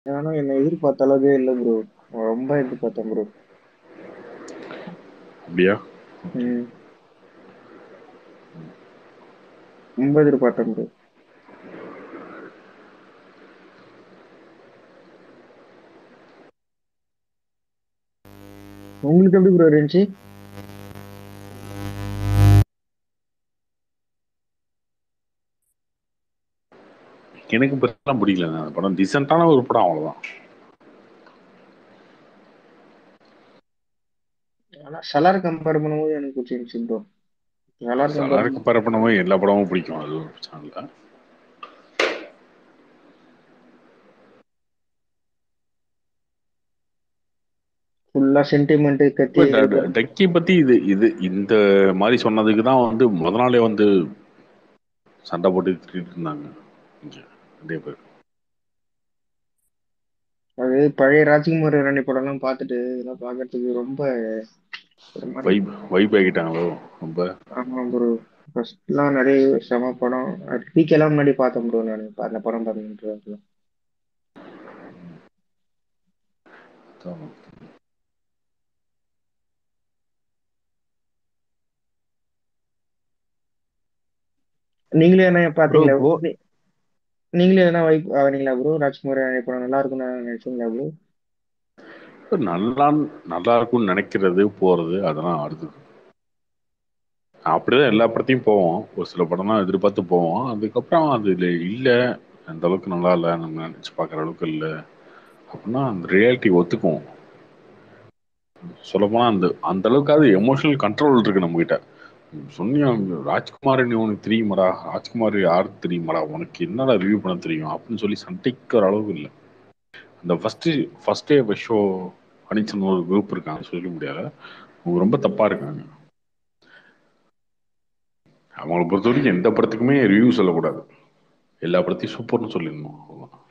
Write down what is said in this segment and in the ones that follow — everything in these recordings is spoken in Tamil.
ஆனா என்ன எதிர்பார்த்த அளவுக்கே இல்ல ப்ரோ. ரொம்ப எதிர்பார்த்தேன் ப்ரோ. அப்படியா? ம். ரொம்ப எதிர்பார்த்தேன் ப்ரோ. உங்களுக்கு எப்படி ப்ரோ இருந்துச்சு? எனக்கு பெருசாலாம் பிடிக்கல அந்த படம். டீசெண்டான ஒரு படம், அவ்வளவுதான். ஆனா சலார் கம்பேர் பண்ணும்போது எனக்கு பிடிச்சிருந்துச்சு ப்ரோ. சலார் கம்பேர் எல்லாருக்கும் கம்பேர் பண்ணும்போது எல்லா படமும் பிடிக்கும், அது ஒரு பிரச்சனை இல்லை. ஃபுல்லா சென்டிமெண்ட் கத்தி இப்ப எடுக்கிற. டக்கி பத்தி இது இது இந்த மாதிரி சொன்னதுக்கு தான் வந்து முத நாளே வந்து சண்டை போட்டு திட்டிட்டு இருந்தாங்க இங்க நிறைய பேர். அது பழைய ராஜ்குமார் ராணி படம்லாம் பார்த்துட்டு இதெல்லாம் பார்க்கறதுக்கு ரொம்ப ஒரு மாதிரி. வைப் வைப் ஆகிட்டாங்களோ ரொம்ப. ஆமா ப்ரோ. ஃபர்ஸ்ட்லாம் நிறைய செம படம். பிகேலாம் முன்னாடி பார்த்தேன் ப்ரோ. நான் அந்த படம் பார்த்துட்டு நீங்களே என்ன ப்ரோ பாத்தீங்களா? கோ நீங்களே எதனா வைப் ஆவறீங்களா ப்ரோ? ராஜ்குமார் படம் நல்லா இருக்கும்னு நினைச்சீங்களா ப்ரோ? நல்லா நல்லா இருக்கும்னு நினைக்கிறது போறது அதெல்லாம் அடுத்தது. அப்படிதான் எல்லா படத்தையும் போவோம். ஒரு சில படம் தான் எதிர்பார்த்து போவோம், அதுக்கப்புறம் அது இல்லை, அந்த அளவுக்கு நல்லா இல்லை, நம்ம நினைச்சு பார்க்குற அளவுக்கு இல்லை அப்படின்னா அந்த ரியாலிட்டி ஒத்துக்குவோம். சொல்லப்போனா அந்த அந்த அளவுக்காவது எமோஷனல் கண்ட்ரோல் இருக்கு நம்ம கிட்ட. சொன்னியா ராஜ்குமார் நீ உனக்கு தெரியுமாடா, ராஜ்குமார் யாரு தெரியுமாடா, உனக்கு என்னடா ரிவ்யூ பண்ண தெரியும் அப்படின்னு சொல்லி சண்டைக்கு ஒரு அளவுக்கு இல்லை. அந்த ஃபர்ஸ்ட் டே ஷோ அனிச்சன் ஒரு குரூப் இருக்காங்க, சொல்ல முடியாது, அவங்க ரொம்ப தப்பா இருக்காங்க. அவங்கள பொறுத்த வரைக்கும் எந்த படத்துக்குமே ரிவ்யூ சொல்லக்கூடாது, எல்லா படத்தையும் சூப்பர்னு சொல்லிடணும், அவ்வளவுதான்.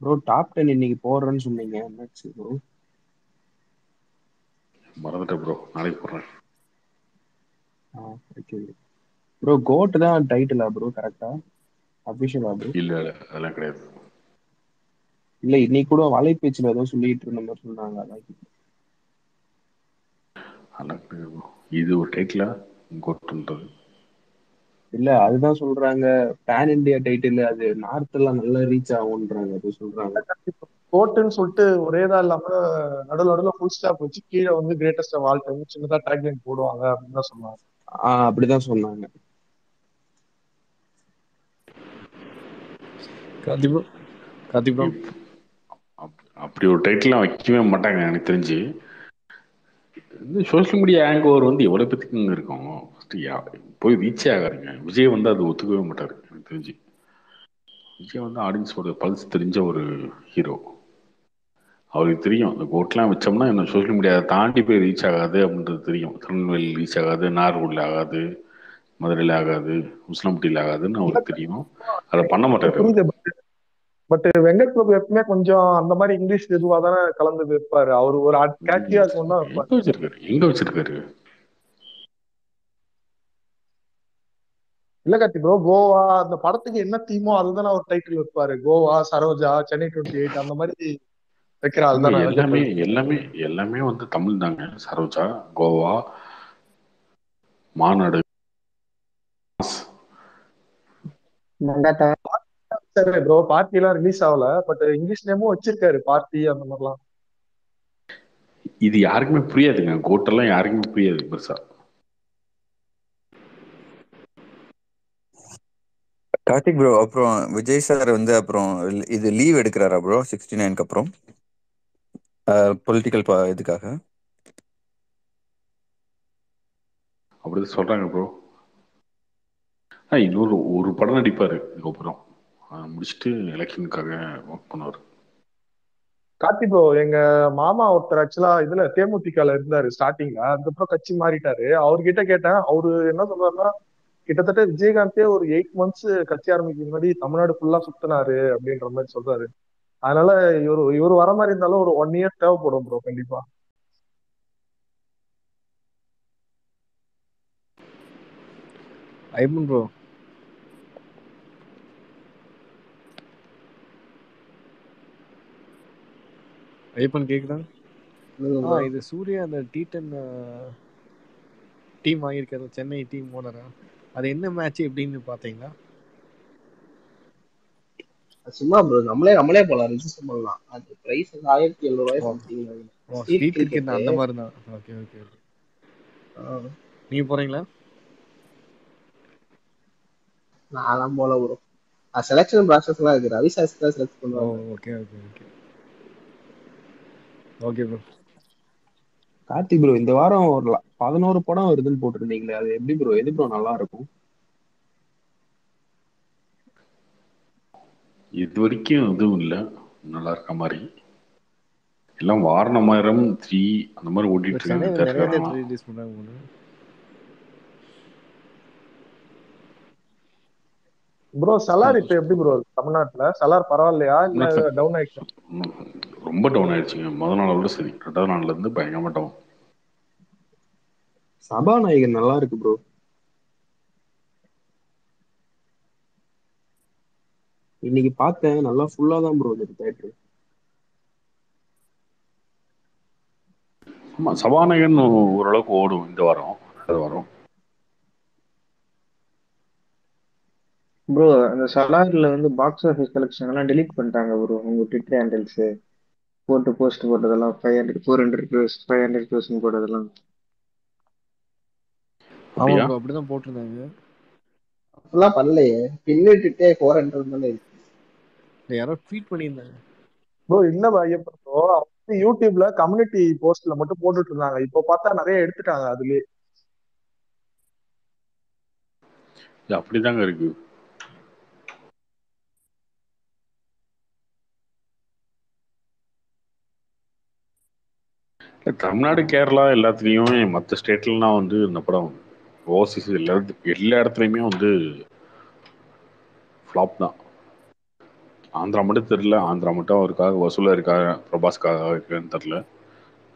ப்ரோ டாப் 10 இன்னைக்கு போடுறேன்னு சொன்னீங்க, என்னாச்சு ப்ரோ? மறந்துட்டேன் ப்ரோ, நாளைக்கு போடுறேன். Okay bro. கோட் தான் டைட்டிலா ப்ரோ? கரெக்டா? அபிஷியலா ப்ரோ? இல்ல இல்ல அதெல்லாம் கிடையாது. இல்ல இன்னைக்கு கூட வலைபேச்சுல ஏதோ சொல்லிட்டு இருந்த மாதிரி சொன்னாங்க, அதான் அதெல்லாம் கிடையாது bro. இது ஒரு டைட்டிலா கோட்டுன்றது? இல்ல அதுதான் சொல்றாங்க. பேன் இந்தியா டைட்டில், அது நார்த் எல்லாம் நல்லா ரீச் ஆகும்ன்றாங்க, அது சொல்றாங்க. கோட்டுன்னு சொல்லிட்டு ஒரேதா இல்லாம நடுவில் நடுவில் ஃபுல் ஸ்டாப் வச்சு கீழே வந்து கிரேட்டஸ்ட் ஆஃப் ஆல் டைம் சின்னதா டேக்லைன் போடுவாங்க அப்படின்னு தான் சொன்னாங்க. அப்படிதான் சொன்னாங்க. Karthi bro, Karthi bro. அப்படி ஒரு டைட்டில்லாம் வைக்கவே மாட்டாங்க எனக்கு தெரிஞ்சு. இந்த சோஷியல் மீடியா ஹேங் ஓவர் வந்து எவ்வளவு பேத்துக்குங்க இருக்கும். First போய் ரீச்சே ஆகாருங்க. விஜய் வந்து அது ஒத்துக்கவே மாட்டாரு எனக்கு தெரிஞ்சு. விஜய் வந்து ஆடியன்ஸோட பல்ஸ் தெரிஞ்ச ஒரு ஹீரோ. அவருக்கு தெரியும் அந்த கோட்லாம் வச்சோம்னா என்ன சோஷியல் மீடியாவை தாண்டி போய் ரீச் ஆகாது அப்படின்றது தெரியும். திருநெல்வேலி ரீச் ஆகாது, நாகர்கோவில் ஆகாது, மதுரையில் ஆகாது, உசிலம்பட்டியில் ஆகாதுன்னு அவருக்கு தெரியும். அதை பண்ண மாட்டாரு அவரு. புரியுது. பட் வெங்கட் பிரபு எப்பவுமே கொஞ்சம் அந்த மாதிரி இங்கிலீஷ் இதுவா தானே கலந்து வைப்பாரு. அவரு ஒரு கேட்சியா இருக்கும் தான் எங்க வைப்பாரு. வச்சிருக்காரு, எங்க வச்சிருக்காரு? இல்ல கார்த்தி ப்ரோ, கோவா அந்த படத்துக்கு என்ன தீமோ அதுதானே அவர் டைட்டில் வைப்பாரு. கோவா, சரோஜா, சென்னை 28 அந்த மாதிரி வைக்கிற ஆள் இங்க தானே வெங்கட் எல்லாமே பிரபு. எல்லாமே எல்லாமே வந்து தமிழ் தாங்க. சரோஜா, கோவா, மாநாடு. மங்காத்தா. சரி ப்ரோ, பார்ட்டி எல்லாம் ரிலீஸ் ஆகல, பட் இங்கிலீஷ் நேமும் வச்சிருக்காரு பார்ட்டி அந்த மாதிரிலாம். இது யாருக்குமே புரியாதுங்க, கோட்டெல்லாம் யாருக்குமே புரியாது பெருசா. கார்த்திக் ப்ரோ, அப்புறம் விஜய் சார் வந்து அப்புறம் இது லீவ் எடுக்கிறாரா ப்ரோ 69க்கு அப்புறம் பொலிட்டிக்கல் இதுக்காக? அப்படி சொல்றாங்க ப்ரோ. இன்னொரு ஒரு படம் நடிப்பாரு இதுக்கப்புறம், முடிச்சுட்டு எலெக்ஷனுக்காக ஒர்க் பண்ணுவார். கார்த்தி ப்ரோ, எங்க மாமா ஒருத்தர் ஆக்சுவலா இதுல தேமுதிகல இருந்தாரு ஸ்டார்டிங்ல, அதுக்கப்புறம் கட்சி மாறிட்டாரு. அவர்கிட்ட கேட்டேன், அவரு என்ன சொல்றாருன்னா, கிட்டத்தட்ட விஜயகாந்தே ஒரு 8 மந்த்ஸ் கட்சி ஆரம்பிக்க முன்னாடி தமிழ்நாடு ஃபுல்லா சுத்தினாரு அப்படின்ற மாதிரி சொல்றாரு. அதனால இவரு வர மாதிரி இருந்தாலும் ஒரு 1 இயர் தேவைப்படும் ப்ரோ கண்டிப்பா. ஐபன் ப்ரோ, ஐயப்பன் கேக்குதா? bro. இது சூர்யா அந்த T10 டீம் வாங்கியிருக்காரு, சென்னை டீம் ஓனரா. அது என்ன மேட்ச் எப்படின்னு பாத்தீங்களா? சும்மா ப்ரோ நம்மளே போலாம், ரிஜிஸ்டர் பண்ணலாம். அது பிரைஸ் $1700 ஓ சம்திங். ஓ ஸ்ட்ரீட் ஸ்ட்ரீட் கிரிக்கெட் கிரிக்கெட். அந்த மாதிரி தான். Okay okay okay. நீங்க போறீங்களா? நான் போல ப்ரோ. செலக்ஷன் ப்ராசஸ் எல்லாம் இருக்கு. ரவி சாஸ்திரி தான் செலக்ட் ஓ பண்ணுவாங்க. Okay okay okay okay bro. Karthik bro இந்த வாரம் ஒரு 11 படம் வருதுன்னு போட்டிருந்தீங்களே, அது எப்படி ப்ரோ? எது ப்ரோ நல்லா இருக்கும்? இது வரைக்கும் எதுவும் இல்லை நல்லா இருக்க மாதிரி. எல்லாம் வாரணமாயிரம் 3 அந்த மாதிரி இப்போ ஓட்டிட்டு இருக்காங்க சென்னையில் நிறைய தேட்டர்லாம். தேட்டர் ரிலீஸ் பண்ணாங்க போல. ப்ரோ சலார் இப்ப எப்படி ப்ரோ இருக்கு தமிழ்நாட்டுல? சலார் பரவாயில்லையா இல்ல தமிழ்நாட்டுல டவுன் ஆயிடுச்சா? ரொம்ப டவுன் ஆயிடுச்சுங்க. முதல் நாளை விட சரி, 2வது நாள்ல இருந்து பயங்கரமா டவுன். சபாநாயகன் நல்லா இருக்கு ப்ரோ. இன்னைக்கு பார்த்தேன், நல்லா ஃபுல்லா தான் ப்ரோ இருக்கு தேட்டர். ஆமா, சபாநாயகன் ஓரளவுக்கு ஓடும் இந்த வாரம், அது வரும். ப்ரோ அந்த சலார்ல வந்து பாக்ஸ் ஆஃபீஸ் கலெக்ஷன் எல்லாம் டெலீட் பண்ணிட்டாங்க ப்ரோ. உங்க ட்விட்டர் ஹேண்டில்ஸ் போட்டு போஸ்ட் போட்டதெல்லாம் 500 400 க்ரோஸ் 500 க்ரோஸ்ன்னு போட்டதெல்லாம். ஆமா அப்படியா? ப்ரோ அப்படிதான் போட்டிருந்தாங்க. அப்படிலாம் பண்ணலையே, பின்னிட்டுட்டே 400 தானே இருக்கு. யாரோ ட்வீட் பண்ணியிருந்தாங்க. ப்ரோ இல்ல ஐயப்பன் ப்ரோ, யூடியூப்ல கம்யூனிட்டி போஸ்ட்ல மட்டும் போட்டுட்டு இருந்தாங்க. இப்போ பார்த்தா நிறைய எடுத்துட்டாங்க அதுலயே. இது அப்படிதாங்க இருக்கு. தமிழ்நாடு கேரளா எல்லாத்துலேயுமே, மற்ற ஸ்டேட்லாம் வந்து இந்த படம் ஓவர்சீஸ் எல்லா இடத்துலையுமே வந்து ஃப்ளாப் தான். ஆந்திரா மட்டும் தெரியல, ஆந்திரா மட்டும் அவருக்காக வசூலாக இருக்கா பிரபாஸ்க்காக இருக்குன்னு தெரியல.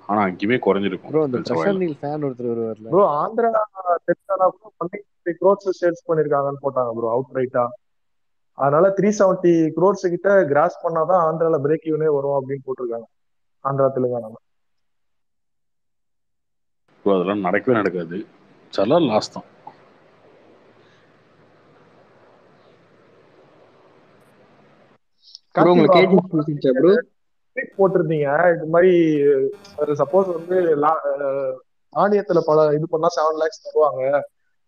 ஆனால் அங்கேயுமே குறைஞ்சிருக்கும் ப்ரோ அந்த தென் பிரசாந்த் செவ்வாயில். நீல் ஃபேன் ஒருத்தர் வருவார்ல. Bro Andhra Telangana 180 crores sales பண்ணிருக்காங்கன்னு போட்டாங்க ப்ரோ அவுட் ரைட்டா. அதனால 370 crores கிட்ட கிராஸ் பண்ணாதான் ஆந்திரால பிரேக் ஈவனே வரும் அப்படின்னு போட்டிருக்காங்க ஆந்திரா தெலுங்கானா. அதெல்லாம் நடக்கவே நடக்காது. சலாம் லாஸ் தான். ப்ரோ உங்களுக்கு கார்த்திக் கேஜிஎஃப் பிடிச்சிருச்சா ப்ரோ? போட்டிருந்தீங்க இது மாதிரி, சப்போஸ் வந்து ஆணியத்துல இது பண்ணா 7 lakhs தருவாங்க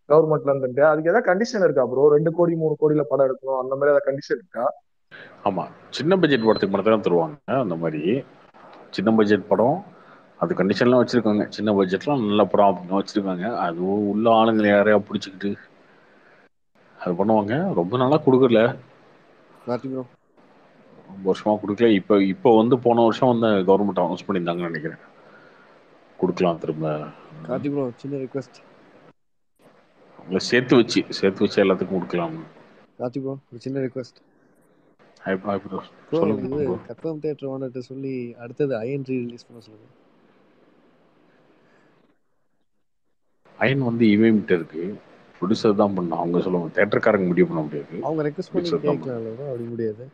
கவர்மெண்ட்ல இருந்துட்டு. அதுக்கு ஏதாவது கண்டிஷன் இருக்கா ப்ரோ? 2 கோடி 3 கோடியில படம் எடுக்கணும் அந்த மாதிரி ஏதாவது கண்டிஷன் இருக்கா? ஆமாம், சின்ன பட்ஜெட் படத்துக்கு மட்டும் தான் தருவாங்க. அந்த மாதிரி சின்ன பட்ஜெட் படம் அது கண்டிஷன்லாம் வச்சுருக்காங்க. சின்ன பட்ஜெட்லாம் நல்ல படம் அப்படின்னு வச்சுருக்காங்க. அதுவும் உள்ள ஆளுங்களை யாரையா பிடிச்சிக்கிட்டு அது பண்ணுவாங்க. ரொம்ப நாளாக கொடுக்கல, கார்த்தி ப்ரோ ரொம்ப வருஷமாக கொடுக்கல. இப்போ வந்து போன வருஷம் வந்து கவர்மெண்ட் அனௌன்ஸ் பண்ணியிருந்தாங்கன்னு நினைக்கிறேன், கொடுக்கலாம் திரும்ப. கார்த்தி ப்ரோ சின்ன ரிக்வெஸ்ட். இல்லை, சேர்த்து வச்சு எல்லாத்துக்கும் கொடுக்கலாம். கார்த்தி ப்ரோ ஒரு சின்ன ரிக்வெஸ்ட். ப்ரோ ப்ரோ சொல்லுங்க இது ப்ரோ. கன்ஃபார்ம் தியேட்டர் ஓனர்கிட்ட சொல்லி அடுத்தது ஐஎன்ஜி ரிலீஸ் பண்ண சொல்லுங்க. அயன் வந்து இவன்ட்டு இருக்கு, ப்ரொடியூசர் தான் பண்ணணும். அவங்க சொல்லுவாங்க, தேட்டருக்காரங்க முடிவு பண்ண முடியாது. அவங்க ரெக்வெஸ்ட் பண்ணி ப்ரொடியூசர் தான் பண்ணணும். கேட்கலாம்ல ப்ரோ? அப்படி முடியாது?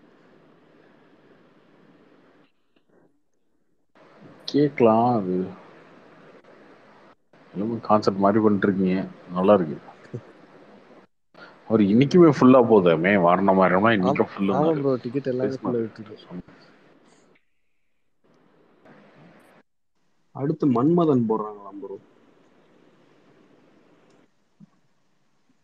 கேட்கலாம். அது கான்செப்ட் மாதிரி பண்ணிட்டு இருக்கீங்க, நல்லா இருக்கு. அவர் இன்னைக்குமே ஃபுல்லா போதாமே, வாரணமாயிரம்னா இன்னைக்கும் ஃபுல்லு ஆமா தான் ப்ரோ, டிக்கெட் எல்லாமே ஃபுல்லா விட்டுருக்கு. அடுத்து மன்மதன் போடுறாங்களாம் bro.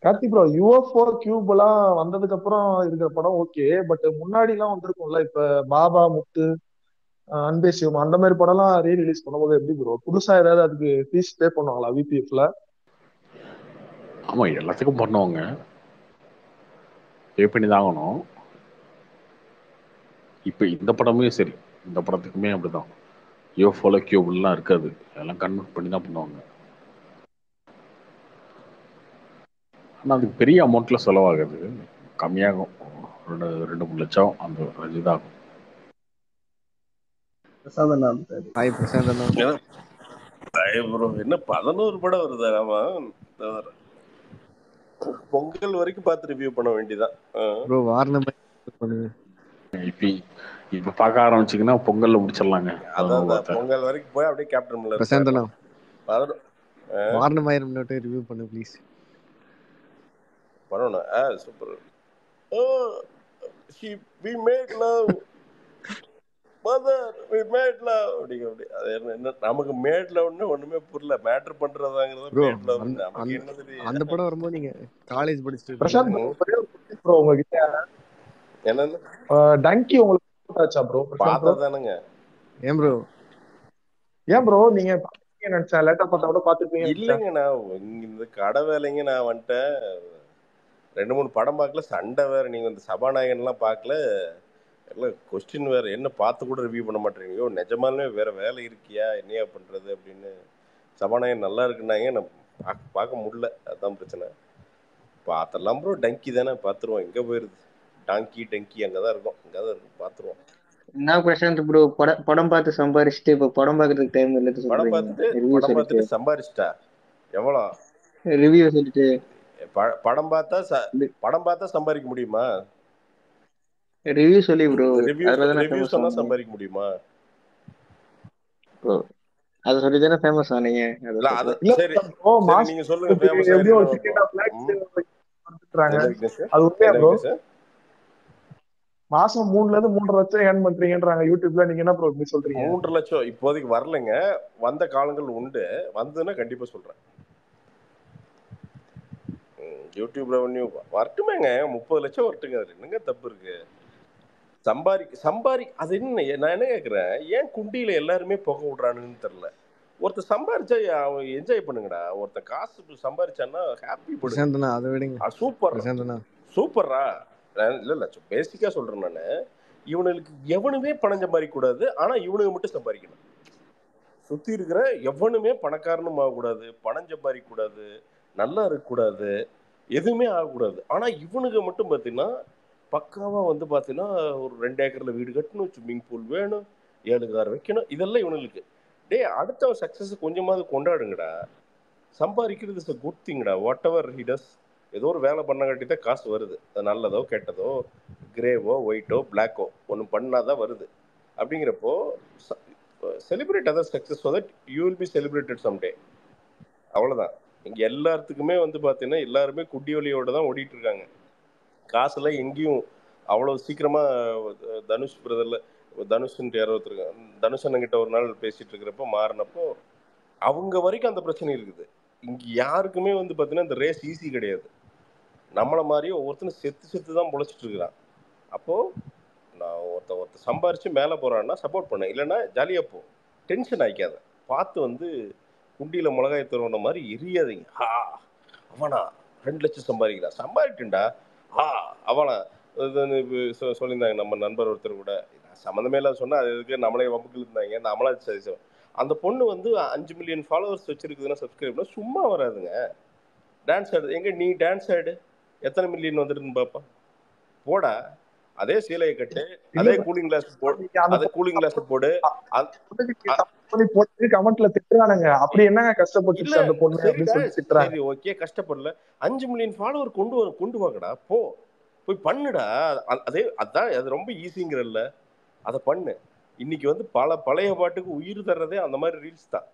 Karthi bro UFO Qube எல்லாம் வந்ததுக்கு அப்புறம் இருக்கிற படம் ஓகே, பட் முன்னாடி எல்லாம் வந்திருக்கும்ல, இப்ப பாபா முத்து அன்பே சிவம் அந்த மாதிரி படம் எல்லாம் ரீ ரிலீஸ் பண்ணும்போது எப்படி ப்ரோ? புதுசா ஏதாவது அதுக்கு ஃபீஸ் பே பண்ணுவாங்களா விபிஎஃப்ல? ஆமா, எல்லாத்துக்கும் பண்ணுவாங்க, பே பண்ணி தான் ஆகணும். இப்போ இந்த படமே சரி, இந்த படத்துக்குமே அப்படிதான். யோஃபோல கியூப்லாம் இருக்காது, அதெல்லாம் கன்வெர்ட் பண்ணி தான் பண்ணுவாங்க. ஆனால் அதுக்கு பெரிய அமௌண்ட்ல செலவாகுது, கம்மியாகும். 2-3 லட்சம் அந்த ரேஞ்சு தான் ஆகும். பிரசாத் அண்ணா இருந்தாரு. ஹாய் பிரசாந்த் அண்ணா. ப்ரோ என்ன 11 படம் வருதா? ஆமா, பொங்கல் வரைக்கும் பார்த்து ரிவ்யூ பண்ண வேண்டியதான். ப்ரோ வாரணம் பண்ணுங்க. இப்ப இப்ப பார்க்க ஆரம்பிச்சிங்கன்னா பொங்கல்ல முடிச்சிடலாங்க அதான் 11 வார்த்தை. பொங்கல் வரைக்கும் போய் அப்படியே கேப்டன் மில்லர் பிரசாந்தனா போயிடலாம். வாரணமாயிரம் நோட்டை ரிவ்யூ பண்ணு ப்ளீஸ். பண்ணணும். Super. we made love mother we made love அப்படி அது என்ன நமக்கு மேட் லவ்னு ஒண்ணுமே புரியல. மேட்டர் பண்றதாங்கிறது ப்ரோ மேட் லவ் நமக்கு என்ன தெரியும். அந்த படம் வரும்போது நீங்க காலேஜ் படிச்சுட்டு பிரசாந்த் இருக்கீங்க. bro, ஒரே ஒரு question bro உங்ககிட்ட. என்னன்னு டங்கி உங்களுக்கு பார்த்தாச்சா ப்ரோ? பிரசாந்த் bro, பார்த்ததானுங்க. ஏன் ப்ரோ ஏன் ப்ரோ நீங்க பாத்துருப்பீங்க நினைச்சேன். லேட்டா பார்த்தா கூட பாத்துருப்பீங்க நினைச்சேன். இல்லைங்க, நான் இந்த கடை வேலைங்க நான் வந்துட்டேன். 2-3 படம் பார்க்கல, சண்டை வேற. நீங்க இந்த சபாநாயகன்லாம் பார்க்கல, எல்லாம் கொஸ்டின் வேற. என்ன பார்த்து கூட ரிவ்யூ பண்ண மாட்டேறீங்க. நிஜமாலுமே வேற வேலை இருக்கியா, என்னையா பண்றது அப்படின்னு. சபாநாயகன் நல்லா இருக்குன்னாங்க, நான் பார்க்க முடியல. அதுதான் பிரச்சனை. பார்த்தலாம் ப்ரோ, டங்கி தானே, பார்த்துருவோம். எங்கே போயிருது டங்கி அங்கே தான் இருக்கும், பார்த்துருவோம். என்ன பிரசாந்த் ப்ரோ, படம் பார்த்து சம்பாரிச்சுட்டு இப்ப படம் பார்க்கறதுக்கு டைம் இல்லைன்னு படம் சொல்றீங்க. பார்த்துட்டு சம்பாரிச்சிட்டா எவ்வளோ? ரிவ்யூ சொல்லிட்டு படம் பார்த்தா சம்பாதிக்க முடியுமா? ரிவ்யூ சொல்லி ப்ரோ, ரிவ்யூ சொன்னா சம்பாதிக்க முடியுமா? அத சொல்லி தானே ஃபேமஸ் ஆனீங்க. சரி நீங்க சொல்லுங்க, ஃபேமஸ் ஆயிருக்கீங்க. அது உண்மையா ப்ரோ? மாசம் 3 to 3.5 லட்சம் ஏர்ன் பண்றீங்கன்றாங்க யூடியூப்ல. நீங்க என்ன ப்ரோ இப்படி சொல்றீங்க? 3 லட்சம் இப்போதைக்கு வரலைங்க, வந்த காலங்கள் உண்டு. வந்ததுன்னா கண்டிப்பா சொல்றேன். யூடியூப் ரெவன்யூ வரட்டுமேங்க, 30 லட்சம் வரட்டுங்க. அதுல என்னங்க தப்பு இருக்கு? அது என்ன, நான் என்ன கேட்கறேன், ஏன் குண்டியில எல்லாருமே புகை விடுறானுன்னு தெரியல. ஒருத்தர் சம்பாரிச்சா அவன் என்ஜாய் பண்ணுங்கடா. ஒருத்தர் காசு சம்பாரிச்சான்னா ஹாப்பி பண்ணுங்க. அதை விடுங்க. சூப்பர்ரா. இல்ல பேசிக்கா சொல்றேன் நானு. இவனுக்கு எவனுமே பணம் சம்பாதிக்க கூடாது, ஆனா இவனுக்கு மட்டும் சம்பாதிக்கணும். சுத்தி இருக்கிற எவனுமே பணக்காரனும் ஆகக்கூடாது, பணம் சம்பாதிக்க கூடாது, நல்லா இருக்கக்கூடாது, எதுவுமே ஆகக்கூடாது. ஆனா இவனுக்கு மட்டும் பார்த்தீங்கன்னா பக்காவா வந்து பார்த்தீங்கன்னா ஒரு 2 ஏக்கர்ல வீடு கட்டணும், ஸ்விம்மிங் பூல் வேணும், 7 கார் வைக்கணும். இதெல்லாம் இவனுக்கு. அடுத்த சக்சஸ் கொஞ்சமாவது கொண்டாடுங்கடா. சம்பாதிக்கிறது இஸ் a good thingடா. வாட் எவர் ஹி டஸ், ஏதோ ஒரு வேலை பண்ண கட்டிதான் காசு வருது. அது நல்லதோ கெட்டதோ, கிரேவோ ஒயிட்டோ பிளாக்கோ ஒன்று பண்ணாதான் வருது. அப்படிங்கிறப்போ celebrate other success so that you will be celebrated someday. அவ்வளோதான். இங்கே எல்லாத்துக்குமே வந்து பார்த்தீங்கன்னா எல்லாருமே குட்டி வலியோட தான் ஓடிட்டு இருக்காங்க. காசுலாம் எங்கேயும் அவ்வளோ சீக்கிரமா தனுஷ் பிரதர்ல தனுஷ்ன்ட்டு யாரோ ஒருத்தருக்காங்க, தனுஷ் அண்ணங்கிட்ட ஒரு நாள் பேசிட்டு இருக்கிறப்போ மாறினப்போ அவங்க வரைக்கும் அந்த பிரச்சனை இருக்குது. இங்க யாருக்குமே வந்து பார்த்தீங்கன்னா இந்த ரேஸ் ஈஸி கிடையாது. நம்மளை மாதிரியே ஒவ்வொருத்தரும் செத்து தான் பொழைச்சிட்டு இருக்கிறான். அப்போ நான் ஒருத்த சம்பாரிச்சு மேலே போறான்னா சப்போர்ட் பண்ண, இல்லைன்னா ஜாலியா போ, டென்ஷன் ஆகிக்காத. பார்த்து வந்து குண்டியில மிளகாய் தருவன மாதிரி எரியாதீங்க. அவனா 2 லட்சம் சம்பாதிக்கிட்டா அவனா சொல்லியிருந்தாங்க நம்ம நண்பர் ஒருத்தர் கூட. சம்மந்தமே இல்லாத சொன்னா அது இதுக்கு நம்மளே வம்புக்கு இருந்தாங்க. நம்மளா அந்த பொண்ணு வந்து 5 மில்லியன் ஃபாலோவர்ஸ் வச்சிருக்குதுன்னா, சப்ஸ்கிரைப்னா சும்மா வராதுங்க. டான்ஸ் ஆடு, எங்க நீ டான்ஸ் ஆடு, எத்தனை மில்லியன் வந்துருக்குன்னு பாப்பா. போடா, அதே சீலையை கட்டு, அதே கூலிங் கிளாஸ் போடு, அதே கூலிங் கிளாஸ் போடு. கமெண்ட்ல திட்டுறானுங்க, அப்படி என்னங்க கஷ்டப்பட்டுச்சு அந்த பொண்ணு அப்படின்னு சொல்லி திட்டுறாங்க. சரி ஓகே, கஷ்டப்படல, 5 மில்லியன் ஃபாலோவர் கொண்டு வாங்கடா, போய் பண்ணுடா. அதான் அது ரொம்ப ஈஸிங்கிறல்ல, அதை பண்ணு. இன்னைக்கு வந்து பழைய பாட்டுக்கு உயிர் தர்றதே அந்த மாதிரி ரீல்ஸ் தான்.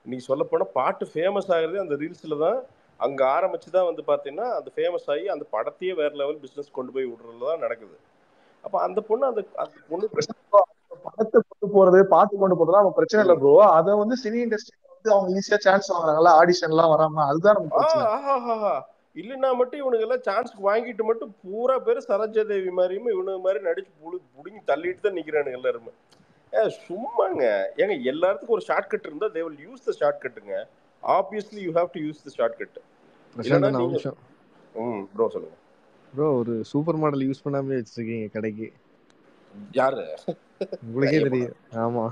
இன்னைக்கு சொல்ல போனா பாட்டு ஃபேமஸ் ஆகுறதே அந்த ரீல்ஸ்ல தான். அங்க ஆரம்பிச்சுதான் வந்து பாத்தீங்கன்னா அந்த ஃபேமஸ் ஆகி அந்த படத்தையே வேற லெவல் பிசினஸ் கொண்டு போய் விடுறதுதான் நடக்குது. அப்ப அந்த பொண்ணு அந்த பொண்ணு படத்தை கொண்டு போறது, பாட்டு கொண்டு போறது அவன் பிரச்சனை இல்லை ப்ரோ. அதை வந்து சினி இண்டஸ்ட்ரி வந்து அவங்க ஈஸியா சான்ஸ் வாங்குறாங்கல்ல, ஆடிஷன் எல்லாம் வராம. அதுதான் நமக்கு பிரச்சனை. இல்லைன்னா மட்டும் இவனுக்கு எல்லாம் சான்ஸ் வாங்கிட்டு மட்டும் பூரா பேரு சரோஜாதேவி மாதிரியும் இவனுக்கு மாதிரி நடிச்சு புடுங்கி தள்ளிட்டு தான் நிக்கிறானுங்க எல்லாருமே. சும்மாங்க ஏங்க, எல்லாத்துக்கும் ஒரு ஷார்ட் கட் இருந்தா they will use the short கட்டுங்க. obviously you have to use the short cut. Bro சொல்லுங்க ப்ரோ. ஒரு சூப்பர் மாடல் யூஸ் பண்ணாமலே வச்சிருக்கீங்க கடைக்கு. யாரு? உங்களுக்கே தெரியும். ஆமா,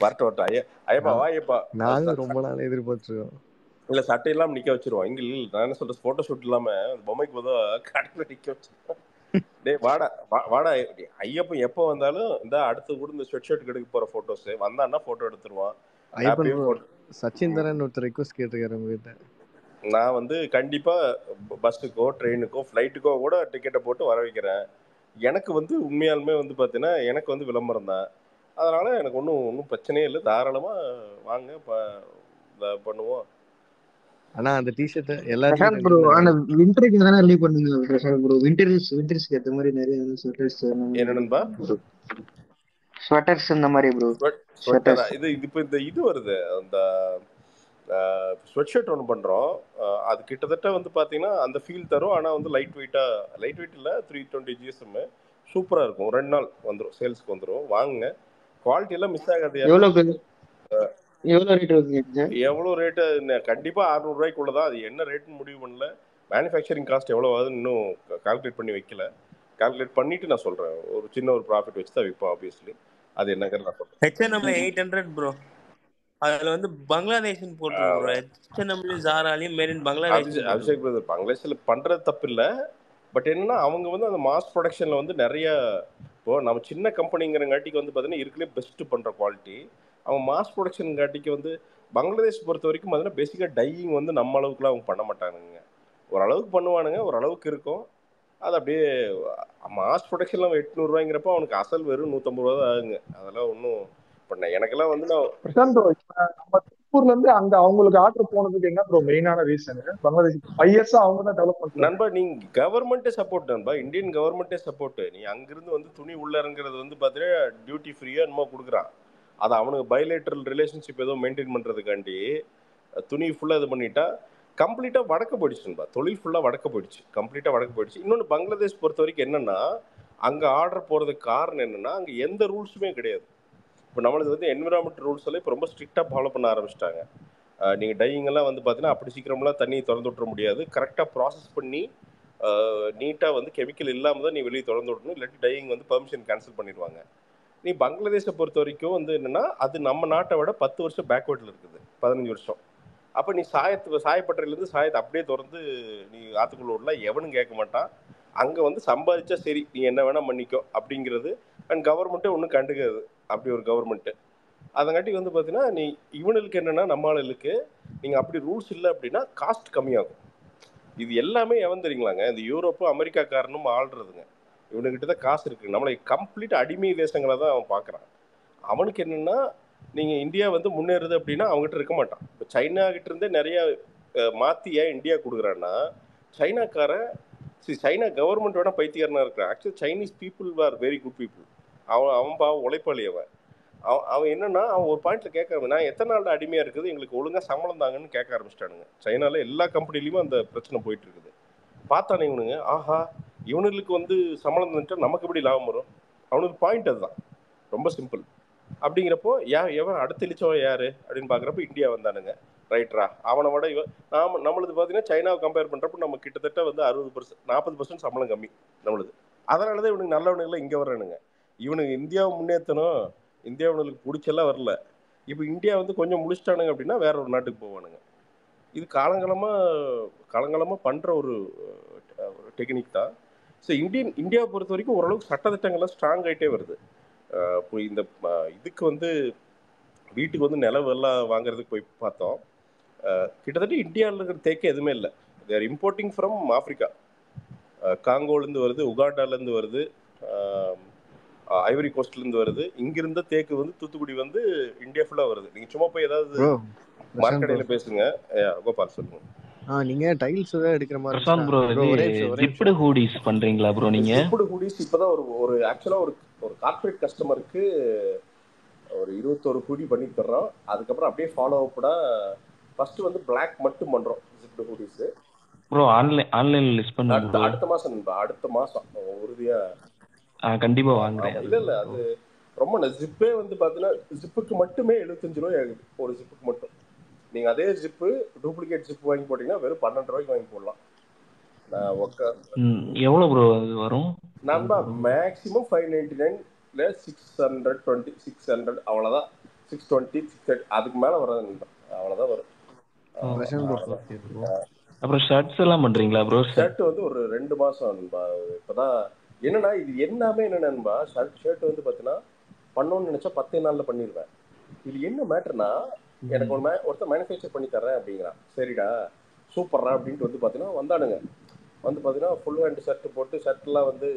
வரட்டும் ஐயப்பா வாயப்பா. நாங்க ரொம்ப நாள் எதிர்பார்த்துருக்கோம். இல்ல சட்டையெல்லாம் நிக்க வச்சிருவோம். இங்க நான் என்ன சொல்றேன், போட்டோ ஷூட் இல்லாம பொம்மைக்கு போதோ கடையில நிக்க வச்சிருவோம். டே வாடா ஐயப்பன் எப்போ வந்தாலும் இந்த அடுத்து கூட இந்த ஸ்வெட் ஷர்ட் கெடுக்க போற போட்டோஸ் வந்தான்னா போட்டோ எடுத்துருவான். சச்சின் தரன் ஒருத்தர் ரிக்வெஸ்ட் கேட்டிருக்காரு உங்ககிட்ட. நான் வந்து கண்டிப்பா பஸ்ஸுக்கோ ட்ரெயினுக்கோ ஃப்ளைட்டுக்கோ கூட டிக்கெட்டை போட்டு வர வைக்கிறேன். எனக்கு வந்து உண்மையாலுமே வந்து பார்த்தீங்கன்னா எனக்கு வந்து விளம்பரம் தான். அதனால எனக்கு ஒன்றும் பிரச்சனையே இல்லை. தாராளமா வாங்க பண்ணுவோம். ஆனா அந்த டிஷர்ட் எல்லாத்துக்கும் பிரசாந்த் ப்ரோ கண்டிப்பா ஆனா விண்டருக்கு தானே ரிலீவ் பண்ணுங்க பிரசாந்த் ப்ரோ. விண்டர்ஸ்க்கு ஏற்ற மாதிரி நிறைய ஸ்வெட்டர்ஸ் அந்த மாதிரி என்னென்னப்பா? ஸ்வெட்டர்ஸ் இந்த மாதிரி ப்ரோ. ஸ்வெட்டரா? இது இப்போ இந்த இது வருது, அந்த ஸ்வெட் ஷர்ட் ஒன்று பண்ணுறோம். அது கிட்டத்தட்ட வந்து பார்த்தீங்கன்னா அந்த ஃபீல் தரும். ஆனால் வந்து லைட் வெயிட் இல்லை, 320 GSM. சூப்பராக இருக்கும். 2 நாள் வந்துடும், சேல்ஸ்க்கு வந்துடும். வாங்குங்க, குவாலிட்டி எல்லாம் மிஸ் ஆகாது. எவ்வளோ ரேட் வருதுங்க? எவ்வளோ ரேட்டு? கண்டிப்பாக 600 ரூபாய்க்குள்ள தான். அது என்ன ரேட்டுன்னு முடிவு பண்ணல. மேனுஃபேக்சரிங் காஸ்ட் எவ்வளோ ஆகுதுன்னு இன்னும் கால்குலேட் பண்ணி வைக்கல. கால்குலேட் பண்ணிட்டு நான் சொல்கிறேன். ஒரு சின்ன ஒரு ப்ராஃபிட் வச்சு தான் விற்போம் ஆப்வியஸ்லி. அது என்னங்கிறது நான் சொல்கிறேன். H&Mல 800 ப்ரோ. அதுல வந்து பங்களாதேஷ்னு போட்டுருக்கு ப்ரோ. H&Mலயும் ஜாராலையும் made in Bangladesh. Abhishek brother, பங்களாதேஷ்ல பண்றது தப்பு இல்லை. பட் என்னன்னா அவங்க வந்து அந்த மாஸ் ப்ரொடக்ஷன்ல வந்து நிறைய, இப்போ நம்ம சின்ன கம்பெனிங்கிறங்காட்டிக்கு வந்து பார்த்தீங்கன்னா இருக்கலே பெஸ்ட் பண்ற குவாலிட்டி. அவங்க மாஸ் ப்ரொடக்ஷன் காட்டிக்கு வந்து பங்களாதேஷ் பொறுத்த வரைக்கும் பார்த்தீங்கன்னா பேசிக்காக டையிங் வந்து நம்ம அளவுக்குலாம் அவங்க பண்ண மாட்டானுங்க. ஓரளவுக்கு பண்ணுவானுங்க, ஓரளவுக்கு இருக்கும். அது அப்படியே மாஸ் ப்ரொடக்ஷன்லாம் 800 ரூபாய்ங்கிறப்ப அவனுக்கு அசல் வெறும் 150 ரூபா தான் ஆகுங்க. அதெல்லாம் ஒன்றும் பண்ண எனக்கெல்லாம் வந்து நான் பிரசாந்த் ப்ரோ, நம்ம திருப்பூர்ல இருந்து அங்க அவங்களுக்கு ஆர்டர் போனதுக்கு என்ன ப்ரோ மெயினான ரீசன்? பங்களாதேஷ் 5 இயர்ஸா அவங்க தான் டெவலப் பண்றாங்க. நண்பா, நீங்க கவர்மெண்ட்டே சப்போர்ட் நண்பா, இந்தியன் கவர்மெண்ட்டே சப்போர்ட். நீ அங்கிருந்து வந்து துணி உள்ள இறங்குறது வந்து பார்த்தீங்கன்னா டியூட்டி ஃப்ரீயா என்னமோ கொடுக்குறான். அதை அவனுக்கு பைலேட்டரல் ரிலேஷன்ஷிப் ஏதோ மெயின்டைன் பண்ணுறதுக்காண்டி துணி ஃபுல்லாக இது பண்ணிட்டா கம்ப்ளீட்டாக வடக்க போயிடுச்சு நண்பா. தொழில் ஃபுல்லாக வடக்க போயிடுச்சு, கம்ப்ளீட்டாக வடக்க போயிடுச்சு. இன்னொன்று பங்களாதேஷ் பொறுத்த வரைக்கும் என்னன்னா, அங்கே ஆர்டர் போகிறதுக்கு காரணம் என்னன்னா அங்கே எந்த ரூல்ஸுமே கிடையாது. இப்போ நம்மளுக்கு வந்து என்விரான்மெண்ட் ரூல்ஸ் எல்லாம் இப்போ ரொம்ப ஸ்ட்ரிக்டாக ஃபாலோ பண்ண ஆரம்பிச்சிட்டாங்க. நீங்கள் டையிங்கெல்லாம் வந்து பார்த்தீங்கன்னா அப்படி சீக்கிரமெல்லாம் தண்ணியை திறந்து விட்டுற முடியாது. கரெக்டாக ப்ராசஸ் பண்ணி நீட்டாக வந்து கெமிக்கல் இல்லாமல் தான் நீ வெளியே திறந்து விடணும். இல்லாட்டி டையிங் வந்து பெர்மிஷன் கேன்சல் பண்ணிடுவாங்க. நீ பங்களாதேஷை பொறுத்த வரைக்கும் வந்து என்னென்னா அது நம்ம நாட்டை விட 10 வருஷம் பேக்வேர்டில் இருக்குது, 15 வருஷம். அப்போ நீ சாயப்பட்டறையிலேருந்து சாயத்தை அப்படியே திறந்து நீ ஆற்றுக்குள்ள விடலாம், எவனும் கேட்க மாட்டான். அங்கே வந்து சம்பாதிச்சா சரி நீ என்ன வேணால் பண்ணிக்கோ அப்படிங்கிறது. அண்ட் கவர்மெண்ட்டே ஒன்றும் கண்டுக்காது, அப்படி ஒரு கவர்மெண்ட்டு. அதங்காட்டி வந்து பார்த்தீங்கன்னா நீ இவனுக்கு என்னென்னா நம்ம ஆளுக்கு நீங்கள் அப்படி ரூல்ஸ் இல்லை அப்படின்னா காஸ்ட் கம்மியாகும். இது எல்லாமே எவன் தெரியுங்களாங்க, இந்த யூரோப்பு அமெரிக்காக்காரனும் ஆள்றதுங்க. இவனுக்கிட்ட தான் காசு இருக்குது. நம்மளை கம்ப்ளீட் அடிமை தேசங்களை தான் அவன் பார்க்குறான். அவனுக்கு என்னென்னா நீங்கள் இந்தியா வந்து முன்னேறுது அப்படின்னா அவங்ககிட்ட இருக்க மாட்டான். இப்போ சைனாகிட்ட இருந்தே நிறைய மாற்றி ஏன் இந்தியா கொடுக்குறான்னா, சைனா கவர்மெண்ட் வேணால் பைத்தியாரனாக இருக்கிறான். Actually Chinese people are very good people. அவன் பாவம் உழைப்பாளி. அவன் என்னன்னா அவன் ஒரு பாயிண்ட்ல கேட்க, நான் எத்தனை நாள் அடிமையாக இருக்குது, எங்களுக்கு ஒழுங்காக சம்பளம் தாங்கன்னு கேட்க ஆரம்பிச்சிட்டானுங்க. சைனால எல்லா கம்பெனிலையுமே அந்த பிரச்சனை போயிட்டு இருக்குது. பார்த்தானே இவனுங்க, ஆஹா இவனுங்களுக்கு வந்து சம்பளம் தந்துட்டா நமக்கு எப்படி லாபம் வரும். அவனுக்கு பாயிண்ட் அதுதான், ரொம்ப சிம்பிள். அப்படிங்கிறப்போ எவன் அடுத்த இழிச்சவன் யாரு அப்படின்னு பார்க்குறப்ப இந்தியா வந்தானுங்க. ரைட்ரா, அவனை விட நம்மளுது பார்த்தீங்கன்னா சைனாவை கம்பேர் பண்ணுறப்ப நம்ம கிட்டத்தட்ட வந்து 60%, 40% சம்பளம் கம்மி நம்மளுது. அதனால தான் இவனுக்கு நல்லவனுங்களாம் இங்கே வர்றானுங்க. இவனுக்கு இந்தியாவை முன்னேற்றணும், இந்தியா இவனுக்கு பிடிச்செல்லாம் வரல. இப்போ இந்தியா வந்து கொஞ்சம் முடிச்சிட்டானுங்க அப்படின்னா வேற ஒரு நாட்டுக்கு போவானுங்க. இது காலங்காலமாக பண்ணுற ஒரு டெக்னிக் தான். ஸோ இந்தியாவை பொறுத்த வரைக்கும் ஓரளவுக்கு சட்டத்திட்டங்கள்லாம் ஸ்ட்ராங் ஆகிட்டே வருது. இப்போ இந்த இதுக்கு வந்து வீட்டுக்கு வந்து நிலவெல்லாம் வாங்குறதுக்கு போய் பார்த்தோம். கிட்டத்தட்ட இந்தியாவில் இருக்கிற தேக்கு எதுவுமே இல்லை. They are importing from Africa. காங்கோலேருந்து வருது, உகாண்டாலேருந்து வருது, ஐவரி கோஸ்ட்லேருந்து வருது. இங்கிருந்த தேக்கு வந்து தூத்துக்குடி வந்து இந்தியா ஃபுல்லாக வருது. நீங்கள் சும்மா போய் ஏதாவது மார்க்கெட்டில் பேசுங்க. கோபால் சொல்லுங்க. நீங்க டைல்ஸ் தான் எடுக்கிற மாதிரி பிரசாந்த் ப்ரோ, ஜிப்டு ஹூடிஸ் பண்றீங்களா ப்ரோ நீங்க? ஜிப்டு ஹூடிஸ் இப்போதான் ஒரு ஆக்சுவலாக ஒரு கார்ப்பரேட் கஸ்டமருக்கு ஒரு 21 ஹூடி பண்ணி தர்றோம். அதுக்கப்புறம் அப்படியே ஃபாலோ அப்படா ஃபர்ஸ்ட் வந்து பிளாக் மட்டும் பண்றோம் ஜிப்டு ஹூடிஸ். ப்ரோ ஆன்லைன்ல லிஸ்ட் பண்ணுங்க. அடுத்த மாசம் உறுதியா கண்டிப்பா வாங்குறேன். இல்ல அது ரொம்ப ஜிப்பே வந்து பாத்தீங்கன்னா ஜிப்புக்கு மட்டுமே 75 ரூபாய் ஆகுது, ஒரு ஜிப்புக்கு மட்டும். நீங்க அதே ஜிப்பு டூப்ளிகேட் ஜிப் வாங்கி போட்டீங்கன்னா வெறும் 12 ரூபாய்க்கு வாங்கி போடலாம். எவ்வளவு ப்ரோ அது வரும்? நண்பா மேக்ஸிமம் 599 இல்ல 620 600 அவ்வளவுதான். 620 630 அதுக்கு மேல வராது, அவ்வளவுதான் வரும். அப்புறம் ஷர்ட்ஸ் எல்லாம் பண்றீங்களா ப்ரோ? ஷர்ட் வந்து ஒரு 2 மாசம் நண்பா. இப்பதான் என்னன்னா இது எல்லாமே என்னன்னா ஷர்ட் வந்து பாத்தீங்கன்னா பண்ணணும்னு நினைச்சா 10 நாள்ல பண்ணிடுவேன். இது என்ன மேட்டர்னா, எனக்கு ஒருத்தர் மேனுஃபேக்சர் பண்ணி தரேன் அப்படிங்கிறான். சரிடா சூப்பர்ரா அப்படின்ட்டு வந்து பார்த்தீங்கன்னா வந்தானுங்க. வந்து பார்த்தீங்கன்னா ஃபுல் ஹேண்ட் ஷர்ட் போட்டு, ஷர்ட்லாம் வந்து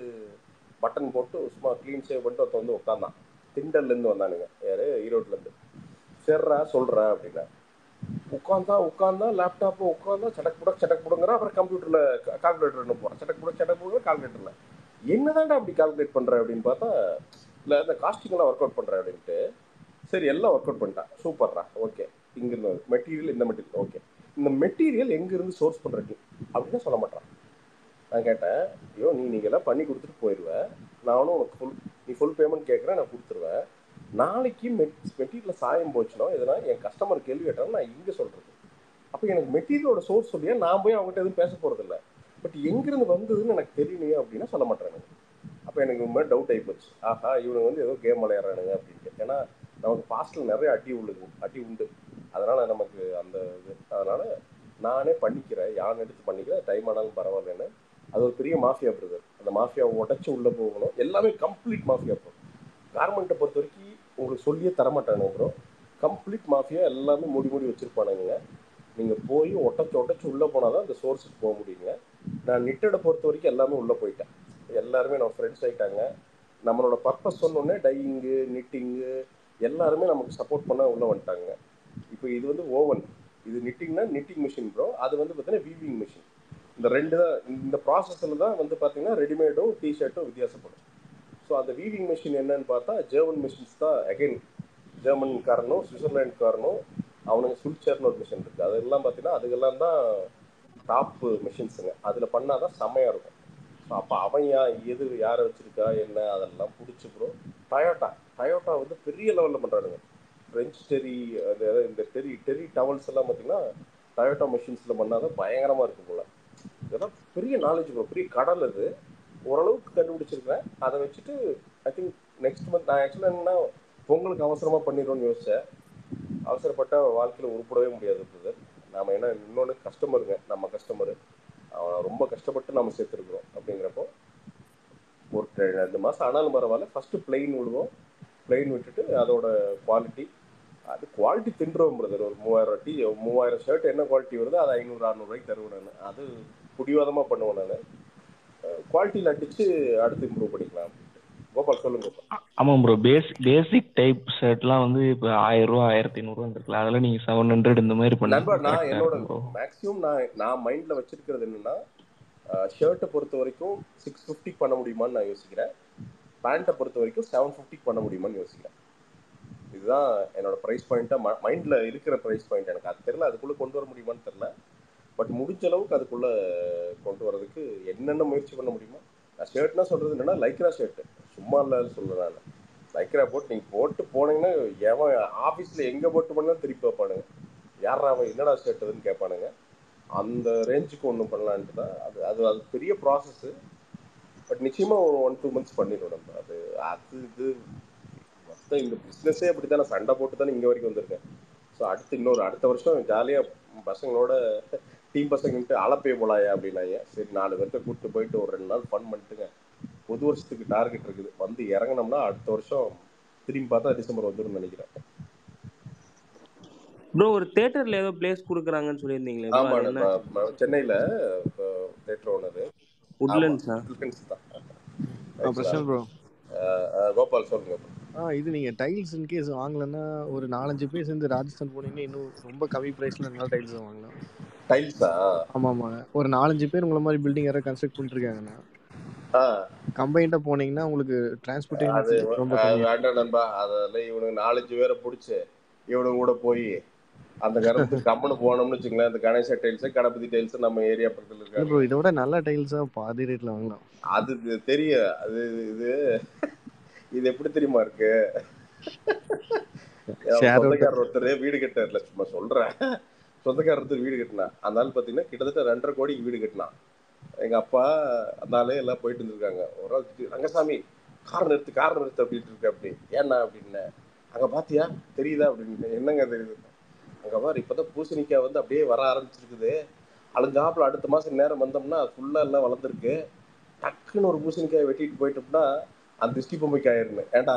பட்டன் போட்டு சும்மா க்ளீன் ஷேவ் பண்ணிட்டு ஒருத்தன் வந்து உட்காந்தான். திண்டல்லேருந்து வந்தானுங்க. யாரு? ஈரோட்லேருந்து. சரிடா சொல்கிறேன் அப்படின்னா உட்காந்தா லேப்டாப்பில் உட்காந்தா சடக் புடங்கிறான். அப்புறம் கம்ப்யூட்டரில் கால்குலேட்டர் போகிறான். சடக் புடங்க கால்குலேட்டரில் என்னதான்டா அப்படி கால்குலேட் பண்ணுற அப்படின்னு பார்த்தா, இல்லை இந்த காஸ்டிங்கெல்லாம் ஒர்க் அவுட் பண்ணுறேன் அப்படின்ட்டு. சரி எல்லாம் ஒர்க் அவுட் பண்ணிட்டான். சூப்பர்ரா, ஓகே. இங்கிருந்து மெட்டீரியல், இந்த மெட்டீரியல், ஓகே. இந்த மெட்டீரியல் எங்கேருந்து சோர்ஸ் பண்ணுறது அப்படின்னு சொல்ல மாட்டான். நான் கேட்டேன், ஐயோ நீங்களாம் பண்ணி கொடுத்துட்டு போயிடுவேன், நானும் உனக்கு நீ ஃபுல் பேமெண்ட் கேட்குறேன், நான் கொடுத்துருவேன். நாளைக்கு மெட்டீரியல் சாயம் போச்சுன்னா இதனால் என் கஸ்டமர் கேள்வி கேட்டாலும் நான் இங்கே சொல்கிறது. அப்போ எனக்கு மெட்டீரியலோட சோர்ஸ் சொல்லியா நான் போய் அவங்ககிட்ட எதுவும் பேச போகிறதில்ல. பட் எங்கேருந்து வந்ததுன்னு எனக்கு தெரியலையே அப்படின்னா சொல்ல மாட்டேறாங்க. அப்போ எனக்கு இந்த மாதிரி டவுட் ஆகிப்போச்சு. ஆஹா, இவனுக்கு வந்து ஏதோ கேம் விளையாடுறானுங்க அப்படின்ட்டு. ஏன்னா நமக்கு பாஸ்டில் நிறைய அடி உண்டு. அதனால் நமக்கு அந்த இது, அதனால் நானே பண்ணிக்கிறேன், யானை எடுத்து பண்ணிக்கிறேன், டைம் ஆனாலும் பரவாயில்லன்னு. அது ஒரு பெரிய மாஃபியா பிரதர். அந்த மாஃபியாவை உடச்சி உள்ளே போகணும். எல்லாமே கம்ப்ளீட் மாஃபியா ப்ரோ. கார்மெண்ட்டை பொறுத்த வரைக்கும் உங்களுக்கு சொல்லியே தரமாட்டானுங்க ப்ரோ. கம்ப்ளீட் மாஃபியா எல்லாமே மூடி வச்சுருப்பானுங்க. நீங்கள் போய் உடச்சி உள்ளே போனால் தான் அந்த சோர்ஸுக்கு போக முடியுங்க. நான் நிட்டடை பொறுத்த வரைக்கும் எல்லாமே உள்ளே போயிட்டேன். எல்லாருமே நம்ம ஃப்ரெண்ட்ஸ் ஆகிட்டாங்க. நம்மளோட பர்பஸ் சொன்னோடனே டையிங்கு, நிட்டிங்கு எல்லாருமே நமக்கு சப்போர்ட் பண்ண உள்ளே வந்துட்டாங்க. இப்போ இது வந்து ஓவன், இது நிட்டிங்னா நிட்டிங் மிஷின் ப்ரோ. அது வந்து பார்த்தீங்கன்னா வீவிங் மிஷின். இந்த ரெண்டு தான், இந்த ப்ராசஸில் தான் வந்து பார்த்தீங்கன்னா ரெடிமேடும் டிஷர்ட்டும் வித்தியாசப்படும். ஸோ அந்த வீவிங் மிஷின் என்னன்னு பார்த்தா ஜெர்மன் மிஷின்ஸ் தான். அகைன் ஜெர்மன்காரனும் சுவிட்சர்லாண்டுக்காரனும் அவனுக்கு சுல்ச்சர்னு ஒரு மிஷின் இருக்குது. அதெல்லாம் பார்த்தீங்கன்னா அதுக்கெல்லாம் தான் டாப்பு மிஷின்ஸுங்க. அதில் பண்ணால் தான் செம்மையாக இருக்கும். ஸோ அப்போ அவன் யாரை வச்சுருக்கா என்ன அதெல்லாம் பிடிச்சி ப்ரோ. டயோட்டா வந்து பெரிய லெவலில் பண்ணுறானுங்க. ஃப்ரெஞ்ச் டெரி, இந்த டெரி டவல்ஸ் எல்லாம் பார்த்தீங்கன்னா டயோட்டா மிஷின்ஸில் பண்ணால் தான் பயங்கரமாக இருக்கும் போல். இதெல்லாம் பெரிய நாலேஜ் ப்ரோ, பெரிய கடல். அது ஓரளவுக்கு கண்டுபிடிச்சிருக்கேன். அதை வச்சுட்டு ஐ திங்க் நெக்ஸ்ட் மந்த் நான் ஆக்சுவலாக என்னன்னா பொங்கலுக்கு அவசரமாக பண்ணிடுவோன்னு யோசித்தேன். அவசரப்பட்ட வாழ்க்கையில் உருப்படவே முடியாது பிரதர். நாம் என்ன இன்னொன்று கஸ்டமருங்க, நம்ம கஸ்டமரு அவன் ரொம்ப கஷ்டப்பட்டு நம்ம சேர்த்துருக்குறோம். அப்படிங்கிறப்போ ஒரு 2 மாதம் ஆனாலும் பரவாயில்ல, ஃபஸ்ட்டு பிளெயின் விடுவோம். பிளெயின் விட்டுட்டு அதோட குவாலிட்டி தின்றோம் பிரதர். ஒரு 3000 ஷர்ட் என்ன குவாலிட்டி வருதோ அது 500-600 தருவேன் நான். அது பிடிவாதமாக பண்ணுவேன் நான். குவாலிட்டியில் அடித்து அடுத்து இம்ப்ரூவ் பண்ணிக்கலாம். கோபால் சொல்லுங்க. ஆமாம் ப்ரோ, பேசிக் டைப் ஷர்ட்லாம் வந்து இப்போ 1000 ரூபா 1500 இருக்குல்ல, அதெல்லாம் நீங்கள் 700 இந்த மாதிரி நண்பா, நான் பண்ணி என்னோட மேக்ஸிமம் நான் மைண்டில் வச்சிருக்கிறது என்னன்னா, ஷர்ட்டை பொறுத்த வரைக்கும் 650 பண்ண முடியுமான்னு நான் யோசிக்கிறேன். பேண்ட்டை பொறுத்த வரைக்கும் 750 பண்ண முடியுமான்னு யோசிக்கிறேன். இதுதான் என்னோட ப்ரைஸ் பாயிண்ட்டாக மைண்டில் இருக்கிற ப்ரைஸ் பாயிண்ட். எனக்கு அது தெரியல, அதுக்குள்ளே கொண்டு வர முடியுமான்னு தெரில. பட் முடிஞ்ச அளவுக்கு அதுக்குள்ளே கொண்டு வரதுக்கு என்னென்ன முயற்சி பண்ண முடியுமோ. நான் ஷர்ட்னா சொல்கிறது என்னென்னா லைக்ரா ஷர்ட்டு, சும்மா இல்லை சொல்கிறேன். நான் லைக்ரா போட்டு நீங்கள் போட்டு போனீங்கன்னா எவன் ஆஃபீஸில் எங்கே போட்டு பண்ணாலும் திருப்பி வைப்பானுங்க. யாரா அவன் என்னடா ஷர்ட்டுன்னு கேட்பானுங்க. அந்த ரேஞ்சுக்கு ஒன்றும் பண்ணலான்ட்டு தான். அது பெரிய ப்ராசஸ்ஸு. பட் நிச்சயமாக ஒரு 1-2 மந்த்ஸ் பண்ணிடுவோம் நம்ம. இது மொத்தம் இந்த பிஸ்னஸே அப்படி தானே, சண்டை போட்டு தானே இங்கே வரைக்கும் வந்திருக்கேன். ஸோ அடுத்த வருஷம் ஜாலியாக பசங்களோட டீம் பசங்கன்ட்டு அலப்பே போலாயா அப்படின்னாங்க. சரி 4 பேர்த்த கூப்பிட்டு போயிட்டு ஒரு 2 நாள் ஃபன் பண்ணிட்டுங்க. புது வருஷத்துக்கு டார்கெட் இருக்குது. வந்து இறங்கினோம்னா அடுத்த வருஷம் திரும்பி பார்த்தா டிசம்பர் வந்துடும் நினைக்கிறேன். ப்ரோ ஒரு தியேட்டர்ல ஏதோ பிளேஸ் கொடுக்குறாங்கன்னு சொல்லியிருந்தீங்களே ப்ரோ, அது என்ன? சென்னையில் தியேட்டர் ஓனரு உட்லண்ட்ஸா? உட்லண்ட்ஸ் தான். பிரசாந்த் ப்ரோ, கோபால் சொல்லுங்க. இது நீங்க டைல்ஸ் இன்கேஸ் வாங்கலன்னா ஒரு 4-5 பேர் சேர்ந்து ராஜஸ்தான் போனீங்கன்னா இன்னும் ரொம்ப கம்மி பிரைஸ்ல நல்ல டைல்ஸ் வாங்கலாம். டைல்ஸா? ஆமாமா, ஒரு 4-5 பேர் உங்களை மாதிரி பில்டிங் யாராவது கன்ஸ்ட்ரக்ட் பண்ணிட்டு இருக்காங்கன்னா கம்பைண்டா போனீங்கன்னா உங்களுக்கு டிரான்ஸ்போர்ட்டேஷன் ரொம்ப கம்மியா வேண்டாம் நண்பா. அதெல்லாம் இவனுக்கு 4-5 பேரை பிடிச்சி இவனுக்கு கூட போய் அந்த கருத்து கம்மனு போனோம்னு வச்சுங்களேன். இந்த கணேசா டைல்ஸ், கணபதி டைல்ஸ் நம்ம ஏரியா பக்கத்தில் இருக்காங்க. இதை விட நல்ல டைல்ஸா பாதி ரேட்ல வாங்கலாம். அது தெரியும். இது எப்படி தெரியுமா இருக்கு? சொந்தக்காரர் ஒருத்தர் வீடு கட்டார்ல, சும்மா சொல்றேன். சொந்தக்காரர் ஒருத்தர் வீடு கட்டினா, அந்த ஆள் பார்த்தீங்கன்னா கிட்டத்தட்ட 2.5 கோடிக்கு வீடு கட்டினான். எங்க அப்பா அந்த ஆளே எல்லாம் போயிட்டு இருந்திருக்காங்க. ஒரு நாள் ரங்கசாமி கார் நிறுத்து அப்படின்ட்டு இருக்கு. அப்படி ஏன்னா அப்படின்னு, அங்க பாத்தியா தெரியுதா அப்படின்னு. என்னங்க தெரியுது? அங்க பாரு இப்பதான் பூசணிக்காய் வந்து அப்படியே வர ஆரம்பிச்சிருக்குது. அழுஞ்சாப்புல அடுத்த மாசம் நேரம் வந்தோம்னா ஃபுல்லா எல்லாம் வளர்ந்துருக்கு. டக்குன்னு ஒரு பூசணிக்காயை வெட்டிட்டு போயிட்டோம்னா அந்த திருஷ்டி பொம்மைக்கு ஆயிருந்து. ஏண்டா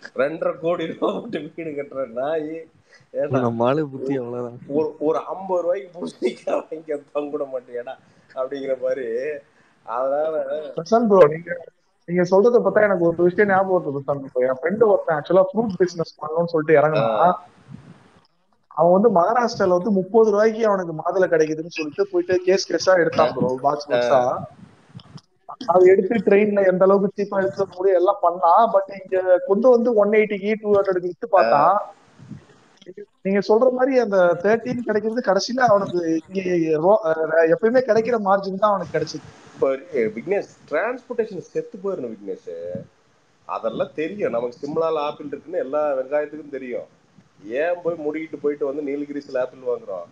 2.5 கோடி ரூபாய் போட்டு வீடு கட்டுற நாய், ஏடா நம்ம ஆளு புத்தி அவ்வளவுதான். ஒரு 50 ரூபாய்க்கு பூசணிக்காய் வாங்கி தங்கிட மாட்டேடா அப்படிங்கிற மாதிரி. அதனால பிரசாந்த் ப்ரோ, நீங்க சொல்றத பார்த்தா எனக்கு ஒரு விஷயம் ஞாபகம் வருது பிரசாந்த் ப்ரோ. என் ஃப்ரெண்டு ஒருத்தன் ஆக்சுவலா ஃப்ரூட் பிசினஸ் பண்ணணும்னு சொல்லிட்டு இறங்கினா. அவன் வந்து மகாராஷ்டிரால வந்து 30 ரூபாய்க்கு அவனுக்கு மாதுளை கிடைக்குதுன்னு சொல்லிட்டு போயிட்டு கேஸா எடுத்தான் ப்ரோ, பாக்ஸ் பாக்ஸா. அது எடுத்து ட்ரெயின்ல எந்த அளவுக்கு சீப்பா எடுத்து வர முடியும் எல்லாம் பண்ணான். பட் இங்க கொண்டு வந்து 180க்கு 200க்கு வித்து பார்த்தான். நீங்க சொல்ற மாதிரி அந்த 13 கிடைக்கிறது கடைசியில அவனுக்கு எப்பயுமே கிடைக்கிற மார்ஜின் தான் அவனுக்கு கிடைச்சது. இப்போ விக்னேஷ், டிரான்ஸ்போர்டேஷன் செத்து போயிடணும் விக்னேஷ். அதெல்லாம் தெரியும் நமக்கு. சிம்லால ஆப்பிள் இருக்குன்னு எல்லா வெங்காயத்துக்கும் தெரியும். ஏன் போய் முடிக்கிட்டு போயிட்டு வந்து நீலகிரிஸ்ல ஆப்பிள் வாங்குறோம்?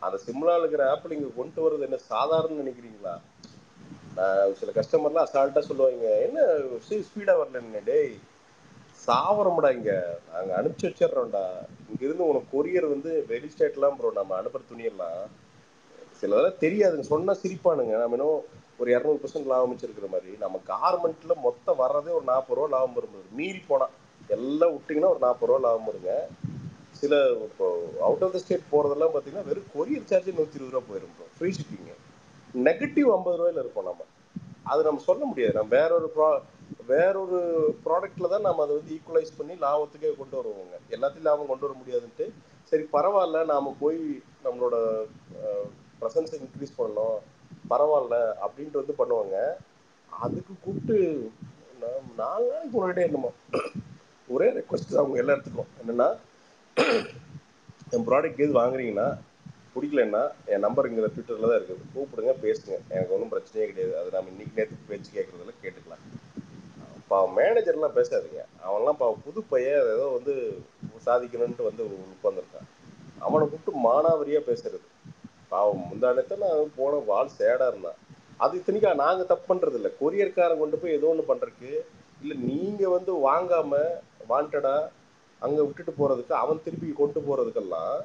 அந்த சிம்லால இருக்கிற ஆப்பிள் இங்க கொண்டு வர்றது என்ன சாதாரண நினைக்கிறீங்களா? சில கஸ்டமர்லாம் அசால்ட்டா சொல்லுவாங்க, என்ன ஸ்பீடா வரலன்னு. டேய் சாவரம்டா, இங்க நாங்க அனுப்பிச்சு வச்சிடறோம்டா. இங்க இருந்து உனக்கு கொரியர் வந்து வெளி ஸ்டேட்லாம் ப்ரோ நம்ம அனுப்புற துணியெல்லாம் சிலதெல்லாம் தெரியாதுங்க. சொன்னா சிரிப்பானுங்க. நம்ம இன்னும் ஒரு 200% லாபம் வச்சிருக்கிற மாதிரி. நம்ம கார்மெண்ட்ல மொத்தம் வர்றதே ஒரு 40 ரூபா லாபம் வரும்போது மீறி போனா எல்லாம் விட்டிங்கன்னா ஒரு 40 ரூபா லாபம் வருங்க. சில இப்போ அவுட் ஆஃப் த ஸ்டேட் போறதெல்லாம் பார்த்தீங்கன்னா வெறும் கொரியர் சார்ஜ் 120 ரூபா போயிடும் ப்ரோ. ஃப்ரீ ஷிப்பிங் நெகட்டிவ் 50 ரூபாயில இருப்போம் நம்ம. அது நம்ம சொல்ல முடியாது. நம்ம வேறொரு ப்ராடக்ட்ல தான் நம்ம அதை வந்து ஈக்குவலைஸ் பண்ணி லாபத்துக்கே கொண்டு வருவோங்க. எல்லாத்தையும் லாபம் கொண்டு வர முடியாதுன்ட்டு சரி பரவாயில்ல நாம போய் நம்மளோட ப்ரெசன்ஸை இன்க்ரீஸ் பண்ணணும் பரவாயில்ல அப்படின்ட்டு வந்து பண்ணுவாங்க. அதுக்கு கூப்பிட்டு 4 நாளைக்கு முன்னாடியே என்னமோ ஒரே ரெக்வஸ்ட் அவங்க எல்லாத்துக்கும் என்னன்னா, என் ப்ராடக்ட் எது வாங்குறீங்கன்னா பிடிக்கலன்னா என் நம்பர் இங்கே ட்விட்டரில் தான் இருக்குது, கூப்பிடுங்க பேசுங்க, எனக்கு ஒன்றும் பிரச்சனையே கிடையாது. அது நம்ம இன்னைக்கு நேற்று பேச்சு கேட்குறதுல கேட்டுக்கலாம். பாவம் மேனேஜர்லாம் பேசாதீங்க. அவன்லாம் பாவம் புது பையன் ஏதோ வந்து சாதிக்கணும்ட்டு வந்து உட்காந்துருக்கான். அவனை கூப்பிட்டு மானாவரியாக பேசுறது பாவம். முந்தானத்தை நான் போன வால் சேடாக இருந்தான். அது இத்தனைக்கா நாங்கள் தப்பு பண்ணுறது இல்லை. கொரியர்காரன் கொண்டு போய் ஏதோ ஒன்று பண்ணுறதுக்கு இல்லை, நீங்கள் வந்து வாங்காமல் வாண்டடாக அங்கே விட்டுட்டு போகிறதுக்கு அவன் திருப்பி கொண்டு போகிறதுக்கெல்லாம்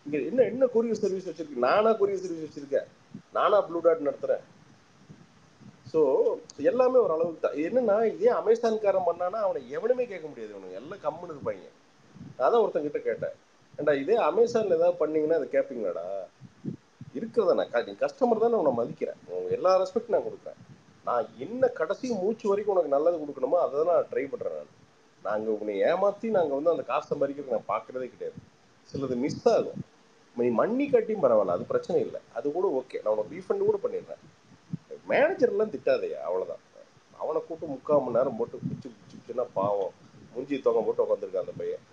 இங்கே என்ன கொரியர் சர்வீஸ் வச்சுருக்கு? நானாக கொரியர் சர்வீஸ் வச்சுருக்கேன், நானாக ப்ளூ டாட் நடத்துகிறேன். ஸோ எல்லாமே ஒரு அளவுக்கு தான். என்னன்னா இதே அமேசான்காரன் பண்ணானா அவனை எவனுமே கேட்க முடியாது. இவனுங்க எல்லாம் கம்முன்னு இருப்பாங்க. நான் தான் ஒருத்தங்கிட்ட கேட்டேன், ஏண்டா இதே அமேசானில் ஏதாவது பண்ணீங்கன்னா அதை கேட்பீங்களாடா? இருக்கிறத நீ கஸ்டமர் தானே, உன்னை மதிக்கிறேன், எல்லா ரெஸ்பெக்ட் நான் கொடுக்குறேன். நான் என்ன கடைசி மூச்சு வரைக்கும் உனக்கு நல்லது கொடுக்கணுமோ அதை தான் நான் ட்ரை பண்ணுறேன். நாங்கள் உன்னை ஏமாற்றி நாங்கள் வந்து அந்த காசை மறிக்கிறது நான் பார்க்குறதே கிடையாது. சிலது மிஸ் ஆகும். நீ மண்ணி கட்டியும் பரவாயில்ல, அது பிரச்சனை இல்லை, அது கூட ஓகே, நான் உனக்கு ரீஃபண்ட் கூட பண்ணிடுறேன். மேனேஜர்லாம் திட்டாதையா, அவ்வளோதான். அவனை கூப்பிட்டு 3/4 மணி நேரம் போட்டு பிடிச்சுன்னா பாவம் மூஞ்சி தொங்க போட்டு உட்காந்துருக்கான் அந்த பையன்.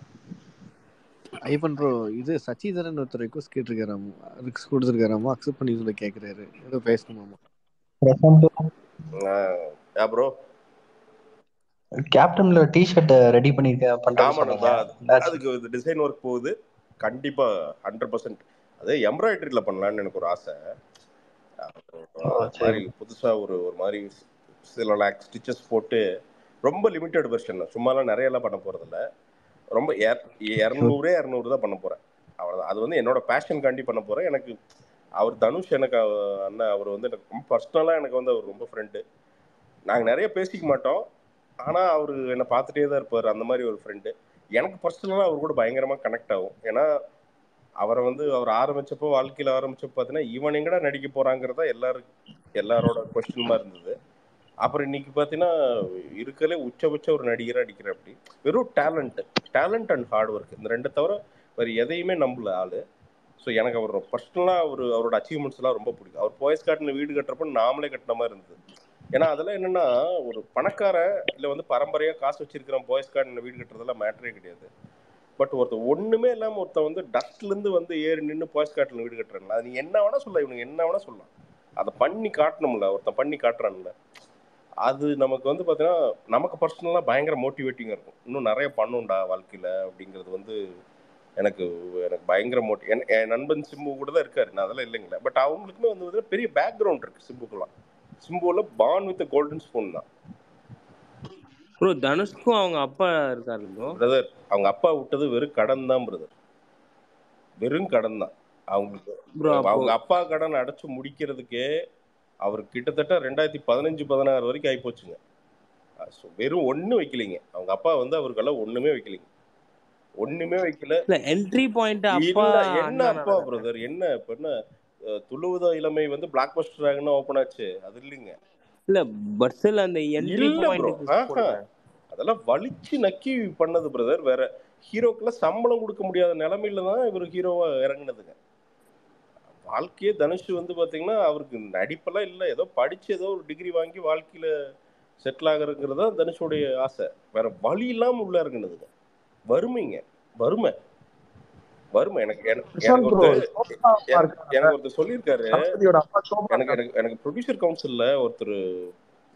ஐபன் ப்ரோ, இது சச்சிதரன் ஒருத்தர் ரிக்வஸ்ட் கேட்டிருக்காராம், ரிக்வஸ்ட் கொடுத்துருக்காராமா, அக்செப்ட் பண்ணி சொல்ல கேட்குறாரு, ஏதோ பேசணுமாமா. ப்ரோ கேப்டன்ல டி-ஷர்ட் ரெடி பண்ணிருக்கேன். அதுக்கு டிசைன் ஒர்க் போகுது கண்டிப்பா 100%. அது எம்ப்ராய்டரியில பண்ணலான்னு எனக்கு ஒரு ஆசை. மாதிரி புதுசா ஒரு மாதிரி சில லேக் ஸ்டிச்சஸ் போட்டு ரொம்ப லிமிட்டட் வெர்ஷன், சும்மாலாம் நிறைய எல்லாம் பண்ண போறது இல்லை. ரொம்ப 200 தான் பண்ண போறேன், அவ்வளவுதான். அது வந்து என்னோட பேஷன் காண்டி பண்ண போறேன். எனக்கு அவர் தனுஷ் எனக்கு அண்ணன், அவர் வந்து எனக்கு ரொம்ப பர்சனலா எனக்கு வந்து அவர் ரொம்ப ஃப்ரெண்டு. நாங்கள் நிறைய பேசிக்க மாட்டோம், ஆனால் அவர் என்னை பார்த்துட்டே தான் இருப்பார். அந்த மாதிரி ஒரு ஃப்ரெண்டு. எனக்கு பர்சனலாக அவர் கூட பயங்கரமாக கனெக்ட் ஆகும். ஏன்னா அவரை வந்து அவர் ஆரம்பிச்சப்போ, வாழ்க்கையில் ஆரம்பிச்சப்போ பார்த்தீங்கன்னா இவன் எங்கடா நடிக்க போறாங்கிறதா எல்லாரோட கொஸ்டின்மா இருந்தது. அப்புறம் இன்னைக்கு பார்த்தீங்கன்னா இருக்கலே உச்சபட்ச ஒரு நடிகராக நடிக்கிற. அப்படி வெறும் டேலண்ட் அண்ட் ஹார்ட் ஒர்க், இந்த ரெண்டு தவிர வேறு எதையுமே நம்பல ஆளு. ஸோ எனக்கு அவர் பர்சனலாக அவரோட அச்சீவ்மெண்ட்ஸ்லாம் ரொம்ப பிடிக்கும். அவர் போயஸ் கார்டில் வீடு கட்டுறப்போ நாமளே கட்டின மாதிரி இருந்தது. ஏன்னா அதெல்லாம் என்னன்னா ஒரு பணக்கார இல்லை வந்து பரம்பரையாக காசு வச்சிருக்கிறோம் போயஸ் கார்டில் வீடு கட்டுறதெல்லாம் மேட்டரே கிடையாது. பட் ஒருத்தர் ஒன்றுமே இல்லாமல் ஒருத்தர் வந்து டஸ்ட்லேருந்து வந்து ஏறி நின்று போயஸ் கார்டில் வீடு கட்டுறாங்களா, அது நீ என்ன வேணா சொல்ல, இவனுக்கு என்ன வேணா சொல்லலாம், அதை பண்ணி காட்டணும்ல, ஒருத்தன் பண்ணி காட்டுறான்ல. அது நமக்கு வந்து பார்த்தீங்கன்னா நமக்கு பர்சனலாக பயங்கர மோட்டிவேட்டிங்காக இருக்கும். இன்னும் நிறைய பண்ணுண்டா வாழ்க்கையில் அப்படிங்கிறது வந்து எனக்கு பயங்கர என் நண்பன் சிம்பு கூட தான் இருக்காரு, நான் அதெல்லாம் இல்லைங்களா. பட் அவங்களுக்குமே வந்து பெரிய பேக்ரவுண்ட் இருக்கு சிம்புக்குலாம். சிம்புவில் பார்ன் வித் கோல்டன் ஸ்பூன் தான் ப்ரோ. தனுஷ்க்கும் அவங்க அப்பா இருக்காரு பிரதர். அவங்க அப்பா விட்டது வெறும் கடன் தான் பிரதர், வெறும் கடன் தான் அவங்களுக்கு. அவங்க அப்பா கடன் அடைச்சு முடிக்கிறதுக்கே அவர் கிட்டத்தட்ட 2015-16 வரைக்கும் ஆகிப்போச்சுங்க. வெறும் ஒண்ணு வைக்கலைங்க. அவங்க அப்பா வந்து அவருக்கெல்லாம் ஒண்ணுமே வைக்கலைங்க. ஒண்ணுமே வைக்கல. இல்ல என்ட்ரி பாயிண்ட் அப்பா இல்ல என்ன அண்ணனால அப்பா தானே. பிரதர், என்ன இப்ப என்ன துள்ளுவதோ இளமை வந்து பிளாக் பஸ்டர் ஆகுன்னு ஓப்பன் ஆச்சு, அது இல்லைங்க. இல்ல பட் ஸ்டில் அந்த என்ட்ரி இல்ல ப்ரோ, பாயிண்ட் போடுங்க. அதெல்லாம் வலிச்சு நக்கி பண்ணது பிரதர். வேற ஹீரோக்கெல்லாம் சம்பளம் கொடுக்க முடியாத நிலைமையில தான் இவர் ஹீரோவா இறங்குனதுங்க. வாழ்க்கையே தனுஷ் வந்து பாத்தீங்கன்னா அவருக்கு நடிப்பெல்லாம் இல்லை, ஏதோ படிச்சு ஏதோ ஒரு டிகிரி வாங்கி வாழ்க்கையில செட்டில் ஆகுறதுங்கிறது தான் தனுஷோடைய ஆசை. வேற வழி இல்லாம உள்ள இறங்குனதுங்க. வறுமைங்க, வறுமை வறுமை. எனக்கு ஒருத்தர் சொல்லியிருக்காரு, எனக்கு ப்ரொடியூசர் கவுன்சில்ல ஒருத்தர்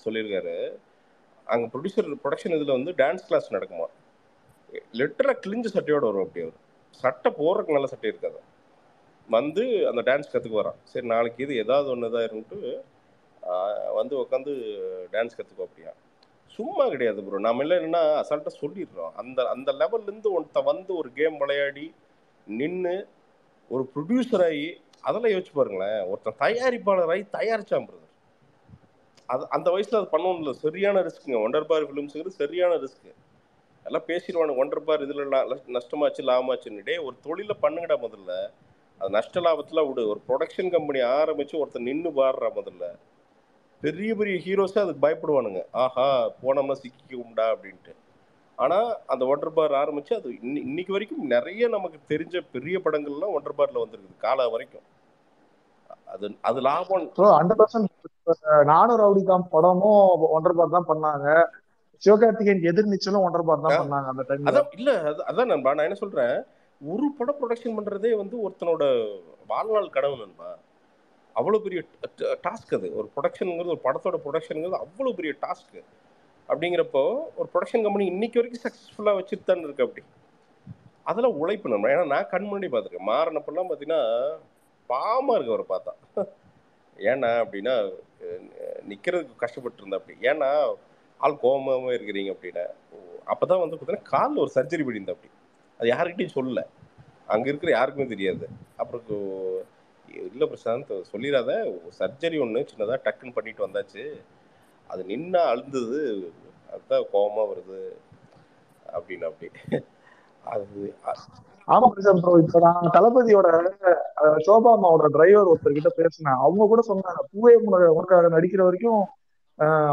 சொல்லியிருக்காரு, அங்க ப்ரொடியூசர் ப்ரொடக்ஷன் இதுல வந்து டான்ஸ் கிளாஸ் நடக்குமா, லிட்டரா கிழிஞ்ச சட்டையோட வரும். அப்படி அவர் சட்டை போடுறதுக்கு நல்ல சட்டை இருக்காது, வந்து அந்த டான்ஸ் கற்றுக்கு வரான். சரி நாளைக்கு இது ஏதாவது ஒன்று தான் இருந்துட்டு வந்து உட்காந்து டான்ஸ் கற்றுக்கோ. அப்படியா சும்மா கிடையாது ப்ரோ. நம்ம எல்லாம் என்னன்னா அசால்ட்டாக சொல்லிடுறோம். அந்த அந்த லெவல்லேருந்து ஒருத்த வந்து ஒரு கேம் விளையாடி நின்று ஒரு ப்ரொடியூசர் ஆகி அதெல்லாம் யோசிச்சு பாருங்களேன். ஒருத்தன் தயாரிப்பாளராகி தயாரிச்சான் பிரதர். அது அந்த வயசில் அது பண்ணணும் இல்லை, சரியான ரிஸ்க்குங்க. ஒண்டர் பார் ஃபிலிம்ஸுங்கிறது சரியான ரிஸ்க்கு. எல்லாம் பேசிடுவானு ஒண்டர் பார் இதில் நஷ்டமாச்சு லாபமாச்சுன்னு. டே ஒரு தொழிலை பண்ணுங்கடா முதல்ல, அது நஷ்ட லாபத்தில் விடு. ஒரு ப்ரொடக்ஷன் கம்பெனி ஆரம்பித்து ஒருத்தர் நின்று பாடுறா முதல்ல. பெரிய பெரிய ஹீரோஸே அதுக்கு பயப்படுவானுங்க, ஆஹா போனோம்னா சிக்கிக்கும்டா அப்படின்ட்டு. ஆனால் அந்த ஒண்டர் பார் ஆரம்பித்து அது இன்னைக்கு வரைக்கும் நிறைய நமக்கு தெரிஞ்ச பெரிய படங்கள்லாம் ஒண்டர் பாரில் வந்துருக்குது காலம் வரைக்கும். அது அது லாபம். 100% நானும் ரவுடி தான் படமும் ஒண்டர் பார் தான் பண்ணாங்க. சிவகார்த்திகேயன் எதிர்நீச்சலும் ஒண்டர் பார் தான் பண்ணாங்க அந்த டைம்ல. அதான் இல்ல அதான் நண்பா நான் என்ன சொல்றேன், ஒரு படம் ப்ரொடக்ஷன் பண்றதே வந்து ஒருத்தனோட வாழ்நாள் கனவு நண்பா. அவ்வளோ பெரிய டாஸ்க் அது. ஒரு ப்ரொடக்ஷனுங்கிறது, ஒரு படத்தோட ப்ரொடக்ஷனுங்கிறது அவ்வளோ பெரிய டாஸ்க்கு. அப்படிங்கிறப்போ ஒரு ப்ரொடக்ஷன் கம்பெனி இன்னைக்கு வரைக்கும் சக்ஸஸ்ஃபுல்லாக வச்சுட்டு தான் இருக்கு. அப்படி அதெல்லாம் உழைப்பு நம்ம. ஏன்னா நான் கண் முன்னாடி பார்த்துருக்கேன். மாறினப்பெல்லாம் பார்த்தீங்கன்னா பாவமாக இருக்கு அவரை பார்த்தா. ஏன்னா அப்படின்னா நிற்கிறதுக்கு கஷ்டப்பட்டு இருந்தா. அப்படி ஏன்னா ஆள் கோபமாகவே இருக்கிறீங்க அப்படின்னா. அப்போ தான் வந்து பார்த்தீங்கன்னா காலில் ஒரு சர்ஜரி பண்ணியிருந்தா. அப்படி அது யாருக்கிட்டையும் சொல்லல, அங்கே இருக்கிற யாருக்குமே தெரியாது. அப்புறம் இல்லை பிரசாந்த் சொல்லிடாத, சர்ஜரி ஒன்று சின்னதாக டக்குன்னு பண்ணிட்டு வந்தாச்சு, அது நின்னா அழுந்தது, அதுதான் கோபமாக வருது அப்படின்னு. அப்படி அது ஆமா பிரசாந்த் ப்ரோ. இப்ப நான் தளபதியோட சோபாமாவோட டிரைவர் ஒருத்தர்கிட்ட பேசினேன். அவங்க கூட சொன்னாங்க, பூவே உனக்காக நடிக்கிற வரைக்கும்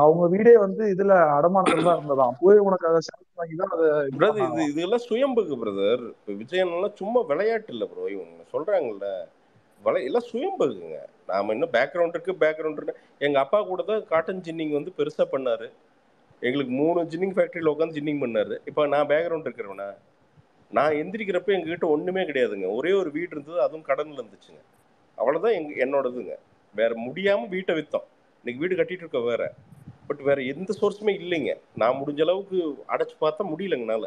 அவங்க வீடே வந்து இதுல அடமானத்துல தான் இருந்ததாம். பூவே உனக்காக சான்ஸ் வாங்கி தான் அதை பிரதர். இதெல்லாம் சுயம்புக்கு பிரதர். இப்போ விஜயன்லாம் சும்மா விளையாட்டு இல்லை ப்ரோ. இவங்க சொல்றாங்கல்ல எல்லாம் சுயம்புக்குங்க. நாம இன்னும் பேக்ரவுண்ட் இருக்கு. எங்க அப்பா கூட தான் காட்டன் ஜின்னிங் வந்து பெருசா பண்ணாரு. எங்களுக்கு 3 ஜின்னிங் ஃபேக்டரியில் உட்காந்து ஜின்னிங் பண்ணாரு. இப்போ நான் பேக்ரவுண்ட் இருக்கிறவனா, நான் எந்திரிக்கிறப்ப எங்ககிட்ட ஒண்ணுமே கிடையாதுங்க. ஒரே ஒரு வீடு இருந்தது, அதுவும் கடன்ல இருந்துச்சுங்க. அவ்வளவுதான் என்னோடதுங்க. வேற முடியாம வீட்டை வித்தோம். இன்னைக்கு வீடு கட்டிட்டு இருக்க வேற. பட் வேற எந்த சோர்ஸுமே இல்லைங்க. நான் முடிஞ்ச அளவுக்கு அடைச்சு பார்த்தா முடியலங்கனால.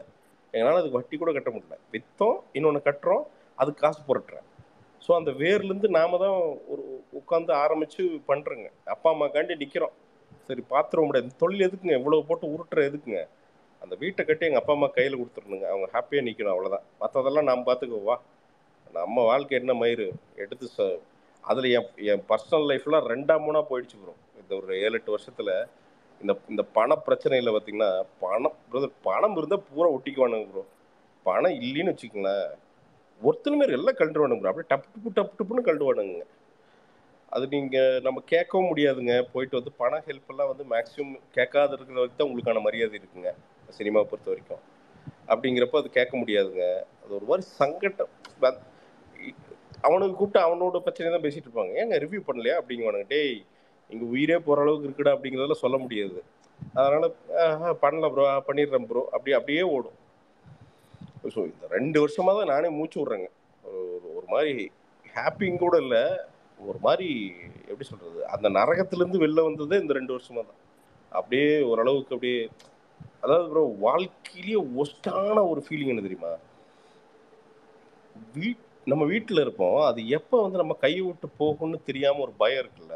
எங்களால் அதுக்கு வட்டி கூட கட்ட முடியல. வித்தோம், இன்னொன்று கட்டுறோம், அதுக்கு காசு புரட்டுறேன். ஸோ அந்த வேர்லேருந்து நாம தான் ஒரு உட்காந்து ஆரம்பிச்சு பண்றோங்க. அப்பா அம்மாக்காண்டி நிற்கிறோம். சரி பார்த்துருவோம் முடியாது, தொழில் எதுக்குங்க இவ்வளவு போட்டு உருட்டுற எதுக்குங்க. அந்த வீட்டை கட்டி எங்கள் அப்பா அம்மா கையில் கொடுத்துருணுங்க, அவங்க ஹாப்பியாக நிற்கணும், அவ்வளோதான். மற்றதெல்லாம் நாம் பார்த்துக்குவா. நம்ம வாழ்க்கை என்ன மயிறு எடுத்து அதில் என் பர்சனல் லைஃப்லாம் 2ஆ 3ஆ போயிடுச்சு ப்ரோ. இந்த ஒரு 7-8 வருஷத்தில் இந்த பண பிரச்சனையில் பார்த்தீங்கன்னா, பணம் இருந்தால் பூரா ஒட்டிக்குவானுங்க ப்ரோ. பணம் இல்லைன்னு வச்சுக்கோங்களேன், ஒருத்தனுமே எல்லாம் கழண்டுவானுங்க ப்ரோ. அப்படியே டப்புன்னு கழண்டுவானுங்க. அது நீங்கள் நம்ம கேட்கவும் முடியாதுங்க. போயிட்டு வந்து பண ஹெல்ப் எல்லாம் வந்து மேக்ஸிமம் கேட்காத இருக்கிற வரைக்கும் தான் உங்களுக்கான மரியாதை இருக்குங்க சினிமாவை பொறுத்த வரைக்கும். அப்படிங்கிறப்ப அது கேட்க முடியாதுங்க. அது ஒரு மாதிரி சங்கடம். அவனுக்கு கூப்பிட்டு அவனோட பிரச்சனை தான் பேசிட்டு இருப்பாங்க. ஏங்க ரிவ்யூ பண்ணலையா அப்படிங்குவானுங்க. டேய் இங்கே உயிரே போகிற அளவுக்கு இருக்குடா அப்படிங்கிறதெல்லாம் சொல்ல முடியாது. அதனால் பண்ணல ப்ரோ, பண்ணிடுறேன் ப்ரோ, அப்படியே ஓடும். ஸோ இந்த 2 வருஷமாக தான் நானே மூச்சு விட்றேங்க. ஒரு மாதிரி ஹாப்பிங் கூட இல்லை, ஒரு மாதிரி எப்படி சொல்கிறது, அந்த நரகத்துலேருந்து வெளில வந்ததே இந்த 2 வருஷமாக தான். அப்படியே ஓரளவுக்கு அப்படியே, அதாவது ப்ரோ வாழ்க்கையிலேயே ஒஸ்டான ஒரு ஃபீலிங் என்ன தெரியுமா, நம்ம வீட்டில் இருப்போம், அது எப்போ வந்து நம்ம கையை விட்டு போகும்னு தெரியாமல் ஒரு பயம் இருக்குல்ல,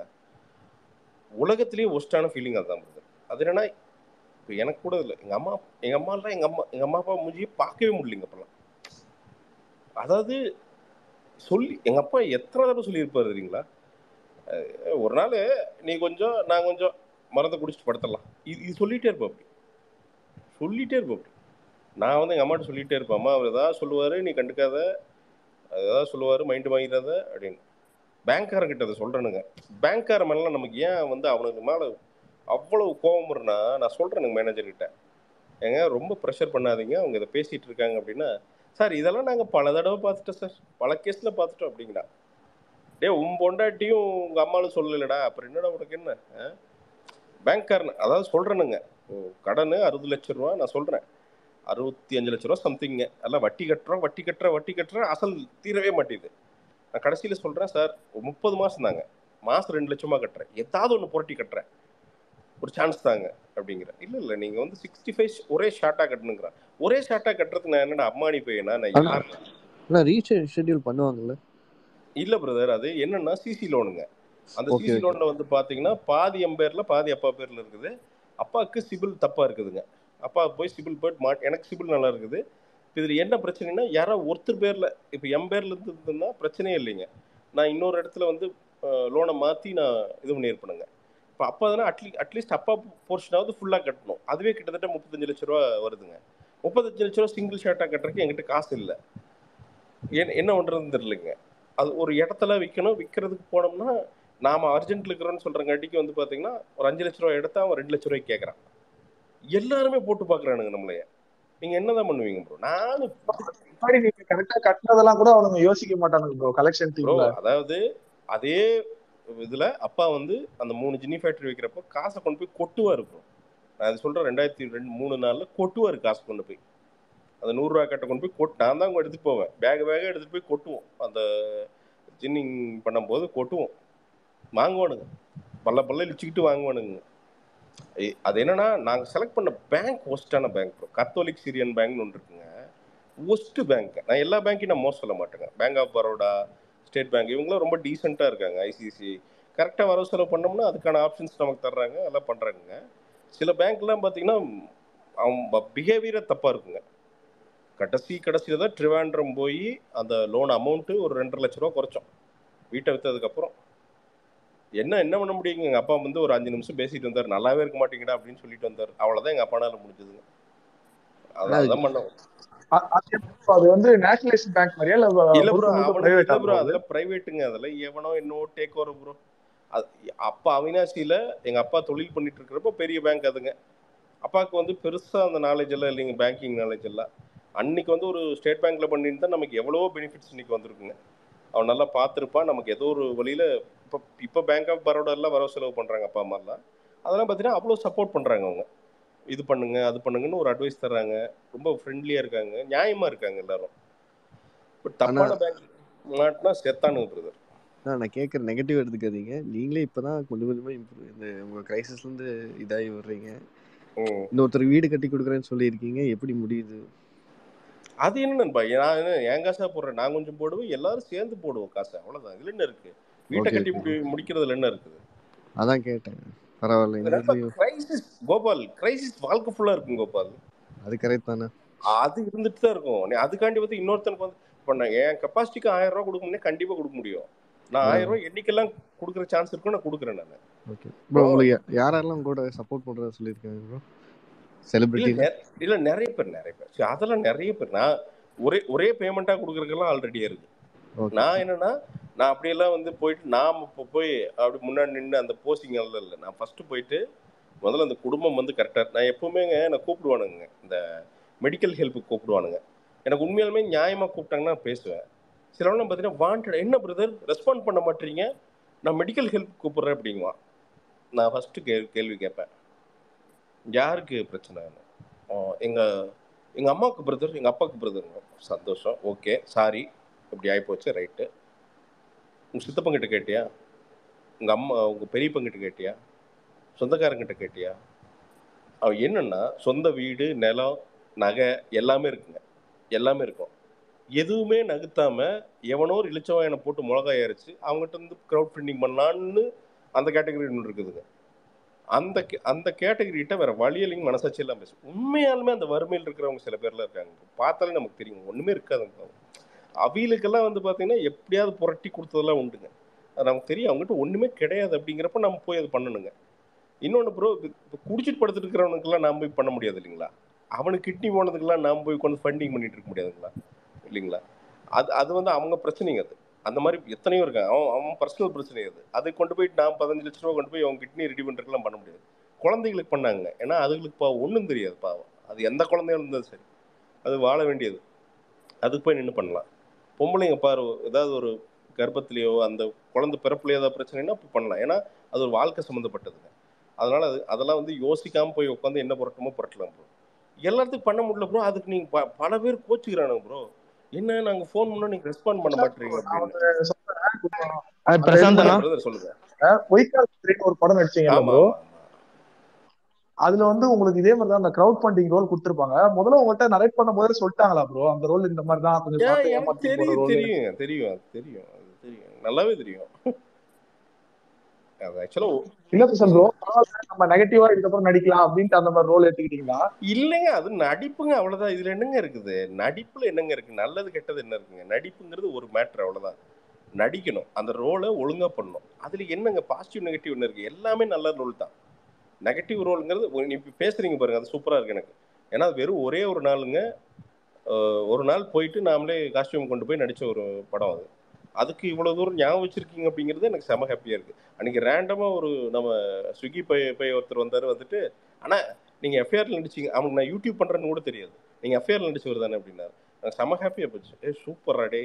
உலகத்திலேயே ஒஸ்டான ஃபீலிங் அதுதான் ப்ரோ. அது என்னன்னா, இப்போ எனக்கு கூட இல்லை, எங்கள் அம்மாலாம் எங்கள் அம்மா அப்பா மூஞ்சியை பார்க்கவே முடியலைங்க அப்போல்லாம். அதாவது எங்கள் அப்பா எத்தனை தடவை சொல்லியிருப்பாரு தெரியுங்களா, ஒரு நாள் நீ கொஞ்சம் நான் கொஞ்சம் மருந்து குடிச்சிட்டு படுத்தலாம், இது சொல்லிகிட்டே இருப்போம். அப்படி சொல்லிட்டே இருப்பேன். நான் வந்து எங்கள் அம்மாட்ட சொல்லிகிட்டே இருப்பேன், அம்மா அவர் ஏதாவது சொல்லுவார், நீ கண்டுக்காத, அது ஏதாவது சொல்லுவார், மைண்டு வாங்கிடாத அப்படின்னு. பேங்க்காரங்கிட்ட அதை சொல்கிறேனுங்க. பேங்க்கார மேலாம் நமக்கு ஏன் வந்து அவனுக்கு மேலே அவ்வளவு கோபம் வரும்னா, நான் சொல்கிறேனுங்க மேனேஜர்கிட்ட, ஏங்க ரொம்ப ப்ரெஷர் பண்ணாதீங்க, அவங்க இதை பேசிகிட்டு இருக்காங்க அப்படின்னா, சார் இதெல்லாம் நாங்கள் பல தடவை பார்த்துட்டோம் சார், பல கேஸில் பார்த்துட்டோம் அப்படிங்கடா. டே உன் பொண்டாட்டியும் உங்கள் அம்மாவும் சொல்லலடா, அப்புறம் என்னடா உனக்கு என்ன? பேங்க்காரன் அதாவது சொல்கிறேனுங்க, கடன் 60 லட்ச ரூபா, நான் சொல்கிறேன் 65 லட்ச ரூபா சம்திங்க, எல்லாம் வட்டி கட்டுறோம், வட்டி கட்டுறேன், அசல் தீரவே மாட்டேது. நான் கடைசியில் சொல்கிறேன், சார் 30 மாதம் தாங்க, மாதம் 2 லட்சமாக கட்டுறேன், ஏதாவது ஒன்று புரட்டி கட்டுறேன், ஒரு சான்ஸ் தாங்க அப்படிங்கிற. இல்லை நீங்கள் வந்து 65 ஒரே ஷார்ட்டாக கட்டணுங்கிறான். ஒரே ஷார்ட்டாக கட்டுறதுக்கு நான் என்னடா அம்மானி பையனா, நான் யார்? ரீஷெட்யூல் பண்ணுவாங்கல்ல? இல்லை பிரதர், அது என்னன்னா சிசி லோனுங்க. அந்த சிசி லோனில் வந்து பார்த்தீங்கன்னா பாதி என் பேரில் பாதி அப்பா பேரில் இருக்குது. அப்பாவுக்கு சிபில் தப்பாக இருக்குதுங்க. அப்பா போய் சிபில் போய்ட்டு எனக்கு சிபில் நல்லா இருக்குது. இப்போ இதில் என்ன பிரச்சனைனா, யாரோ ஒருத்தர் பேரில் இப்போ என் பேரில் இருந்ததுன்னா பிரச்சனையே இல்லைங்க. நான் இன்னொரு இடத்துல வந்து லோனை மாற்றி நான் இது பண்ணியிருப்பேனுங்க. இப்போ அப்பா தானே அட்லீஸ்ட் அப்பா போர்ஷனாவது ஃபுல்லாக கட்டணும். அதுவே கிட்டத்தட்ட 35 லட்ச ரூபா வருதுங்க. 35 லட்ச ரூபா சிங்கிள் ஷார்ட்டாக கட்டுறதுக்கு என்கிட்ட காசு இல்லை. என்ன பண்ணுறதுன்னு தெரியலைங்க. அது ஒரு இடத்துல விற்கணும். விற்கிறதுக்கு போனோம்னா நாம் அர்ஜென்ட்டில் இருக்கிறோன்னு சொல்கிறங்காட்டிக்கு வந்து பார்த்தீங்கன்னா ஒரு 5 லட்ச ரூபா எடுத்தா அவன் 2 லட்ச ரூபாய்க்கு கேட்குறான். எல்லாருமே போட்டு பார்க்குறானுங்க நம்மளைய. நீங்கள் என்ன தான் பண்ணுவீங்க ப்ரோ? நானும் நீங்க கரெக்டாக கட்டினதெல்லாம் கூட அவனுங்க யோசிக்க மாட்டானுங்க ப்ரோ கலெக்ஷன் டீம்ல. அதாவது அதே இதில் அப்பா வந்து அந்த 3 ஜினி ஃபேக்டரி வைக்கிறப்போ காசை கொண்டு போய் கொட்டுவார் ப்ரோ. நான் அது சொல்கிறேன், 2003 கொட்டுவார் காசு கொண்டு போய். அந்த 100 ரூபா கட்டை கொண்டு போய் நான் தான் எடுத்துகிட்டு போவேன், பேக எடுத்துகிட்டு போய் கொட்டுவோம். அந்த ஜின்னிங் பண்ணும்போது கொட்டுவோம், வாங்குவானுங்க, பல்ல இழிச்சிக்கிட்டு வாங்குவானுங்க. அது என்னன்னா, நாங்கள் செலக்ட் பண்ண பேங்க் ஒஸ்ட்டான பேங்க் ப்ரோ. கத்தோலிக் சிரியன் பேங்க்னு ஒன்று இருக்குங்க, ஒஸ்ட்டு பேங்க். நான் எல்லா பேங்க்கையும் நான் மோஸ்ட் சொல்ல மாட்டேங்க. Bank of Baroda, state bank, இவங்களாம் ரொம்ப டீசெண்டாக இருக்காங்க. ஐசிசி கரெக்டாக வரவு செலவு பண்ணோம்னா அதுக்கான ஆப்ஷன்ஸ் நமக்கு தர்றாங்க, எல்லாம் பண்ணுறாங்க. சில பேங்க்லாம் பார்த்தீங்கன்னா அவங்க பிஹேவியரே தப்பாக இருக்குங்க. கடைசியில் தான் ட்ரிவாண்ட்ரம் போய் அந்த லோன் அமௌண்ட்டு ஒரு 2.5 லட்ச ரூபா குறைச்சோம் வீட்டை விற்றதுக்கப்புறம். என்ன பண்ண முடியுங்க? எங்கள் அப்பா வந்து ஒரு 5 நிமிஷம் பேசிட்டு வந்தார், நல்லாவே இருக்க மாட்டேங்கடா அப்படின்னு சொல்லிட்டு வந்தார். அவ்வளோதான் எங்கள் அப்பானால முடிஞ்சதுங்க. அதான் பண்ணோம். அது வந்து நேஷனலைஸ்ட் பேங்க் மாதிரியா இல்ல ப்ரோ? அதெல்லாம் பிரைவேட்டுங்க. அதெல்லாம் எவனோ என்னோ டேக் ஓவர் ப்ரோ. அப்பா அவினாசியில எங்க அப்பா தொழில் பண்ணிட்டு இருக்கிறப்ப பெரிய பேங்க் அதுங்க. அப்பாவுக்கு வந்து பெருசா அந்த நாலேஜ் எல்லாம் இல்லைங்க, பேங்கிங் நாலேஜ் எல்லாம். அன்னைக்கு வந்து ஒரு ஸ்டேட் பேங்க்ல பண்ணிட்டு தான் நமக்கு எவ்வளவோ பெனிஃபிட்ஸ் இன்னைக்கு வந்திருக்குங்க. அவன் நல்லா பார்த்துருப்பான். நமக்கு ஏதோ ஒரு வழியில இப்போ பேங்க் ஆஃப் பரோடா எல்லாம் வரவு செலவு பண்றாங்க அப்பா அம்மாலாம். அதெல்லாம் பார்த்தீங்கன்னா அவ்வளோ சப்போர்ட் பண்றாங்க. அவங்க இது பண்ணுங்க அது பண்ணுங்கன்னு ஒரு அட்வைஸ் தர்றாங்க. ரொம்ப ஃப்ரெண்ட்லியா இருக்காங்க, நியாயமா இருக்காங்க எல்லாரும். இப்போ தப்பான பேங்க் மாட்டினா செத்தானுங்க பிரதர். நான் கேட்குற நெகட்டிவ் எடுத்துக்காதீங்க. நீங்களே இப்போதான் கொஞ்சம் கொஞ்சமாக இம்ப்ரூவ் இந்த உங்கள் கிரைசிஸ்லேருந்து இதாகி வர்றீங்க. இன்னொருத்தர் வீடு கட்டி கொடுக்குறேன்னு சொல்லியிருக்கீங்க, எப்படி முடியுது? அது என்னன்பா, நான் என் காசா போடுறேன், நான் கொஞ்சம் போடுவேன், எல்லாரும் சேர்ந்து போடுவோம் காசு, அவ்வளோதான். இதுல என்ன இருக்கு? வீட்டை கட்டி முடிக்கிறதுல என்ன இருக்குது? அதான் கேட்டேன். பரவாயில்ல. கிரைசிஸ் கோபால், கிரைசிஸ் வாழ்க்கை ஃபுல்லா இருக்கும் கோபால். அது கரெக்ட் தானே? அது இருந்துட்டு தான் இருக்கும். அதுக்காண்டி வந்து இன்னொருத்தனுக்கு வந்து இப்போ நான் என் கெப்பாசிட்டிக்கு 1000 ரூபா கொடுக்க முடியும், கண்டிப்பாக கொடுக்க முடியும். நான் 1000 ரூபாய் என்னைக்கெல்லாம் கொடுக்குற சான்ஸ் இருக்கும் நான் கொடுக்குறேன். நான் ஓகே ப்ரோ, உங்களுக்கு யாரெல்லாம் கூட சப்போர்ட் பண்ணுறதா சொல்லியிருக்காங்க ப்ரோ? செலிபிரிட்டி இல்லை, நிறைய பேர் அதெல்லாம் நிறைய பேர். நான் ஒரே பேமெண்ட்டாக கொடுக்குறதுக்கெல்லாம் ஆல்ரெடியாக இருக்கு. நான் என்னன்னா, நான் அப்படியெல்லாம் வந்து போயிட்டு நாம் இப்போ போய் அப்படி முன்னாடி நின்று அந்த போஸ்டிங் எல்லாம் இல்லை. நான் ஃபஸ்ட்டு போயிட்டு முதல்ல அந்த குடும்பம் வந்து கரெக்டாக, நான் எப்போவுமேங்க நான் கூப்பிடுவானுங்க, இந்த மெடிக்கல் ஹெல்ப்புக்கு கூப்பிடுவானுங்க. எனக்கு உண்மையாலுமே நியாயமாக கூப்பிட்டாங்கன்னா நான் பேசுவேன். சிலவெல்லாம் பார்த்தீங்கன்னா வாண்டட், என்ன பிரதர் ரெஸ்பாண்ட் பண்ண மாட்டீங்க, நான் மெடிக்கல் ஹெல்ப் கூப்பிட்றேன் அப்படிங்குவான். நான் ஃபஸ்ட்டு கேள்வி கேட்பேன், யாருக்கு பிரச்சனை? எங்கள் அம்மாவுக்கு பிரதர், எங்கள் அப்பாவுக்கு பிரதருங்க. சந்தோஷம், ஓகே, சாரி இப்படி ஆகிப்போச்சு, ரைட்டு. உங்கள் சித்தப்பங்கிட்ட கேட்டியா? உங்கள் பெரியப்பங்கிட்ட கேட்டியா? சொந்தக்காரங்கிட்ட கேட்டியா? அவன் என்னன்னா, சொந்த வீடு, நிலம், நகை எல்லாமே இருக்குங்க, எல்லாமே இருக்கும். எதுவுமே நகுத்தாமல் எவனோ ஒரு இளிச்சவாயனை போட்டு மிளகாய் அரைச்சு அவங்ககிட்ட இருந்து க்ரௌட் ஃபண்டிங் பண்ணலான்னு அந்த கேட்டகரி ஒன்று இருக்குதுங்க. அந்த கேட்டகரிகிட்ட வேற வழி இல்லைங்க, மனசாட்சி எல்லாம் பேசும். உண்மையாலுமே அந்த வறுமையில் இருக்கிறவங்க சில பேர்லாம் இருக்காங்க, பார்த்தாலே நமக்கு தெரியும் ஒன்றுமே இருக்காதுங்க. அவியலுக்கெல்லாம் வந்து பார்த்தீங்கன்னா எப்படியாவது புரட்டி கொடுத்ததெல்லாம் உண்டுங்க. அது நமக்கு தெரியும் அவங்ககிட்ட ஒன்றுமே கிடையாது. அப்படிங்கிறப்ப நம்ம போய் அது பண்ணணுங்க. இன்னொன்று ப்ரோ, இப்போ குடிச்சிட்டு படுத்துட்டு இருக்கிறவனுக்கெல்லாம் நாம் போய் பண்ண முடியாது இல்லைங்களா? அவனுக்கு கிட்னி போனதுக்கெல்லாம் நாம் போய் உட்காந்து ஃபண்டிங் பண்ணிட்டு இருக்க முடியாதுங்களா? இல்லைங்களா? அது வந்து அவங்க பிரச்சனைங்க. அது அந்த மாதிரி எத்தனையோ இருக்காங்க. அவன் பர்சனல் பிரச்சனை அது. அதை கொண்டு போயிட்டு நான் 15 லட்ச ரூபா கொண்டு போய் அவங்க கிட்னி ரெடி பண்ணுறதுலாம் பண்ண முடியாது. குழந்தைகளுக்கு பண்ணாங்க. ஏன்னா அதுகளுக்கு ஒன்றும் தெரியாது பாவம். அது எந்த குழந்தையும் இருந்தாலும் சரி, அது வாழ வேண்டியது. அதுக்கு போய் நின்று பண்ணலாம். பொம்பளைங்க பாரு, ஏதாவது ஒரு கர்ப்பத்திலேயோ அந்த குழந்தை பிறப்புலையோ ஏதாவது பிரச்சனைனா இப்போ பண்ணலாம். ஏன்னா அது ஒரு வாழ்க்கை சம்மந்தப்பட்டதுங்க. அதனால அதெல்லாம் வந்து யோசிக்காமல் போய் உட்காந்து என்ன புரட்டமோ புரட்டலாம் ப்ரோ. எல்லாத்துக்கும் பண்ண முடியல ப்ரோ. அதுக்கு நீங்கள் பல பேர் கோச்சிக்கிறானுங்க ப்ரோ. என்ன நாங்கள் ஃபோன் பண்ணோம் நீங்கள் ரெஸ்பாண்ட் பண்ண மாட்டீங்க அப்படின்னு. பிரதர் சொல்லுங்க. பொய்க்கால் ஒரு படம் நடிச்சீங்கல்ல ஆமா ப்ரோ, ஆமா. அதுல வந்து உங்களுக்கு இதே மாதிரி தான் அந்த கிரவுட் ஃபண்டிங் ரோல் கொடுத்துருப்பாங்க. முதல்ல உங்கள்கிட்ட நரேட் பண்ணும் போதே சொல்லிட்டாங்களா ப்ரோ அந்த ரோல் இந்த மாதிரி தான் கொஞ்சம் பார்த்து எனக்கு ஏமாத்தி போற ரோல்? தெரியும் தெரியும் தெரியும் தெரியும் நல்லாவே தெரியும். அது ஆக்சுவலா இல்ல ப்ரோ, நம்ம நெகட்டிவா இதுக்கப்புறம் நடிக்கலாம் அப்படின்ட்டு அந்த மாதிரி ரோல் எடுத்துக்கிட்டீங்களா? இல்லைங்க, அது நடிப்புங்க, அவ்வளவுதான். இதுல என்னங்க இருக்குது? நடிப்புல என்னங்க இருக்கு? நல்லது கெட்டது என்ன இருக்குங்க? நடிப்புங்கிறது ஒரு மேட்டர், அவ்வளவுதான். நடிக்கணும், அந்த ரோலை ஒழுங்கா பண்ணணும். அதுல என்னங்க பாசிட்டிவ் நெகட்டிவ் என்ன இருக்கு? எல்லாமே நல்ல ரோல் தான். நெகட்டிவ் ரோலுங்கிறது நீங்க பேசுறீங்க பாருங்க, அது சூப்பரா இருக்கு எனக்கு. ஏன்னா வெறும் ஒரே ஒரு நாளுங்க, ஒரு நாள் போயிட்டு நாமளே காஸ்டியூம் கொண்டு போய் நடிச்ச ஒரு படம் அது. அதுக்கு இவ்வளவு தூரம் ஞாபகம் வச்சிருக்கீங்க அப்படிங்கிறது எனக்கு செம ஹாப்பியா இருக்கு. அன்னைக்கு ரேண்டமா ஒரு நம்ம ஸ்விக்கி பை ஒருத்தர் வந்துட்டு, ஆனா நீங்க எஃப்ஐஆர்ல நடிச்சீங்க, அவனுக்கு நான் யூடியூப் பண்றேன்னு கூட தெரியாது, நீங்க எஃப்ஐஆர்ல நடிச்சவர் தானே அப்படின்னாரு. எனக்கு செம ஹாப்பியா போச்சு. சூப்பரா டே,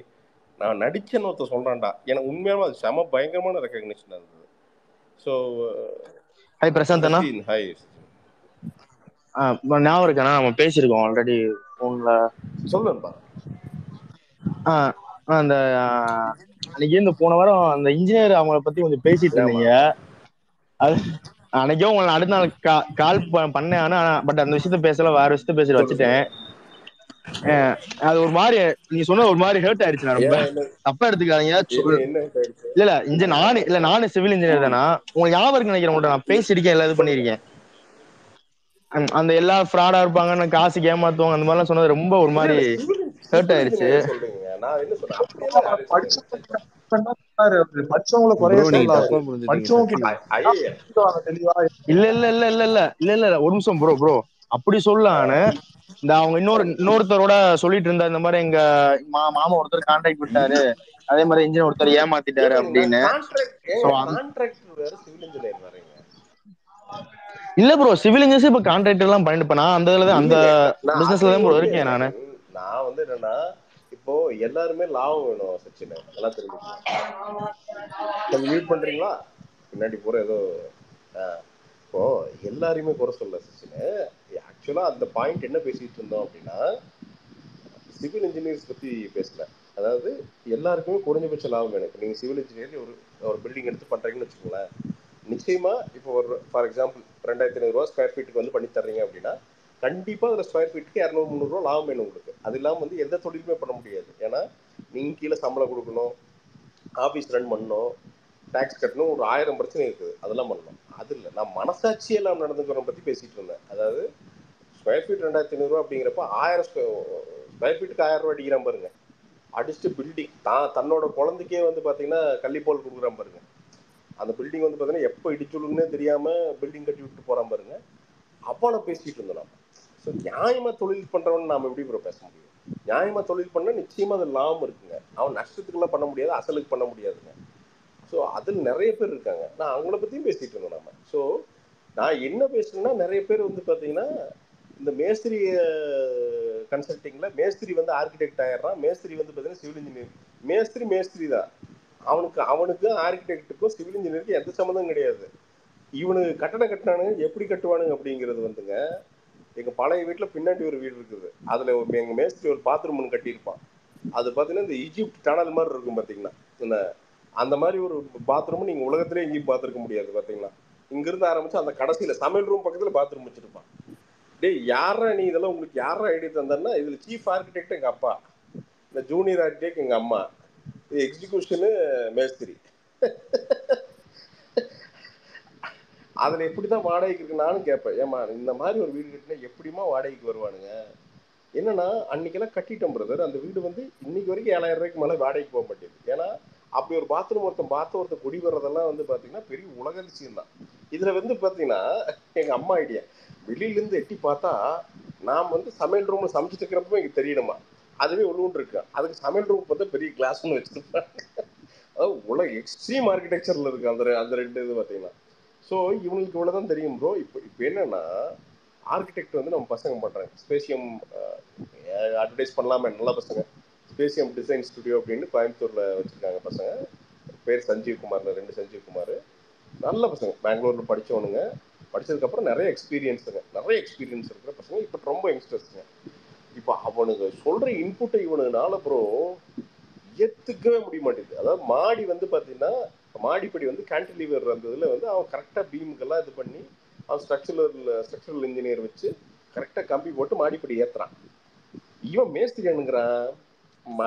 நான் நடிச்சேன்னு ஒருத்தர் சொல்றான்டா. எனக்கு உண்மையாவே அது செம பயங்கரமான ரெக்கக்னிஷன் இருந்தது. ஸோ ஹாய் பிரசாந்த் அண்ணா. ஹாய். ஞாபகம் இருக்கா? நம்ம பேசியிருக்கோம் ஆல்ரெடி போன்ல. சொல்லுப்பா. அந்த அன்னைக்கு இந்த போன வாரம் அந்த இன்ஜினியர் அவங்கள பத்தி கொஞ்சம் பேசிட்டு இருந்தீங்க. அது அன்னைக்கே உங்களை அடுத்த நாள் கால் பண்ணேன். ஆனா பட் அந்த விஷயத்த பேசல, வேற விஷயத்த பேசிட்டு வச்சுட்டேன். அது ஒரு மாதிரி நீங்க சொன்ன ஒரு மாதிரி ஹர்ட் ஆயிடுச்சு. நான் ரொம்ப தப்பா எடுத்துக்காதீங்க. இல்ல நானு சிவில் இன்ஜினியர் தானா, உங்களுக்கு ஞாபகம் இருக்கு நினைக்கிறேன். உங்கள்ட்ட நான் பேசியிருக்கேன், எல்லா இது பண்ணிருக்கேன். அந்த எல்லா ஃப்ராடா இருப்பாங்க, காசு ஏமாத்துவாங்க, அந்த மாதிரிலாம் சொன்னது ரொம்ப ஒரு மாதிரி ஹர்ட் ஆயிருச்சு. படிச்சவங்களை குறைய சொல்லாது. இல்ல இல்ல இல்ல இல்ல இல்ல இல்ல இல்ல ஒரு நிமிஷம் ப்ரோ அப்படி சொல்லான்னு இந்த அவங்க இன்னொருத்தரோட சொல்லிட்டு இருந்தா, இந்த மாதிரி எங்க மாமா ஒருத்தர் கான்ட்ராக்ட் விட்டாரு, அதே மாதிரி இன்ஜினியர் ஒருத்தர் ஏமாத்திட்டாரு அப்படின்னு. இல்ல ப்ரோ, சிவில் இன்ஜினியர்ஸ் இப்ப கான்ட்ராக்டர் எல்லாம் பண்ணிட்டு நான் அந்த இதுல அந்த பிசினஸ்ல தான் ப்ரோ இருக்கேன். நான் வந்து என்னன்னா, இப்போ எல்லாருமே லாபம் வேணும் சச்சின், நல்லா தெரிஞ்சுக்கலாம். கொஞ்சம் மியூட் பண்றீங்களா? பின்னாடி பூரா ஏதோ இப்போ எல்லாரையுமே குறை சொல்ல சச்சின். ஆக்சுவலா அந்த பாயிண்ட் என்ன பேசிட்டு இருந்தோம் அப்படின்னா, சிவில் இன்ஜினியர்ஸ் பத்தி பேசல. அதாவது எல்லாருக்குமே குறைஞ்சபட்ச லாபம் வேணும். இப்போ நீங்க சிவில் இன்ஜினியர் ஒரு பில்டிங் எடுத்து பண்றீங்கன்னு வச்சுக்கோங்களேன், நிச்சயமா இப்போ ஒரு ஃபார் எக்ஸாம்பிள் 2500 ரூபா ஸ்கொயர் ஃபீட்டுக்கு வந்து பண்ணி தர்றீங்க அப்படின்னா, கண்டிப்பா அதில் ஸ்கொயர் ஃபீட்டுக்கு 200-300 ரூபா லாபம் வேணும் உங்களுக்கு. அது இல்லாமல் வந்து எந்த தொழிலுமே பண்ண முடியாது. ஏன்னா நீங்கள் கீழே சம்பளம் கொடுக்கணும், ஆஃபீஸ் ரன் பண்ணணும், டேக்ஸ் கட்டணும், ஒரு 1000 பிரச்சனை இருக்குது, அதெல்லாம் பண்ணணும். அது இல்லை, நான் மனசாட்சியே எல்லாம் நடந்துக்கிறத பற்றி பேசிட்டு இருந்தேன். அதாவது ஸ்கொயர் ஃபீட் 2500 ரூபா அப்படிங்கிறப்ப 1000 ஸ்கொயர் ஃபீட்டுக்கு 1000 ரூபா அடிக்கிறான் பாருங்க. அடிச்சுட்டு பில்டிங் தன்னோட குழந்தைக்கே வந்து பார்த்தீங்கன்னா கள்ளிப்போல் கொடுக்குறான் பாருங்க. அந்த பில்டிங் வந்து பார்த்தீங்கன்னா எப்போ இடிச்சுடுன்னே தெரியாமல் பில்டிங் கட்டி விட்டு போகிறான் பாருங்க. அப்போ நான் பேசிகிட்டு இருந்தேன் நான். ஸோ நியாயமாக தொழில் பண்ணுறவன்னு நாம் எப்படி ப்ரோ பேச முடியும்? நியாயமாக தொழில் பண்ணால் நிச்சயமாக அது லாபம் இருக்குங்க. அவன் நஷ்டத்துக்குலாம் பண்ண முடியாது, அசலுக்கு பண்ண முடியாதுங்க. ஸோ அதில் நிறைய பேர் இருக்காங்க. நான் அவங்கள பற்றியும் பேசிகிட்டு இருந்தேன் நம்ம. ஸோ நான் என்ன பேசுனேன்னா, நிறைய பேர் வந்து பார்த்தீங்கன்னா இந்த மேஸ்திரி கன்சல்டிங்கில் மேஸ்திரி வந்து ஆர்கிடெக்ட் ஆயிடுறான், மேஸ்திரி வந்து பார்த்தீங்கன்னா சிவில் இன்ஜினியர். மேஸ்திரி தான். அவனுக்கு ஆர்கிடெக்டுக்கும் சிவில் இன்ஜினியருக்கும் எந்த சம்மந்தம் கிடையாது. இவனுக்கு கட்டடம் கட்டினானுங்க, எப்படி கட்டுவானுங்க அப்படிங்கிறது வந்துங்க, எங்கள் பழைய வீட்டில் பின்னாடி ஒரு வீடு இருக்குது, அதில் எங்கள் மேஸ்திரி ஒரு பாத்ரூம் ஒன்று கட்டியிருப்பான். அது பார்த்தீங்கன்னா இந்த ஈஜிப்ட் டனல் மாதிரி இருக்கும் பார்த்தீங்கன்னா, என்ன அந்த மாதிரி ஒரு பாத்ரூம் நீங்கள் உலகத்திலே எங்கேயும் பார்த்துருக்க முடியாது. பார்த்தீங்கன்னா இங்கிருந்து ஆரம்பிச்சு அந்த கடைசியில் சமையல் ரூம் பக்கத்தில் பாத்ரூம் வச்சுருப்பான். டேய் யாரா நீ, இதெல்லாம் உங்களுக்கு யாரா ஐடியா தந்தா? இதில் சீஃப் ஆர்கிடெக்ட் எங்கள் அப்பா, இந்த ஜூனியர் ஆர்கிடெக்ட் எங்கள் அம்மா, இது எக்ஸிக்யூஷனு மேஸ்திரி. அதில் எப்படி தான் வாடகைக்கு இருக்கு? நானும் கேட்பேன், ஏமா இந்த மாதிரி ஒரு வீடு கட்டினா எப்படிமா வாடகைக்கு வருவானுங்க? என்னன்னா அன்னைக்கெல்லாம் கட்டிட்டோம் பிரதர், அந்த வீடு வந்து இன்னைக்கு வரைக்கும் 7000 ரூபாய்க்கு மேலே வாடகைக்கு போக மாட்டேங்குது. ஏன்னா அப்படி ஒரு பாத்ரூம் ஒருத்தன் குடி வர்றதெல்லாம் வந்து பார்த்தீங்கன்னா பெரிய உலக அதிசயம் தான். இதில் வந்து பார்த்தீங்கன்னா எங்கள் அம்மா ஐடியா, வெளியிலேருந்து எட்டி பார்த்தா நாம் வந்து சமையல் ரூம்ல சமைச்சிட்டு இருக்கிறப்ப எனக்கு தெரியணுமா, அதுவே உள்ளூண்டு இருக்கு. அதுக்கு சமையல் ரூம் பார்த்தா பெரிய கிளாஸ்ன்னு வச்சிருப்பாங்க. அதாவது உலக எக்ஸ்ட்ரீம் ஆர்கிடெக்சர்ல இருக்கு அந்த ரெண்டு இது பார்த்தீங்கன்னா. ஸோ இவங்களுக்கு இவ்வளோதான் தெரியும் ப்ரோ. இப்போ என்னன்னா ஆர்கிடெக்ட் வந்து நம்ம பசங்க பண்றாங்க. ஸ்பேசியம் அட்வர்டைஸ் பண்ணலாமே, நல்ல பசங்க. ஸ்பேசியம் டிசைன் ஸ்டுடியோ அப்படின்னு கோயம்புத்தூர்ல வச்சிருக்காங்க பசங்க. பேர் சஞ்சீவ் குமார், 2 சஞ்சீவ் குமார். நல்ல பசங்க, பெங்களூர்ல படிச்சவனுங்க. படிச்சதுக்கப்புறம் நிறைய எக்ஸ்பீரியன்ஸ் இருக்கிற பசங்க. இப்போ ரொம்ப யங்ஸ்டர்ஸுங்க. இப்போ அவனுங்க சொல்ற இன்புட்டை இவனுனால ப்ரோ ஏற்றுக்கவே முடிய மாட்டேங்குது. அதாவது மாடி வந்து பார்த்தீங்கன்னா, மாடிப்படி வந்து கேன்டிலீவர் வந்ததுல வந்து அவன் கரெக்டாக பீமுக்கெல்லாம் இது பண்ணி அவன் ஸ்ட்ரக்சரல் இன்ஜினியர் வச்சு கரெக்டாக கம்பி போட்டு மாடிப்படி ஏற்றுறான். இவன் மேஸ்திரியானுங்கிறான்.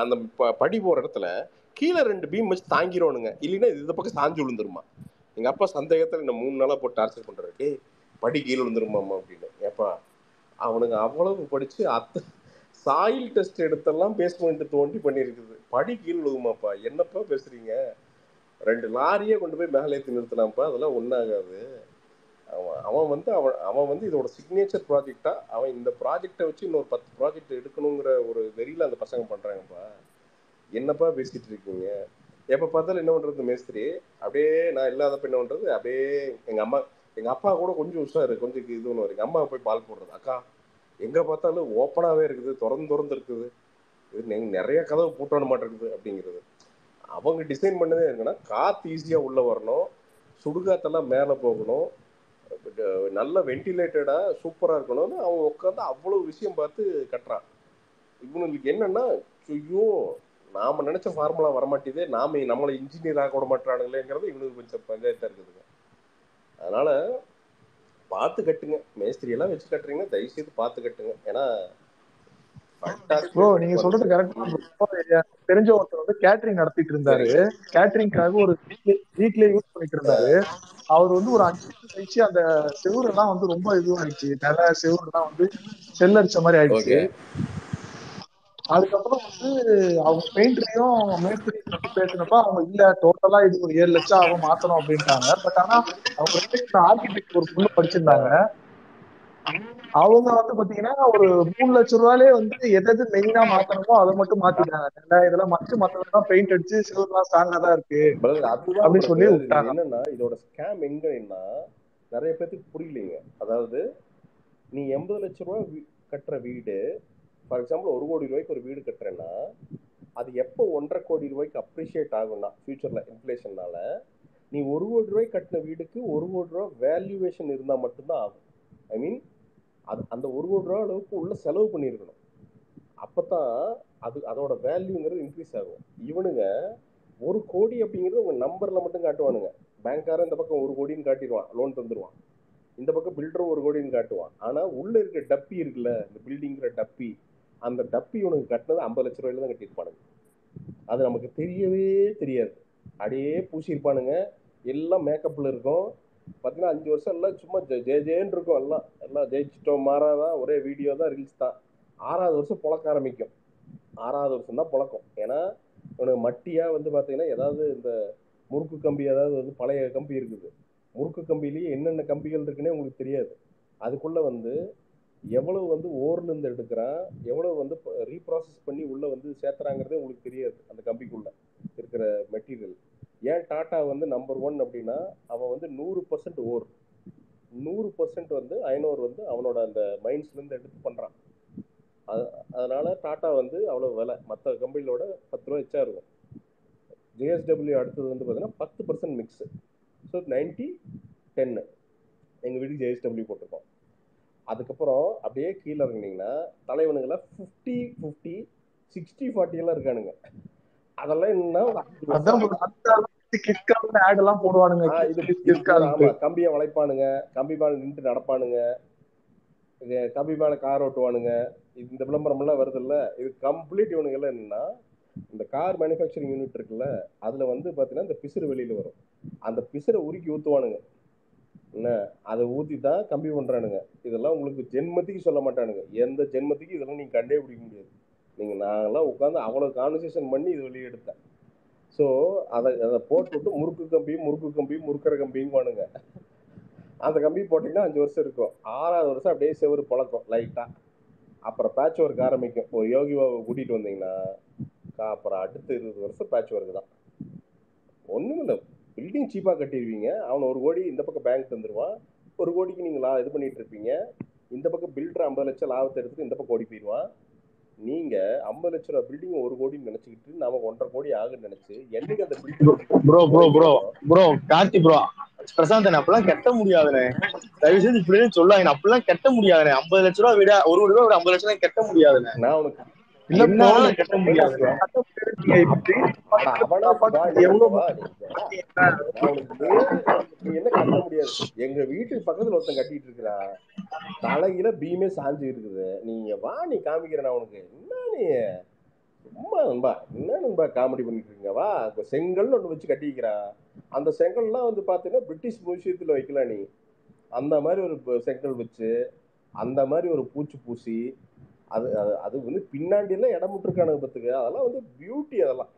அந்த படி போகிற இடத்துல கீழே 2 பீம் வச்சு தாங்கிடுவானுங்க, இல்லைன்னா இந்த பக்கம் சாஞ்சு விழுந்துருமா. எங்கள் அப்பா சந்தேகத்தில் என்ன 3 நாளாக போட்டு டார்ச்சர் பண்ணுறாரு. டே படி கீழே விழுந்துருமாம்மா அப்படின்னு. ஏப்பா அவனுங்க அவ்வளவு படித்து சாயில் டெஸ்ட் எடுத்தெல்லாம் பேஸ்மெண்ட் தோண்டி பண்ணியிருக்குது, படி கீழ் விழுகுமாப்பா, என்னப்பா பேசுறீங்க? 2 லாரியே கொண்டு போய் மேலே ஏற்றி நிறுத்தினாப்பா, அதெல்லாம் ஒன்றாகாது. அவன் வந்து இதோட சிக்னேச்சர் ப்ராஜெக்டா, அவன் இந்த ப்ராஜெக்டை வச்சு இன்னொரு 10 ப்ராஜெக்ட் எடுக்கணுங்கிற ஒரு வெறியில் அந்த பசங்க பண்ணுறாங்கப்பா. என்னப்பா பேசிட்டு இருக்கீங்க? எப்போ பார்த்தாலும் என்ன பண்ணுறது மேஸ்திரி, அப்படியே நான் இல்லாதப்ப என்ன பண்ணுறது, அப்படியே எங்கள் அப்பா கூட கொஞ்சம் உஷாரு, கொஞ்சம் இது ஒன்று. எங்கள் அம்மா போய் பால் போடுறது, அக்கா எங்கே பார்த்தாலும் ஓப்பனாகவே இருக்குது, திறந்து இருக்குது, இது நிறைய கதவு பூட்டான மாட்டேன் இருக்குது அப்படிங்கிறது. அவங்க டிசைன் பண்ணதே இருக்குன்னா காற்று ஈஸியாக உள்ளே வரணும், சுடுகாத்தெல்லாம் மேலே போகணும், நல்ல வென்டிலேட்டடாக சூப்பராக இருக்கணும்னு அவங்க உட்காந்து அவ்வளோ விஷயம் பார்த்து கட்டுறான். இவனுங்களுக்கு என்னன்னா, ஐயோ நாம நினைச்ச ஃபார்முலா வரமாட்டேதே, நம்மளை இன்ஜினியர் ஆக விட மாட்டானுங்களேங்கிறது இவனுக்கு கொஞ்சம் பஞ்சாயத்தாக இருக்குதுங்க. அதனால பார்த்து கட்டுங்க, மேஸ்திரி எல்லாம் வச்சு கட்டுறீங்க தயவு செய்து பார்த்து கட்டுங்க. ஏன்னா ப்ரோ நீங்க சொல்றது கரெக்டா. தெரிஞ்ச ஒருத்தர் வந்து கேட்டரிங் நடத்திட்டு இருந்தாரு. கேட்டரிங்காக ஒரு வீட்லயே யூஸ் பண்ணிட்டு இருந்தாரு. அவர் வந்து ஒரு 5 வருஷம் கழிச்சு அந்த செவுரு எல்லாம் வந்து ரொம்ப இதுவாயிடுச்சு, நில செவுரு எல்லாம் வந்து செல்லரிச்ச மாதிரி ஆயிடுச்சு. அதுக்கப்புறம் வந்து அவங்க பெயிண்டரையும் மேஸ்திரியும் பத்தி பேசினப்ப அவங்க இல்ல டோட்டலா இது ஒரு 7 லட்சம் ஆகும் மாத்தணும் அப்படின்ட்டாங்க. பட் ஆனா அவங்க ஆர்கிடெக்ட் ஒரு பொண்ணு படிச்சிருந்தாங்க. அவங்க வந்து பாத்தீங்கன்னா ஒரு 3 லட்சம் ரூபாயிலே வந்து எது மெயினா மாத்தணுமோ அதை மட்டும் மாத்திட்டாங்க. இதெல்லாம் மற்ற மத்ததெல்லாம் பெயிண்ட் அடிச்சு சிவர்லாம் ஸ்ட்ராங்கா தான் இருக்கு அப்படின்னு சொல்லி விட்டாங்க. என்னன்னா இதோட ஸ்கேம் எங்கன்னா நிறைய பேருக்கு புரியலைங்க. அதாவது நீ 80 லட்சம் ரூபாய் கட்டுற வீடு, ஃபார் எக்ஸாம்பிள் 1 கோடி ரூபாய்க்கு ஒரு வீடு கட்டுறேன்னா அது எப்போ 1.5 கோடி ரூபாய்க்கு அப்ரிஷியேட் ஆகும்னா ஃபியூச்சர்ல இன்ஃபிளேஷன்னால நீ 1 கோடி ரூபாய் கட்டின வீடுக்கு 1 கோடி ரூபாய் வேல்யூவேஷன் இருந்தால் மட்டும்தான் ஆகும். ஐ மீன் அந்த 1 கோடி ரூபா அளவுக்கு உள்ள செலவு பண்ணியிருக்கணும், அப்பதான் அதோட வேல்யூங்கிறது இன்க்ரீஸ் ஆகும். இவனுங்க 1 கோடி அப்படிங்கிறது உங்க நம்பர்ல மட்டும் காட்டுவானுங்க. பேங்க்காரன் இந்த பக்கம் 1 கோடின்னு காட்டிடுவான், லோன் தந்துடுவான். இந்த பக்கம் பில்டரும் 1 கோடின்னு காட்டுவான். ஆனா உள்ள இருக்க டப்பி இருக்குல்ல, இந்த பில்டிங்கிற டப்பி, அந்த டப்பி உனக்கு கட்டினது 50 லட்சம் ரூபாயில தான் கட்டியிருப்பானுங்க. அது நமக்கு தெரியவே தெரியாது. அப்படியே பூசியிருப்பானுங்க, எல்லாம் மேக்கப்ல இருக்கும். பார்த்தீங்கன்னா 5 வருஷம் எல்லாம் சும்மா ஜேன்னு இருக்கும். எல்லாம் ஜெயிச்சிட்டோம் மாறாதான், ஒரே வீடியோ தான், ரீல்ஸ் தான். 6வது வருஷம் புழக்க ஆரம்பிக்கும். 6வது வருஷம் தான் புழக்கம். ஏன்னா உனக்கு மட்டியா வந்து பார்த்தீங்கன்னா ஏதாவது இந்த முறுக்கு கம்பி, ஏதாவது வந்து பழைய கம்பி இருக்குது, முறுக்கு கம்பியிலேயே என்னென்ன கம்பிகள் இருக்குன்னே உங்களுக்கு தெரியாது. அதுக்குள்ள வந்து எவ்வளவு வந்து ஓர்ல இருந்து எடுக்கிறான், எவ்வளவு வந்து ரீப்ராசஸ் பண்ணி உள்ள வந்து சேர்த்துறாங்கிறதே உங்களுக்கு தெரியாது. அந்த கம்பிக்குள்ள இருக்கிற மெட்டீரியல். ஏன் டாட்டா வந்து நம்பர் 1 அப்படின்னா அவன் வந்து 100% ஓர், 100% வந்து ஐநோர் வந்து அவனோட அந்த மைன்ஸ்ல இருந்து எடுத்து பண்றான். அதனால டாட்டா வந்து அவ்வளவு விலை, மற்ற கம்பெனியோட 10 ரூபா எச்சா இருக்கும். ஜேஎஸ்டபிள்யூ அடுத்தது வந்து பார்த்தீங்கன்னா 10% மிக்ஸ். ஸோ 90-10 எங்கள் வீட்டுக்கு ஜேஎஸ்டபிள்யூ போட்டிருக்கோம். அதுக்கப்புறம் அப்படியே கீழே இருந்தீங்கன்னா தலைவனுங்களாம் 50-50 60-40 எல்லாம் இருக்கானுங்க. அதெல்லாம் என்னன்னா கம்பியை வளைப்பானுங்க, கம்பி மேல நின்று நடப்பானுங்க, கம்பி மேல கார் ஓட்டுவானுங்க. இந்த விளம்பரம் எல்லாம் வருது இல்ல, இது கம்ப்ளீட் இவனுங்க எல்லாம் என்னன்னா இந்த கார் மேனுஃபேக்சரிங் யூனிட் இருக்குல்ல, அதுல வந்து பாத்தீங்கன்னா இந்த பிசுறு வெளியில வரும், அந்த பிசுரை உருக்கி ஊத்துவானுங்க. என்ன அதை ஊத்தி தான் கம்பி பண்றானுங்க. இதெல்லாம் உங்களுக்கு ஜென்மத்துக்கு சொல்ல மாட்டானுங்க, எந்த ஜென்மத்துக்கு இதெல்லாம் நீங்க கண்டே பிடிக்க முடியாது. நீங்க நாங்கெல்லாம் உட்காந்து அவ்வளவு கான்வர்சேஷன் பண்ணி இது வெளியே எடுத்தேன். ஸோ அதை போட்டுவிட்டு முறுக்கு கம்பி முறுக்கிற கம்பிங்குவானுங்க. அந்த கம்பி போட்டீங்கன்னா 5 வருஷம் இருக்கும். 6வது வருஷம் அப்படியே செவரு பழக்கம் லைட்டா. அப்புறம் பேட்ச் ஒர்க் ஆரம்பிக்கும். ஒரு யோகி பாபு கூட்டிட்டு வந்தீங்கன்னா அப்புறம் அடுத்த 20 வருஷம் பேட்ச் ஒர்க் தான். ஒண்ணும் இல்லை, பில்டிங் சீப்பா கட்டிடுவீங்க, அவன் 1 கோடி இந்த பக்கம் பேங்க் தந்துருவான், 1 கோடிக்கு நீங்க இது பண்ணிட்டு இருப்பீங்க, இந்த பக்கம் பில்டர் 50 லட்சம் லாபத்தை எடுத்துட்டு இந்த பக்கம் ஓடி போயிடுவான். நீங்க 50 லட்ச ரூபா பில்டிங் 1 கோடின்னு நினைச்சுக்கிட்டு நமக்கு 1.5 கோடி ஆகுன்னு நினைச்சு என்னைக்கு அந்த ப்ரோ கார்த்தி ப்ரோ பிரசாந்த் அப்பெல்லாம் கட்ட முடியாதுண்ணே, தயவு செஞ்சு இப்படின்னு சொல்லாங்க. அப்பெல்லாம் கட்ட முடியாதுண்ணே. 50 லட்ச ரூபா விட 1 கோடி ரூபா 50 லட்சம் கட்ட முடியாதுண்ணே. நான் உனக்கு என்ன கட்ட முடியாதுண்ணே. நீ என்ன கட்ட முடியாது? எங்க வீட்டுக்கு பக்கத்துல ஒருத்தன் கட்டிட்டு இருக்கிறா, தலையில பீமே சாஞ்சு இருக்குது. நீங்க வா, நீ காமிக்கிறேன் நான் உனக்கு. என்ன நீ சும்மா நண்பா, என்ன நண்பா காமெடி பண்ணிட்டு இருக்கீங்க? வா, செங்கல் ஒண்ணு வச்சு கட்டிக்கிறா. அந்த செங்கல்லாம் வந்து பாத்தீங்கன்னா பிரிட்டிஷ் மியூசியத்துல வைக்கலாம். நீ அந்த மாதிரி ஒரு செங்கல் வச்சு அந்த மாதிரி ஒரு பூச்சி பூசி அது அது வந்து பின்னாண்டியெல்லாம் இடம் விட்டுருக்கானுங்க பத்துக்கு. அதெல்லாம் வந்து பியூட்டி, அதெல்லாம்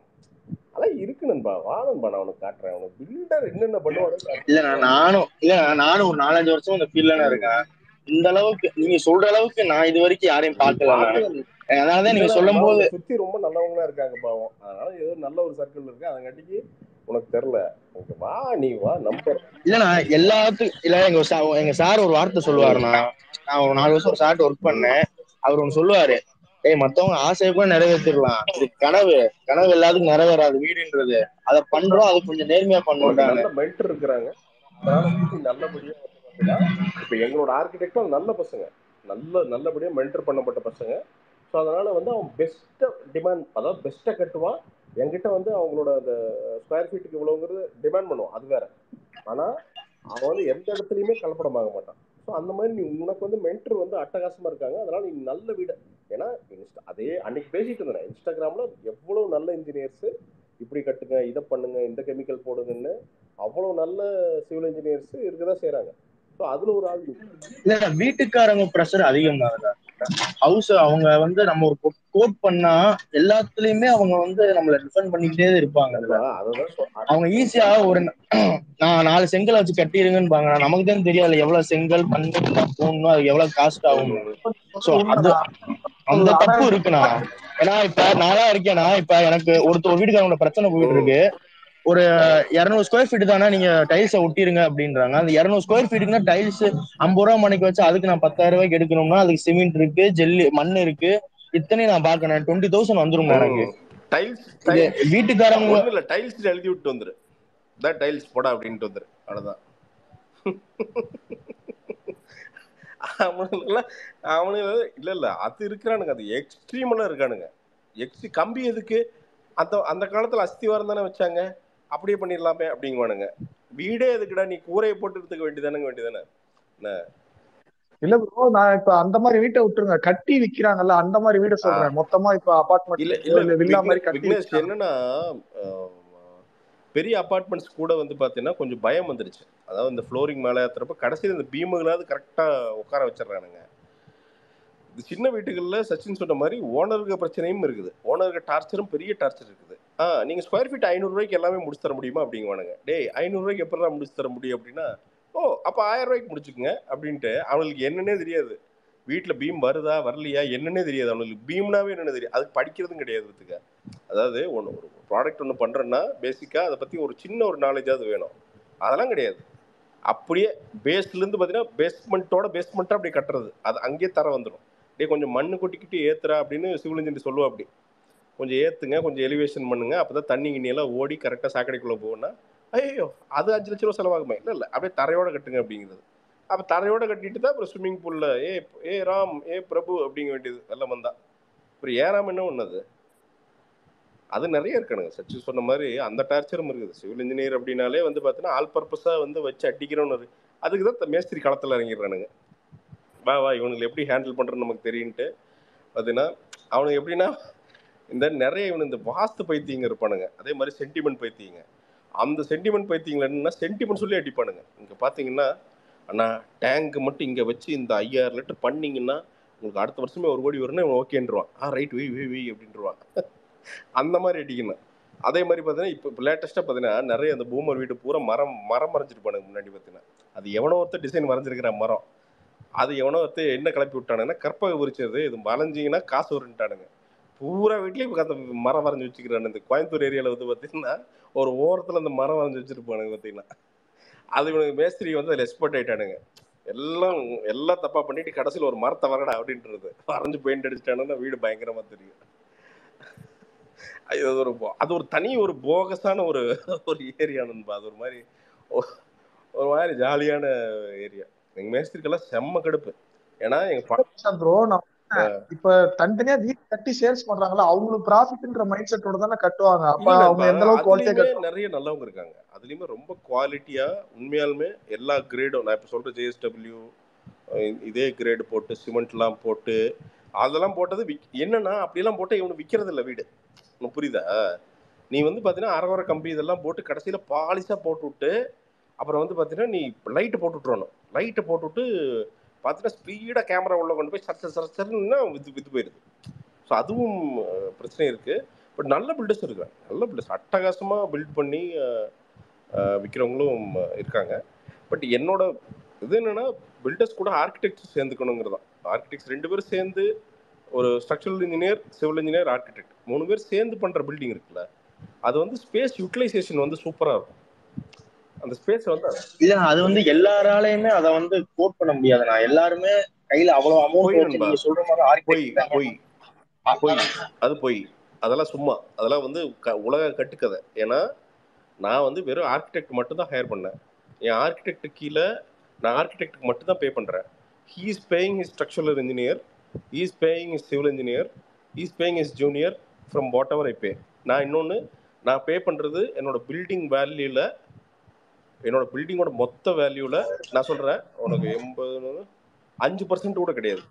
இருக்கு நண்பா. வா நண்பா, நான் உனக்கு காட்டுறேன். உனக்கு பில்டர் என்னென்ன பண்ணுவாங்க. இல்ல நானும் ஒரு 4-5 வருஷம் இந்த ஃபீல்ட்ல இருக்கேன். இந்த அளவுக்கு நீங்க சொல்ற அளவுக்கு நான் இது வரைக்கும் யாரையும் பார்க்கல. அதனாலதான் நீங்க சொல்லும் போது சுத்தி ரொம்ப நல்லவங்களா இருக்காங்க பாவம். அதனால ஏதோ நல்ல ஒரு சர்க்கிள் இருக்கு, அதங்காட்டிக்கு உனக்கு தெரியல. வா, நீ வா, நம்பர் இல்லண்ணா எல்லாத்துக்கும் இல்ல. எங்க சார் ஒரு வார்த்தை சொல்லுவாருண்ணா, நான் ஒரு 4 வருஷம் சார்ட் ஒர்க் பண்ணேன். அவர் ஒண்ணு சொல்லுவாரு, மத்தவங்க ஆசையை கூட நிறைவேற்றிடலாம், இது கனவு எல்லாத்துக்கும் நிறைவேறாது வீடுன்றது. அதை பண்றோம், அது கொஞ்சம் நேர்மையா பண்ணுவோம். நல்ல மென்டர் இருக்கிறாங்க, அதனால நல்லபடியா வந்து பாத்தீங்கன்னா இப்ப எங்களோட ஆர்கிடெக்டும் நல்ல பசங்க, நல்லபடியா மென்டர் பண்ணப்பட்ட பசங்க. ஸோ அதனால வந்து அவன் பெஸ்ட்டை டிமாண்ட், அதாவது பெஸ்ட்டை கட்டுவான். என்கிட்ட வந்து அவங்களோட அந்த ஸ்கொயர் ஃபீட்டுக்கு இவ்வளோங்கிறது டிமாண்ட் பண்ணுவான், அது வேற. ஆனால் அவன் வந்து எந்த இடத்துலையுமே கலப்படமாக மாட்டான். ஸோ அந்த மாதிரி நீ உனக்கு வந்து மென்டர் வந்து அட்டகாசமாக இருக்காங்க. அதனால நீ நல்ல வீடு, ஏன்னா அதே அன்னைக்கு பேசிட்டு இருந்தேன் இன்ஸ்டாகிராமில், எவ்வளோ நல்ல இன்ஜினியர்ஸு இப்படி கட்டுங்க, இதை பண்ணுங்க, இந்த கெமிக்கல் போடுங்கன்னு அவ்வளோ நல்ல சிவில் இன்ஜினியர்ஸ் இருக்கதான் செய்கிறாங்க. ஸோ அதில் ஒரு ஆள் இல்ல, வீட்டுக்காரங்க ப்ரெஷர் அதிகம் தான். ஹவுஸ் அவங்க வந்து நம்ம ஒரு கோட் பண்ணா எல்லாத்துலயுமே அவங்க வந்து நம்மள டிஃபெண்ட் பண்ணிக்கிட்டே இருப்பாங்க. அவங்க ஈஸியா ஒரு 4 செங்கல் வச்சு கட்டிடுங்கன்னு பாங்க, நமக்கு தான் தெரியாது எவ்வளவு செங்கல் பண்ணி போடணும், அது எவ்வளவு காஸ்ட் ஆகும். சோ அது அந்த தப்பு இருக்குண்ணா. ஏன்னா இப்ப நானா இருக்கேன்னா, இப்ப எனக்கு ஒரு வீட்டுக்காரங்களோட பிரச்சனை போயிட்டு இருக்கு. ஒரு 200 ஸ்கொயர் ஃபீட் தானே நீங்க டைல்ஸை ஒட்டிருங்க அப்படின்றாங்க. அந்த 200 ஸ்கொயர் ஃபீட்டுக்குன்னா டைல்ஸ் 50 ரூபா மணிக்கு வச்சு அதுக்கு நான் 10,000 ரூபாய்க்கு எடுக்கணும்னா அதுக்கு சிமெண்ட் இருக்கு, ஜெல்லி மண் இருக்கு, இத்தனையும் நான் பாக்கணும். 20,000 வந்துரும் எனக்கு. வீட்டுக்காரங்க இல்ல டைல்ஸ் எழுதி விட்டு வந்துரு, டைல்ஸ் போடா அப்படின்ட்டு வந்துரு, அவ்வளவுதான். அவனுங்க இல்ல அது இருக்கிறானுங்க, அது எக்ஸ்ட்ரீமெல்லாம் இருக்கானுங்க. கம்பி எதுக்கு? அந்த காலத்துல அஸ்திவாரம் தானே வச்சாங்க, அப்படியே பண்ணிடலாமே அப்படிங்குவானுங்க. வீடே எதுக்குடா, நீ கூரையை போட்டு எடுத்துக்க வேண்டியதானே. இல்ல ப்ரோ, நான் இப்ப அந்த மாதிரி வீட்டை விட்டுருங்க, கட்டி விக்கிறாங்கல்ல அந்த மாதிரி வீட சொல்றேன். மொத்தமா இப்ப அபார்ட்மெண்ட் இல்ல வில்லா மாதிரி கட்டி. என்னன்னா பெரிய அபார்ட்மெண்ட்ஸ் கூட வந்து பாத்தீங்கன்னா கொஞ்சம் பயம் வந்துருச்சு. அதாவது இந்த ஃப்ளோரிங் மேலே ஏற்றுறப்ப கடைசியில் இந்த பீமுகளாவது கரெக்டாக உட்கார வச்சிடறானுங்க. இது சின்ன வீட்டுகளில் சச்சின் சொன்ன மாதிரி ஓனருக்கு பிரச்சனையும் இருக்குது, ஓனருக்கு டார்ச்சரும் பெரிய டார்ச்சர் இருக்குது. நீங்கள் ஸ்கொயர் ஃபீட் 500 ரூபாய்க்கு எல்லாமே முடிச்சு தர முடியுமா அப்படிங்குவானுங்க. டேய் 500 ரூபாய்க்கு எப்படா முடிச்சு தர முடியும் அப்படின்னா, ஓ அப்போ 1000 ரூபாய்க்கு முடிச்சுக்குங்க அப்படின்ட்டு. அவங்களுக்கு என்னன்னே தெரியாது, வீட்டில் பீம் வருதா வரலையா என்னன்னே தெரியாது. அவங்களுக்கு பீம்னாவே என்னென்ன தெரியாது, அதுக்கு படிக்கிறதும் கிடையாது. அதாவது ஒரு ப்ராடக்ட் ஒன்று பண்ணுறேன்னா பேசிக்காக அதை பற்றி ஒரு சின்ன ஒரு நாலேஜாவது வேணும். அதெல்லாம் கிடையாது. அப்படியே பேஸ்லேருந்து பார்த்தீங்கன்னா பேஸ்மெண்ட்டாக அப்படி கட்டுறது, அது அங்கேயே தர வந்துடும். டே கொஞ்சம் மண்ணு கொட்டிக்கிட்டு ஏற்றுறா அப்படின்னு சிவில் இன்ஜினியர் சொல்லுவோம். அப்படி கொஞ்சம் ஏற்றுங்க, கொஞ்சம் எலிவேஷன் பண்ணுங்க, அப்போ தான் தண்ணி கிண்ணியெல்லாம் ஓடி கரெக்டாக சாக்கடைக்குள்ளே போகணும்னா, ஐயோ அது 5 லட்ச ரூபா செலவாகுமே. இல்லை அப்படியே தரையோடு கட்டுங்க அப்படிங்கிறது. அப்போ தரையோடு கட்டிட்டு தான் அப்புறம் ஸ்விம்மிங் பூலில் ஏ ராம் ஏ பிரபு அப்படிங்க வேண்டியது எல்லாம் வந்தா. அப்புறம் ஏறாம என்ன ஒன்றுது, அது நிறைய இருக்கானுங்க. சச்சி சொன்ன மாதிரி அந்த டார்ச்சரும் இருக்குது. சிவில் இன்ஜினியர் அப்படின்னாலே வந்து பார்த்தீங்கன்னா ஆல் பர்பஸாக வந்து வச்சு அடிக்கிறோன்னு அதுக்கு தான் மேஸ்திரி களத்தில் இறங்கிடுறானுங்க. வா இவனுங்களை எப்படி ஹேண்டில் பண்ணுறன்னு நமக்கு தெரியுன்ட்டு பார்த்தீங்கன்னா அவனுக்கு எப்படின்னா இந்த நிறைய இந்த வாஸ்து பைத்தியங்க இருப்பானுங்க, அதே மாதிரி சென்டிமெண்ட் பைத்தியங்க. அந்த சென்டிமெண்ட் பைத்தியங்கள் என்னன்னா சென்டிமெண்ட் சொல்லி அடிப்பானுங்க. இங்கே பார்த்தீங்கன்னா அண்ணா டேங்க் மட்டும் இங்கே வச்சு இந்த 5000 லிட்டர் பண்ணிங்கன்னா உங்களுக்கு அடுத்த வருஷமே 1 கோடி வரும்னா இவன் ஓகேன்றான். ரைட் வை அப்படின்றான். அந்த மாதிரி அடிக்கணும். அதே மாதிரி பார்த்தீங்கன்னா இப்போ லேட்டஸ்ட்டாக பார்த்தீங்கன்னா நிறைய அந்த பூமர் வீடு பூரா மரம் மறைஞ்சிருப்பானுங்க. முன்னாடி பார்த்தீங்கன்னா அது எவனோ ஒருத்தர் டிசைன் வரைஞ்சிருக்கிற மரம், அது எவனோ வந்து என்ன கிளப்பி விட்டானுங்கன்னா கற்பக விரிச்சது இது வளைஞ்சிங்கன்னா காசு வருன்ட்டானுங்க. பூரா வீட்லயும் அந்த மரம் வரைஞ்சி வச்சுக்கிறானு. இந்த கோயம்புத்தூர் ஏரியாவில் வந்து பார்த்தீங்கன்னா ஒரு ஓரத்தில் அந்த மரம் வரைஞ்சி வச்சிருப்பானுங்க பார்த்தீங்கன்னா. அது இவனுக்கு மேஸ்திரி வந்து அதில் எக்ஸ்பர்ட் ஆகிட்டானுங்க. எல்லாம் தப்பா பண்ணிட்டு கடைசியில் ஒரு மரத்தை வரடா அப்படின்றது வரைஞ்சு பெயிண்ட் அடிச்சிட்டானுன்னா வீடு பயங்கரமா தெரியும். அது ஒரு தனி ஒரு போகஸான ஒரு ஏரியா நண்பா. அது ஒரு மாதிரி ஜாலியான ஏரியா. எங்க மேஸ்திரிக்கெல்லாம் செம்ம கடுப்பு. ஏன்னா ப்ரோ நான் இப்ப தனித்தனியா வீடு கட்டி சேல்ஸ் பண்றாங்களா, அவங்களுக்கு ப்ராஃபிட்ன்ற மைண்ட் செட்டோட தானே கட்டுவாங்க. அப்ப அவங்க எந்த அளவுக்கு குவாலிட்டியா கட்டுவாங்க. நிறைய நல்லவங்க இருக்காங்க. அதுலயுமே ரொம்ப குவாலிட்டியா உண்மையாலுமே எல்லா கிரேடும் நான் இப்ப சொல்ற JSW இதே கிரேடு போட்டு சிமெண்ட் எல்லாம் போட்டு அதெல்லாம் போட்டது என்னன்னா அப்படியெல்லாம் போட்டு இவனு விற்கிறது இல்லை வீடு. உனக்கு புரியுதா? நீ வந்து பாத்தீங்கன்னா அரவர கம்பி இதெல்லாம் போட்டு கடைசியில பாலிஷா போட்டு விட்டு அப்புறம் வந்து பாத்தீங்கன்னா நீ லைட்டு போட்டு விட்டுறணும். லைட்டை போட்டுவிட்டு பார்த்தீங்கன்னா ஸ்பீடாக கேமரா உள்ள கொண்டு போய் சர்ச்சர்னா வித்து போயிடுது. ஸோ அதுவும் பிரச்சனை இருக்கு. பட் நல்ல பில்டர்ஸ் இருக்காங்க. நல்ல பில்டர்ஸ் அட்டகாசமாக பில்ட் பண்ணி விற்கிறவங்களும் இருக்காங்க. பட் என்னோட இது என்னன்னா பில்டர்ஸ் கூட ஆர்கிடெக்ட் சேர்ந்துக்கணுங்கிறது தான். ஆர்கிடெக்ட்ஸ் 2 பேரும் சேர்ந்து ஒரு structural engineer, civil engineer, architect 3 பேர் சேர்ந்து பண்ற பில்டிங் இருக்குல்ல, அது வந்து ஸ்பேஸ் யூட்டிலைசேஷன் வந்து சூப்பரா இருக்கும். அந்த ஸ்பேஸ் வந்து இல்ல அது வந்து எல்லாராலையுமே அதை வந்து கோட் பண்ண முடியாதுண்ணா. எல்லாருமே கையில அவ்வளவு அமௌண்ட் வச்சு நீங்க சொல்ற மாதிரி அது போய் அதெல்லாம் சும்மா அதெல்லாம் வந்து உலக கட்டுக்கதை. ஏன்னா நான் வந்து வெறும் ஆர்கிடெக்ட் மட்டும் தான் ஹையர் பண்ணேன். என் ஆர்கிடெக்ட் கீழே நான் ஆர்கிடெக்டுக்கு மட்டும் தான் பே பண்றேன். He is paying his structural engineer, he is paying his civil engineer, he is paying his junior from whatever I pay. நான் இன்னொன்று நான் பே பண்றது என்னோட பில்டிங் வேல்யூல, என்னோட பில்டிங்கோட மொத்த வேல்யூல நான் சொல்றேன் உனக்கு 5% கூட கிடையாது.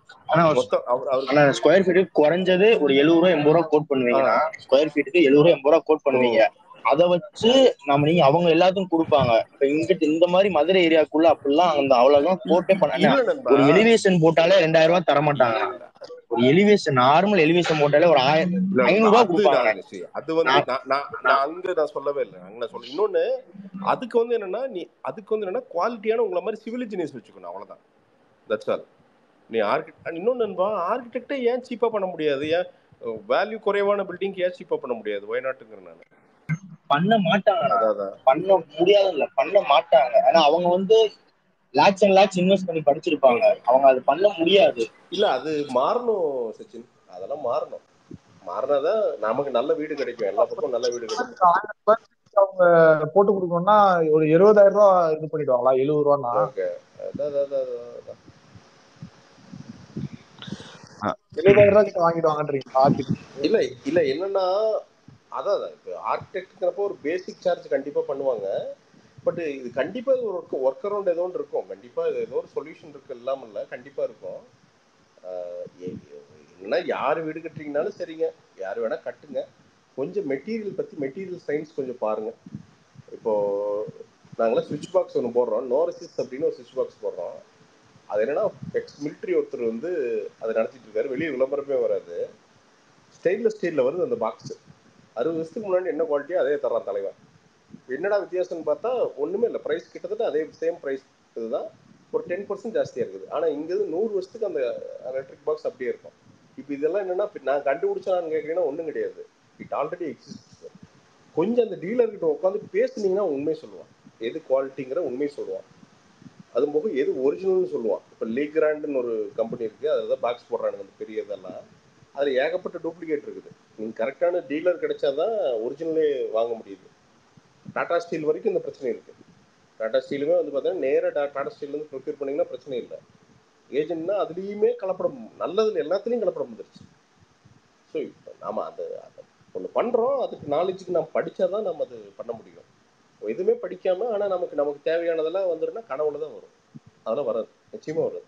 ஸ்கொயர் ஃபீட்டுக்கு குறைஞ்சது ஒரு 70 ரூபா 80 ரூபா கோட் பண்ணுவீங்கன்னா, ஸ்கொயர் ஃபீட்டுக்கு 70 ரூபா 80 ரூபா கோட் பண்ணுவீங்க. அதை வச்சு நீங்க அவங்க எல்லாத்துக்கும் கொடுப்பாங்க. இப்ப இங்கிட்டு இந்த மாதிரி மதுரை ஏரியாக்குள்ள அப்படிலாம் அந்த அவ்வளவுதான் கோட்டே பண்ண. ஒரு எலிவேஷன் போட்டாலே 2000 ரூபாய் தர மாட்டாங்க. ஒரு எலிவேஷன் நார்மல் எலிவேஷன் போட்டாலே ஒரு 500 ரூபாய் கொடுப்பாங்க. அது வந்து நான் அங்க நான் சொல்லவே இல்லை. அங்க நான் சொல்ல இன்னொன்னு அதுக்கு வந்து என்னன்னா குவாலிட்டியான உங்களை மாதிரி சிவில் இன்ஜினியர்ஸ் வச்சுக்கணும். அவ்வளவுதான். That's all. நீ இன்னொன்னு ஆர்கிடெக்டே ஏன் சீப்பா பண்ண முடியாது? ஏன் வேல்யூ குறைவான பில்டிங் ஏன் சீப்பா பண்ண முடியாது? வயநாட்டுங்கிற நான் பண்ண மாட்டாங்க. பண்ண முடியாது இல்ல, பண்ண மாட்டாங்க. ஆனா அவங்க வந்து லாக்ஸ் அண்ட் லாக்ஸ் இன்வெஸ்ட் பண்ணி படிச்சிருப்பாங்க. அவங்க அது பண்ண முடியாது. இல்ல அது மாறணும் சச்சின். அதெல்லாம் மாறணும். மாறினாதான் நமக்கு நல்ல வீடு கிடைக்கும். எல்லா பக்கமும் நல்ல வீடு கிடைக்கும். அவங்க போட்டு கொடுக்கணும்னா ஒரு 70,000 ரூபாய் இது பண்ணிடுவாங்களா? 70 ரூபான்னா 70,000 ரூபாய் கிட்ட வாங்கிடுவாங்கன்றீங்க? இல்ல இல்ல என்னன்னா அதான் இப்போ ஆர்கிடெக்ட்ங்கிறப்போ ஒரு பேசிக் சார்ஜ் கண்டிப்பா பண்ணுவாங்க. பட் இது கண்டிப்பா ஒரு ஒர்க் அரௌண்ட் ஏதோ ஒன்று இருக்கும். கண்டிப்பா ஏதோ ஒரு சொல்யூஷன் இருக்கு. இல்லாம இல்ல, கண்டிப்பா இருக்கும். என்னன்னா யாரு வீடு கட்டுறீங்கனாலும் சரிங்க, யாரு வேணா கட்டுங்க. கொஞ்சம் மெட்டீரியல் சயின்ஸ் கொஞ்சம் பாருங்க. இப்போ நாங்களாம் ஸ்விட்ச் பாக்ஸ் ஒன்று போடுறோம், நோரிசிஸ் அப்படின்னு ஒரு ஸ்விட்ச் பாக்ஸ் போடுறோம். அது என்னன்னா எக்ஸ் மிலிட்ரி ஒருத்தர் வந்து அதை நடத்திட்டு இருக்காரு. வெளியே விளம்பரமே வராது. ஸ்டெயின்லெஸ் ஸ்டீல்ல வருது அந்த பாக்ஸ். 60 வருஷத்துக்கு முன்னாடி என்ன குவாலிட்டியோ அதே தர்றான் தலைவன். என்னடா வித்தியாசம்னு பார்த்தா ஒண்ணுமே இல்லை. பிரைஸ் கிட்டத்தட்ட அதே சேம் பிரைஸ் இதுதான், ஒரு 10% ஜாஸ்தியா இருக்குது. ஆனா இங்க 100 வருஷத்துக்கு அந்த எலக்ட்ரிக் பாக்ஸ் அப்படியே இருக்கும். இப்போ இதெல்லாம் என்னன்னா நான் கண்டுபிடிச்சான்னு கேட்குறீங்கன்னா ஒன்றும் கிடையாது. It already exist. கொஞ்சம் அந்த டீலர்கிட்ட உட்காந்து பேசுனீங்கன்னா உண்மை சொல்லுவான். எது குவாலிட்டிங்கிற உண்மை சொல்லுவான். அது போக எது ஒரிஜினல்னு சொல்லுவான். இப்போ லீக்ராண்ட்னு ஒரு கம்பெனி இருக்கு, அதுதான் பாக்ஸ் போடுறானுங்க அந்த பெரிய இதெல்லாம். அதில் ஏகப்பட்ட டூப்ளிகேட் இருக்குது. நீங்கள் கரெக்டான டீலர் கிடைச்சாதான் ஒரிஜினலே வாங்க முடியுது. டாடா ஸ்டீல் வரைக்கும் இந்த பிரச்சனை இருக்கு. டாடா ஸ்டீலுமே வந்து பார்த்தீங்கன்னா நேராக டாடா ஸ்டீல்லேருந்து ப்ரொக்யூர் பண்ணிங்கன்னா பிரச்சனை இல்லை. ஏஜென்ட்னா அதுலேயுமே கலப்படம், நல்லதுல எல்லாத்துலேயும் கலப்படம் வந்துருச்சு. ஸோ இப்போ நாம் அதை ஒன்று பண்ணுறோம், அதுக்கு நாலேஜுக்கு நம்ம படித்தாதான் நம்ம அது பண்ண முடியும். எதுவுமே படிக்காமல் ஆனால் நமக்கு தேவையானதெல்லாம் வந்துடும்னா கனவுல தான் வரும். அதெல்லாம் வராது, நிச்சயமாக வராது.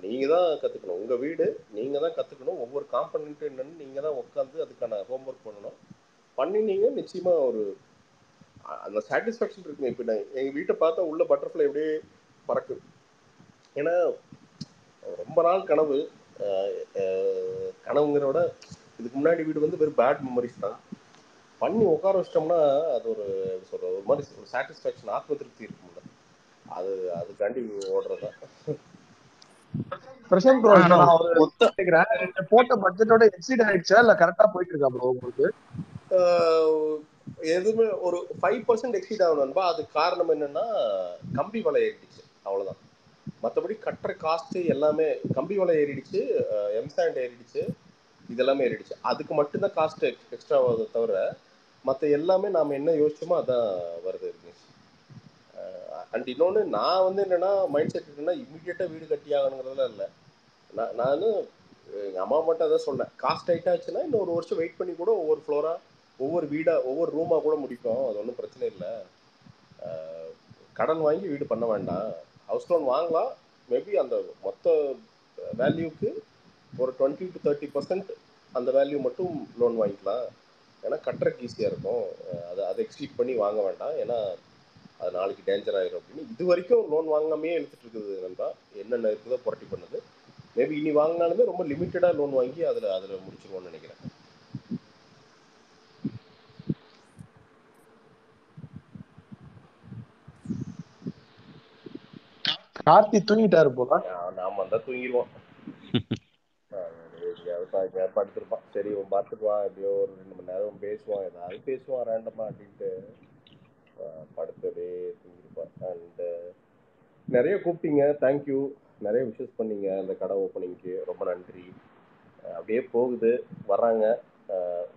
நீங்கள் தான் கற்றுக்கணும். உங்கள் வீடு நீங்கள் தான் கற்றுக்கணும். ஒவ்வொரு காம்பனண்ட்டும் என்னென்னு நீங்கள் தான் உட்காந்து அதுக்கான ஹோம்ஒர்க் பண்ணணும். பண்ணினீங்க நிச்சயமாக ஒரு அந்த சாட்டிஸ்ஃபேக்ஷன் இருக்குங்க. இப்போ நான் எங்கள் வீட்டை பார்த்தா உள்ள பட்டர்ஃப்ளை எப்படியே பறக்குது. ஏன்னா ரொம்ப நாள் கனவுங்கிற விட இதுக்கு முன்னாடி வீடு வந்து வெறும் பேட் மெமரிஸ் தான். பண்ணி உட்கார வச்சிட்டோம்னா அது ஒரு மாதிரி ஒரு சாட்டிஸ்ஃபேக்ஷன், ஆத்ம திருப்தி இருக்கும்ல, அதுக்காண்டி ஓடுறதான். பிரசாந்த் ப்ரோ இப்ப ஆனா நான் ஒரு ஒத்த கேக்குறேன், நீங்க போட்ட பட்ஜெட்டோட எக்ஸீட் ஆயிடுச்சா இல்ல கரெக்டா போயிட்டு இருக்கா ப்ரோ உங்களுக்கு? எதுவுமே ஒரு 5% எக்ஸீட் ஆகணும்பா. அது காரணம் என்னன்னா கம்பி வலை ஏறிடுச்சு, அவ்வளவுதான். மற்றபடி கட்டுற காஸ்ட் எல்லாமே கம்பி வலை ஏறிடுச்சு, எம்சாண்ட் ஏறிடுச்சு, இதெல்லாமே ஏறிடுச்சு. அதுக்கு மட்டும்தான் காஸ்ட் எக்ஸ்ட்ரா ஆகுது தவிர மற்ற எல்லாமே நாம் என்ன யோசிச்சோமோ அதான் வருது. அண்ட் இன்னொன்று நான் வந்து என்னன்னா மைண்ட் செட் இருக்குன்னா இம்மிடியேட்டாக வீடு கட்டி ஆகணுங்கிறதுலாம் இல்லை. நான் எங்கள் அம்மா மட்டும் அதான் சொன்னேன், காஸ்ட் டைட் ஆச்சுன்னா இன்னும் ஒரு வருஷம் வெயிட் பண்ணி கூட ஒவ்வொரு ஃப்ளோராக ஒவ்வொரு வீடாக ஒவ்வொரு ரூமாக கூட முடிப்போம், அது ஒன்றும் பிரச்சனை இல்லை. கடன் வாங்கி வீடு பண்ண வேண்டாம், ஹவுஸ் லோன் வாங்கலாம். மேபி அந்த மொத்த வேல்யூக்கு ஒரு 20 to 30% அந்த வேல்யூ மட்டும் லோன் வாங்கிக்கலாம். ஏன்னா கட்டுறக்கு ஈஸியாக இருக்கும். அதை எக்ஸ்டீட் பண்ணி வாங்க வேண்டாம், ஏன்னா அது நாளைக்கு டேஞ்சர் ஆயிரும் அப்படின்னு இது வரைக்கும் லோன் வாங்காமே எடுத்துட்டு இருக்குது. நண்பா என்னென்ன இருக்குதோ புரட்டி பண்ணுது. மேபி இனி வாங்கினாலுமே ரொம்ப லிமிட்டடாக லோன் வாங்கி அதில் முடிச்சிருவோம்னு நினைக்கிறேன். கார்த்தி தூங்கிட்டாரு போல. நாம தான் தூங்கிடுவோம், படுத்திருப்பான். சரி பார்த்துக்குவான், எப்படியோ ஒரு 2 மணி நேரம் பேசுவான், ஏதாவது பேசுவான் ரேண்டமா அப்படின்ட்டு படுத்தவே தூங்கிருப்பான். அண்டு நிறைய கூப்பிட்டீங்க, தேங்க்யூ. நிறைய விஷஸ் பண்ணீங்க அந்த கடை ஓப்பனிங்க்கு, ரொம்ப நன்றி. அப்படியே போகுது, வர்றாங்க.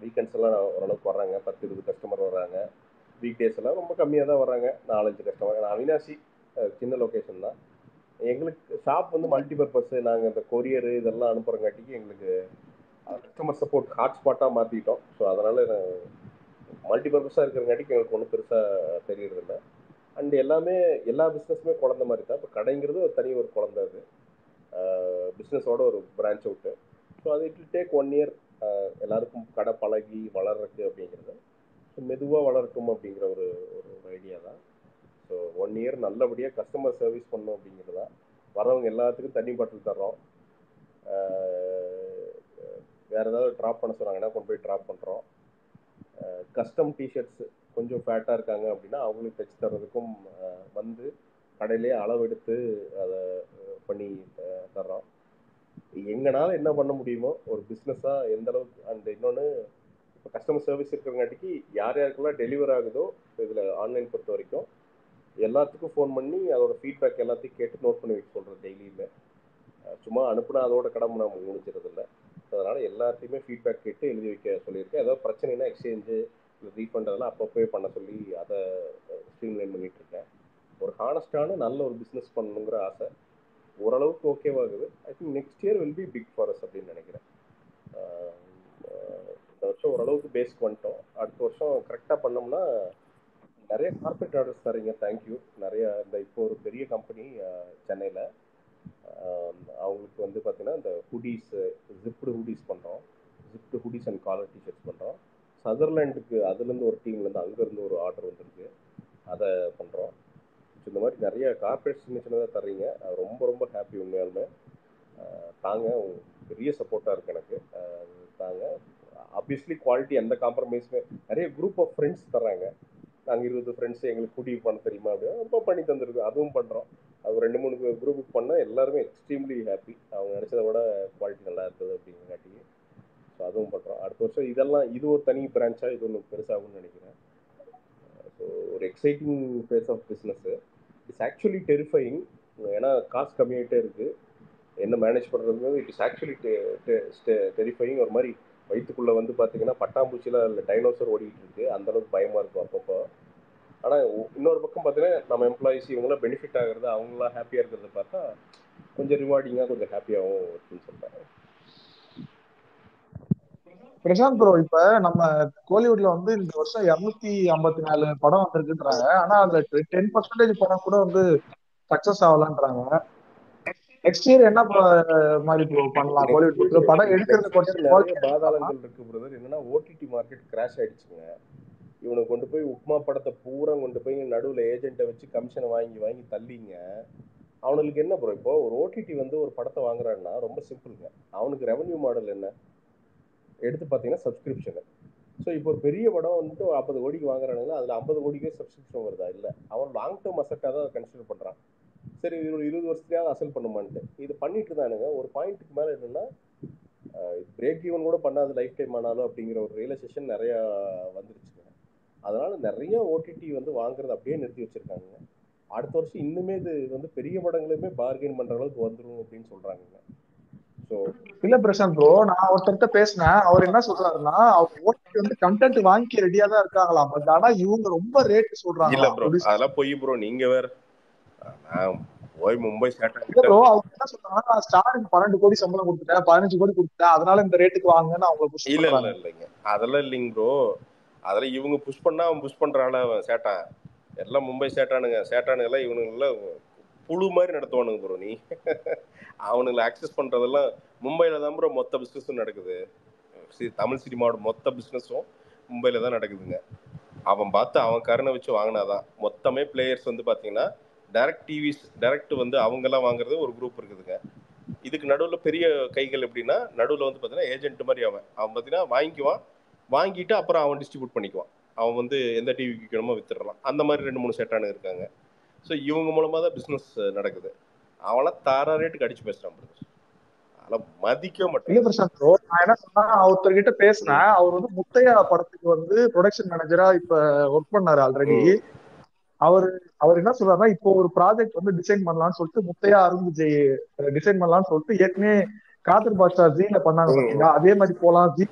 வீக்கெண்ட்ஸ் எல்லாம் ஓரளவுக்கு வர்றாங்க, 10-20 கஸ்டமர் வர்றாங்க. வீக் டேஸ் எல்லாம் ரொம்ப கம்மியாக தான் வர்றாங்க, 4-5 கஸ்டமர். நான் அவினாசி, சின்ன லொக்கேஷன் தான். எங்களுக்கு ஷாப் வந்து மல்டிபர்பஸ். நாங்கள் இந்த கொரியரு இதெல்லாம் அனுப்புகிறங்காட்டிக்கு எங்களுக்கு கஸ்டமர் சப்போர்ட் ஹாட்ஸ்பாட்டாக மாற்றிட்டோம். ஸோ அதனால் மல்டிபர்பஸாக இருக்கிறங்காட்டிக்கு எங்களுக்கு ஒன்றும் பெருசாக தெரியறதில்லை. அண்ட் எல்லாமே எல்லா பிஸ்னஸுமே குழந்த மாதிரி தான். இப்போ கடைங்கிறது ஒரு தனி ஒரு குழந்தை, அது பிஸ்னஸோட ஒரு பிரான்ச் அவுட்டு. ஸோ அது இட் வில் டேக் 1 year எல்லாருக்கும் கடை பழகி வளர்றதுக்கு அப்படிங்கிறது. ஸோ மெதுவாக வளரட்டும் அப்படிங்கிற ஒரு ஐடியா தான். ஸோ 1 year நல்லபடியாக கஸ்டமர் சர்வீஸ் பண்ணணும் அப்படிங்கிறது தான். வரவங்க எல்லாத்துக்கும் தண்ணி பாட்டில் தர்றோம். வேறு ஏதாவது ட்ராப் பண்ண சொன்னாங்கன்னா கொண்டு போய் ட்ராப் பண்ணுறோம். கஸ்டம் டிஷர்ட்ஸ் கொஞ்சம் ஃபேட்டாக இருக்காங்க அப்படின்னா அவங்களுக்கு தைச்சு தர்றதுக்கும் வந்து கடையிலே அளவெடுத்து அதை பண்ணி தர்றோம். எங்களால் என்ன பண்ண முடியுமோ ஒரு பிஸ்னஸாக எந்த அளவுக்கு. அண்ட் இன்னொன்று, இப்போ கஸ்டமர் சர்வீஸ் இருக்கிறங்காட்டிக்கு யார் யாருக்கெல்லாம் டெலிவர் ஆகுதோ இதில் ஆன்லைன் பொறுத்த வரைக்கும் எல்லாத்துக்கும் ஃபோன் பண்ணி அதோட ஃபீட்பேக் எல்லாத்தையும் கேட்டு நோட் பண்ணி வைக்க சொல்கிறேன் டெய்லியுமே. சும்மா அனுப்புனா அதோட கடமை நம்ம முடிச்சிடறதில்ல. அதனால் எல்லாத்தையுமே ஃபீட்பேக் கேட்டு எழுதி வைக்க சொல்லியிருக்கேன். ஏதாவது பிரச்சனைனா எக்ஸ்சேஞ்சு ரீஃபண்ட் அதெல்லாம் அப்பப்போ பண்ண சொல்லி அதை ஸ்ட்ரீம்லைன் பண்ணிகிட்ருக்கேன். ஒரு ஹானஸ்டான நல்ல ஒரு பிஸ்னஸ் பண்ணணுங்கிற ஆசை ஓரளவுக்கு ஓகேவாகுது. I think next year will be big for us அப்படின்னு நினைக்கிறேன். இந்த வருஷம் ஓரளவுக்கு பேஸ்க்கு வந்துட்டோம். அடுத்த வருஷம் கரெக்டாக பண்ணோம்னா நிறைய கார்பரேட் ஆர்டர்ஸ் தரீங்க, தேங்க்யூ. நிறைய இந்த இப்போ ஒரு பெரிய கம்பெனி சென்னையில், அவங்களுக்கு வந்து பார்த்தீங்கன்னா இந்த ஹுடீஸ், ஜிப்டு ஹுடீஸ் பண்ணுறோம். ஜிப்டு ஹுடீஸ் அண்ட் காலர் டிஷர்ட்ஸ் பண்ணுறோம். சதர்லாண்டுக்கு அதுலேருந்து ஒரு டீம்லேருந்து அங்கேருந்து ஒரு ஆர்டர் வந்துருக்கு, அதை பண்ணுறோம். இந்த மாதிரி நிறைய கார்பரேட் சின்ன சின்னதாக தர்றீங்க, அது ரொம்ப ரொம்ப ஹாப்பி. உண்மையாலுமே தாங்க, பெரிய சப்போர்ட்டாக இருக்குது எனக்கு. தாங்க. ஆப்வியஸ்லி குவாலிட்டி எந்த காம்ப்ரமைஸுமே. நிறைய குரூப் ஆஃப் ஃப்ரெண்ட்ஸ் தர்றாங்க. நாங்கள் 20 ஃப்ரெண்ட்ஸ் எங்களுக்கு கூட்டி பண்ண தெரியுமா அப்படின்னா ரொம்ப பண்ணி தந்துருக்கு, அதுவும் பண்ணுறோம். அது 2-3 குரூப்புக்கு பண்ணால் எல்லாருமே எக்ஸ்ட்ரீம்லி ஹாப்பி. அவங்க நினச்சதை விட குவாலிட்டி நல்லா இருக்குது அப்படிங்கிறங்காட்டி ஸோ அதுவும் பண்ணுறோம். அடுத்த வருஷம் இதெல்லாம் இது ஒரு தனி பிரான்ச்சாக இது ஒன்று பெருசாகும்னு நினைக்கிறேன். ஸோ ஒரு exciting phase of business. It's actually terrifying. ஏன்னா காசு கம்மியாகிட்டே இருக்குது, என்ன மேனேஜ் பண்ணுறது இட்ஸ் ஆக்சுவலி டெரிஃபைங். ஒரு மாதிரி வயிற்றுக்குள்ளே வந்து பார்த்தீங்கன்னா பட்டாம்பூச்சிலாம் இல்லை, டைனோசர் ஓடிக்கிட்டு இருக்குது, அந்தளவுக்கு பயமாக இருக்கும் அப்பப்போ. ஆனால் இன்னொரு பக்கம் பார்த்தீங்கன்னா நம்ம எம்ப்ளாயிஸ் இவங்களாம் பெனிஃபிட் ஆகிறது, அவங்களாம் ஹாப்பியாக இருக்கிறத பார்த்தா கொஞ்சம் ரிவார்டிங்காக கொஞ்சம் ஹாப்பியாகவும் இருக்குன்னு சொல்கிறாங்க. பிரசாந்த் ப்ரோ, இப்ப நம்ம கோலிவுட்ல வந்து இந்த வருஷம் 254 படம் வந்திருக்குன்றாங்க. ஆனா அதுல 10% படம் கூட வந்து சக்சஸ் ஆகலன்றாங்க. நெக்ஸ்ட் இயர் என்ன மாதிரி பண்ணலாம் கோலிவுட் படம் எடுக்கிறது கொஞ்சம் நிறைய பாதாளங்கள் இருக்கு பிரதர். என்னன்னா ஓடிடி மார்க்கெட் கிராஷ் ஆயிடுச்சுங்க. இவனை கொண்டு போய் உப்மா படத்தை பூரா கொண்டு போய் நடுவில் ஏஜென்ட்டை வச்சு கமிஷனை வாங்கி வாங்கி தள்ளிங்க. அவனுக்கு என்ன ப்ரோ, இப்போ ஒரு ஓடிடி வந்து ஒரு படத்தை வாங்குறான்னா ரொம்ப சிம்பிளுங்க. அவனுக்கு ரெவன்யூ மாடல் என்ன எடுத்து பார்த்தீங்கன்னா சப்ஸ்கிரிப்ஷனு. ஸோ இப்போ ஒரு பெரிய படம் வந்துட்டு ஒரு 50 கோடிக்கு வாங்குறானுங்கன்னா அதில் 50 கோடிக்கே சப்ஸ்கிரிப்ஷன் வருதா? இல்லை, அவன் லாங் டேர்ம் அசட்டாக தான் கன்சிடர் பண்ணுறான். சரி ஒரு 20 வருஷத்துக்காவது அசல் பண்ணுமான்ட்டு இது பண்ணிட்டு இருந்தானுங்க. ஒரு பாயிண்ட்டுக்கு மேலே என்னன்னா பிரேக் ஈவன் கூட பண்ணாது லைஃப் டைம் ஆனாலும் அப்படிங்கிற ஒரு ரியலைசேஷன் நிறையா வந்துருச்சுங்க. அதனால நிறைய ஓடிடி வந்து வாங்குறது அப்படியே நிறுத்தி வச்சிருக்காங்க. அடுத்த வருஷம் இன்னுமே இது வந்து பெரிய படங்களுமே பார்கெயின் பண்ற அளவுக்கு வந்துடும் அப்படின்னு சொல்றாங்க. ஸோ இல்ல பிரசாந்த் ப்ரோ, நான் ஒருத்தர்கிட்ட பேசினேன். அவர் என்ன சொல்றாருன்னா, அவங்க ஓடிடி வந்து கண்டென்ட் வாங்கி ரெடியா தான் இருக்காங்களாம். பட் ஆனா இவங்க ரொம்ப ரேட் இல்ல சொல்றாங்களாம். ப்ரோ, அதெல்லாம் பொய் ப்ரோ. நீங்க வேற நான் போய் மும்பை இல்ல சேட்டா ப்ரோ, அவங்க என்ன சொல்றாங்கன்னா, நான் ஸ்டாருக்கு 12 கோடி சம்பளம் கொடுத்துட்டேன், 15 கோடி கொடுத்துட்டேன், அதனால இந்த ரேட்டுக்கு வாங்கன்னு அவங்க புஷ் இல்ல இல்ல பண்றாங்க. இல்லைங்க, அதெல்லாம் இல்லைங்க ப்ரோ. அதெல்லாம் இவங்க புஷ் பண்ணா அவன் புஷ் பண்றாள் அவன் சேட்டான். எல்லாம் மும்பை சேட்டானுங்க எல்லாம் இவனுங்கெல்லாம் புழு மாதிரி நடத்துவானுங்க ப்ரோ. நீ அவனுங்களை ஆக்சஸ் பண்றதெல்லாம் மும்பையில தான் ப்ரோ மொத்த பிசினஸும் நடக்குது. தமிழ் சினிமாவோட மொத்த பிசினஸும் மும்பையில தான் நடக்குதுங்க. அவன் பார்த்து அவன் கருணை வச்சு வாங்கினாதான். மொத்தமே பிளேயர்ஸ் வந்து பார்த்தீங்கன்னா டைரக்ட் வந்து அவங்கெல்லாம் வாங்குறது ஒரு குரூப் இருக்குதுங்க. இதுக்கு நடுவில் பெரிய கைகள் எப்படின்னா, நடுவில் வந்து பார்த்தீங்கன்னா ஏஜென்ட் மாதிரி அவன் பார்த்தீங்கன்னா வாங்கிக்குவான். வாங்கிட்டு அப்புறம் அவன் டிஸ்ட்ரிபியூட் பண்ணிக்குவான். அவன் வந்து எந்த டிவிக்கு விற்கணுமோ வித்துடலாம். அந்த மாதிரி 2-3 சேட்டானு இருக்காங்க. ஸோ இவங்க மூலமாக தான் பிஸ்னஸ் நடக்குது. அவெல்லாம் தாரா ரேட்டுக்கு அடிச்சு பேசுகிறான். அதெல்லாம் மதிக்க மாட்டேன். இல்ல பிரசாந்த் ப்ரோ, நான் என்ன சொன்னா, ஒருத்தர்கிட்ட பேசினேன். அவர் வந்து முத்தையா படத்துக்கு வந்து ப்ரொடக்ஷன் மேனேஜரா இப்ப ஒர்க் பண்ணாரு ஆல்ரெடி. அவர் என்ன சொல்றாருன்னா, இப்போ ஒரு ப்ராஜெக்ட் வந்து டிசைன் பண்ணலாம்னு சொல்லிட்டு முத்தையா அருண் விஜய் டிசைன் பண்ணலாம்னு சொல்லிட்டு ஏற்கனவே காதர் பாட்ஷா ஜீல பண்ணாங்க பாத்தீங்களா, அதே மாதிரி போலாம், ஜி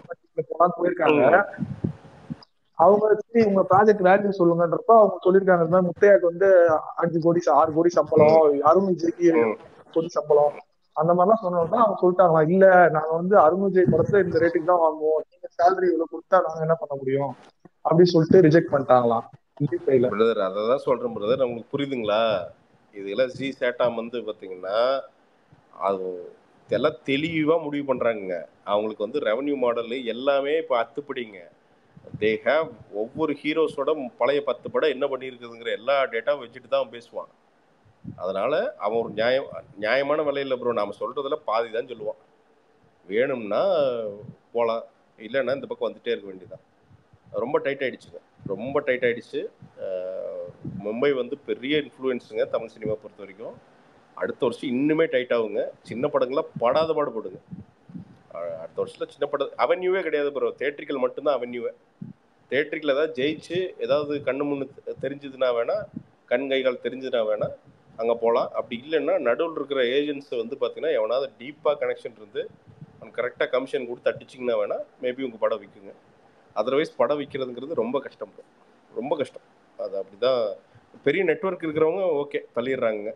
போலான்னு போயிருக்காங்க. அவங்க உங்க ப்ராஜெக்ட் வேல்யூ சொல்லுங்கன்றப்ப அவங்க சொல்லியிருக்காங்க, இந்த மாதிரி முத்தையாக்கு வந்து 5 கோடி 6 கோடி சம்பளம், அருண் விஜய்க்கு 7 கோடி சம்பளம், அந்த மாதிரிலாம் சொன்னோம்னா அவங்க சொல்லிட்டாங்களா, இல்ல நாங்க வந்து அருண் விஜய் படத்துல இந்த ரேட்டுக்கு தான் வாங்குவோம், நீங்க சேலரி இவ்வளவு கொடுத்தா நாங்க என்ன பண்ண முடியும் அப்படின்னு சொல்லிட்டு ரிஜெக்ட் பண்ணிட்டாங்களாம். பிரதர் அதான் சொல்றேன் பிரதர், உங்களுக்கு புரியுதுங்களா? இதெல்லாம் ஜி சேட்டாம் வந்து பாத்தீங்கன்னா அது எல்லாம் தெளிவா முடிவு பண்றாங்க. அவங்களுக்கு வந்து ரெவன்யூ மாடல் எல்லாமே இப்போ அத்துப்படிங்க. தே ஹேவ் ஒவ்வொரு ஹீரோஸோட பழைய 10 படம் என்ன பண்ணியிருக்குதுங்கிற எல்லா டேட்டாவும் வச்சுட்டு தான் அவன் பேசுவான். அதனால அவன் ஒரு நியாயமான விலையில் ப்ரோ. நாம சொல்றதுல பாதி தான் சொல்லுவான். வேணும்னா போகலாம், இல்லைன்னா இந்த பக்கம் வந்துட்டே இருக்க வேண்டியதான். ரொம்ப டைட் ஆயிடுச்சுங்க, ரொம்ப டைட் ஆயிடுச்சு. மும்பை வந்து பெரிய இன்ஃப்ளூயன்ஸுங்க தமிழ் சினிமா பொறுத்த வரைக்கும். அடுத்த வருஷம் இன்னுமே டைட் ஆகுங்க. சின்ன படங்கள்லாம் படாத பாடுபடுங்க. அடுத்த வருஷத்துல சின்ன படம் அவென்யூவே கிடையாது ப்ரோ. தேட்ரிக்கல் மட்டும்தான் அவென்யூவே. தேட்ரிக்கல் ஏதாவது ஜெயிச்சு ஏதாவது கண்ணு முன்னு தெரிஞ்சதுன்னா வேணா, கண் கைகள் தெரிஞ்சதுன்னா வேணா அங்கே போகலாம். அப்படி இல்லைன்னா நடுவில் இருக்கிற ஏஜென்ட்ஸ் வந்து பார்த்தீங்கன்னா எவனாவது டீப்பாக கனெக்ஷன் இருந்து அவனுக்கு கரெக்டாக கமிஷன் கொடுத்து அடிச்சிங்கன்னா வேணா மேபி உங்கள் படம் விற்குங்க. அதர்வைஸ் படம் விற்கிறதுங்கிறது ரொம்ப கஷ்டம் ப்ரோ, ரொம்ப கஷ்டம். அது அப்படி தான். பெரிய நெட்வொர்க் இருக்கிறவங்க ஓகே தள்ளிடுறாங்க.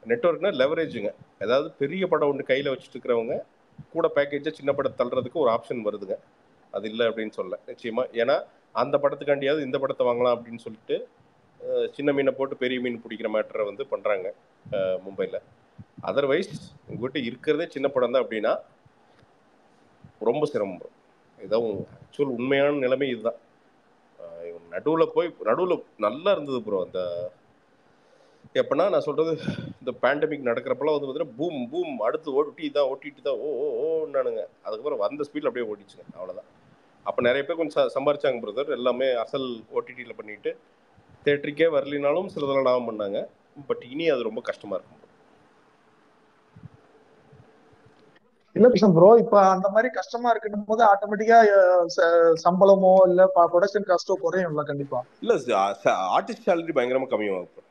நெட்வொர்க்னா லெவரேஜுங்க. ஏதாவது பெரிய படம் ஒன்று கையில் வச்சுட்டு இருக்கிறவங்க கூட பேக்கேஜாக சின்ன படம் தள்ளுறதுக்கு ஒரு ஆப்ஷன் வருதுங்க. அது இல்லை அப்படின்னு சொல்ல நிச்சயமாக. ஏன்னா அந்த படத்துக்காண்டியாவது இந்த படத்தை வாங்கலாம் அப்படின்னு சொல்லிட்டு சின்ன மீனை போட்டு பெரிய மீன் பிடிக்கிற மேட்டரை வந்து பண்ணுறாங்க மும்பையில். அதர்வைஸ் உங்கள்கிட்ட இருக்கிறதே சின்ன படம் தான் அப்படின்னா ரொம்ப சிரமம் ப்ரோ. இதான் ஆக்சுவல் உண்மையான நிலைமை இதுதான். நடுவில் நல்லா இருந்தது ப்ரோ. அந்த எப்படின்னா நான் சொல்கிறது, இந்த பேண்டமிக் நடக்கிறப்பெல்லாம் வந்து பார்த்தீங்கன்னா பூம் பூம் அடுத்து ஓட்டிட்டு தான் ஓன்னானுங்க. அதுக்கப்புறம் வந்த ஸ்பீடில் அப்படியே ஓடிச்சுங்க, அவ்வளோதான். அப்போ நிறைய பேர் கொஞ்சம் சம்பாரிச்சாங்க பிரதர். எல்லாமே அசல் ஓடிடியில் பண்ணிட்டு தேட்டருக்கே வரலினாலும் சிலதெல்லாம் லாபம் பண்ணாங்க. பட் இனி அது ரொம்ப கஷ்டமாக இருக்கும். இல்ல பிரசாந்த் ப்ரோ, இப்ப அந்த மாதிரி கஷ்டமா இருக்குன்னும் போது ஆட்டோமேட்டிக்கா சம்பளமோ இல்ல ப்ரொடக்ஷன் காஸ்டோ குறையும்ல கண்டிப்பா. இல்ல ஆர்டிஸ்ட் சேலரி பயங்கரமா கம்மியாகும்.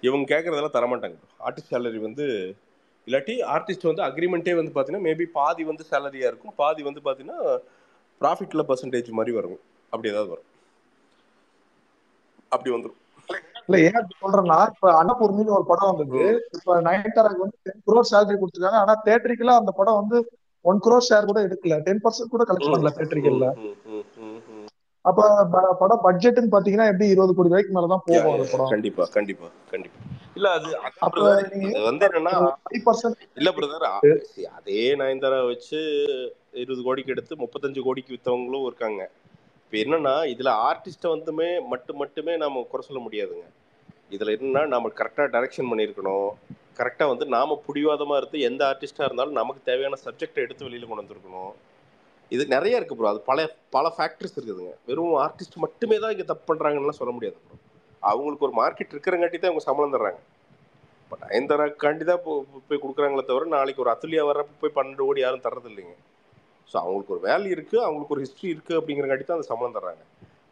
இவங்க கேட்கறதெல்லாம் தரமாட்டாங்க. ஆர்டிஸ்ட் சேலரி வந்து இல்லாட்டி ஆர்டிஸ்ட் வந்து அக்ரிமெண்ட்டே வந்து பார்த்தீங்கன்னா மேபி பாதி வந்து சேலரியா இருக்கும், பாதி வந்து பார்த்தீங்கன்னா ப்ராஃபிட்ல பர்சன்டேஜ் மாதிரி வரும். அப்படி ஏதாவது வரும், அப்படி வந்துடும். இல்ல ஏன் சொல்றேன்னா, இப்ப அன்னபூர்ணின்னு ஒரு படம் வந்தது. இப்ப நயன்தாராக்கு வந்து 10 crore சேலரி கொடுத்துருக்காங்க. ஆனா தேட்டரிக்கெல்லாம் அந்த படம் வந்து 1 crore ஷேர் கூட எடுக்கல, 10% கூட கலெக்ட் பண்ணல தேட்டரிக்கல்ல. அப்ப படம் பட்ஜெட்னு பாத்தீங்கன்னா எப்படி 20 கோடி ரூபாய்க்கு மேலதான் போகும் அந்த படம். கண்டிப்பா கண்டிப்பா கண்டிப்பா. இல்ல அது வந்து என்னன்னா இல்ல பிரதர், அதே நயன்தாரா வச்சு 20 கோடிக்கு எடுத்து 35 கோடிக்கு வித்தவங்களும் இருக்காங்க. இப்போ என்னன்னா இதுல ஆர்டிஸ்ட்டை வந்துமே மட்டுமே நாம குறை சொல்ல முடியாதுங்க. இதுல என்னன்னா நம்ம கரெக்டா டைரக்ஷன் பண்ணியிருக்கணும். கரெக்டா வந்து நாம புடிவாதமா இருந்து எந்த ஆர்டிஸ்டா இருந்தாலும் நமக்கு தேவையான சப்ஜெக்டை எடுத்து வெளியில கொண்டு வந்துருக்கணும். இது நிறைய இருக்கு ப்ரோ. அது பல ஃபேக்டர்ஸ் இருக்குதுங்க. வெறும் ஆர்டிஸ்ட் மட்டுமே தான் இங்க தப்பு பண்றாங்கன்னு சொல்ல முடியாது ப்ரோ. அவங்களுக்கு ஒரு மார்க்கெட் இருக்கிறங்காட்டி தான் அவங்க சம்பளம் தர்றாங்க. நயன்தாராக்காண்டி தான் போய் கொடுக்குறாங்களே தவிர நாளைக்கு ஒரு அத்துலியா வர்றப்ப போய் 12 கோடி யாரும் தர்றது இல்லைங்க. ஸோ அவங்களுக்கு ஒரு வேல்யூ இருக்குது, அவங்களுக்கு ஒரு ஹிஸ்ட்ரி இருக்குது அப்படிங்கிறங்காட்டி தான் அந்த சம்பளம் தர்றாங்க.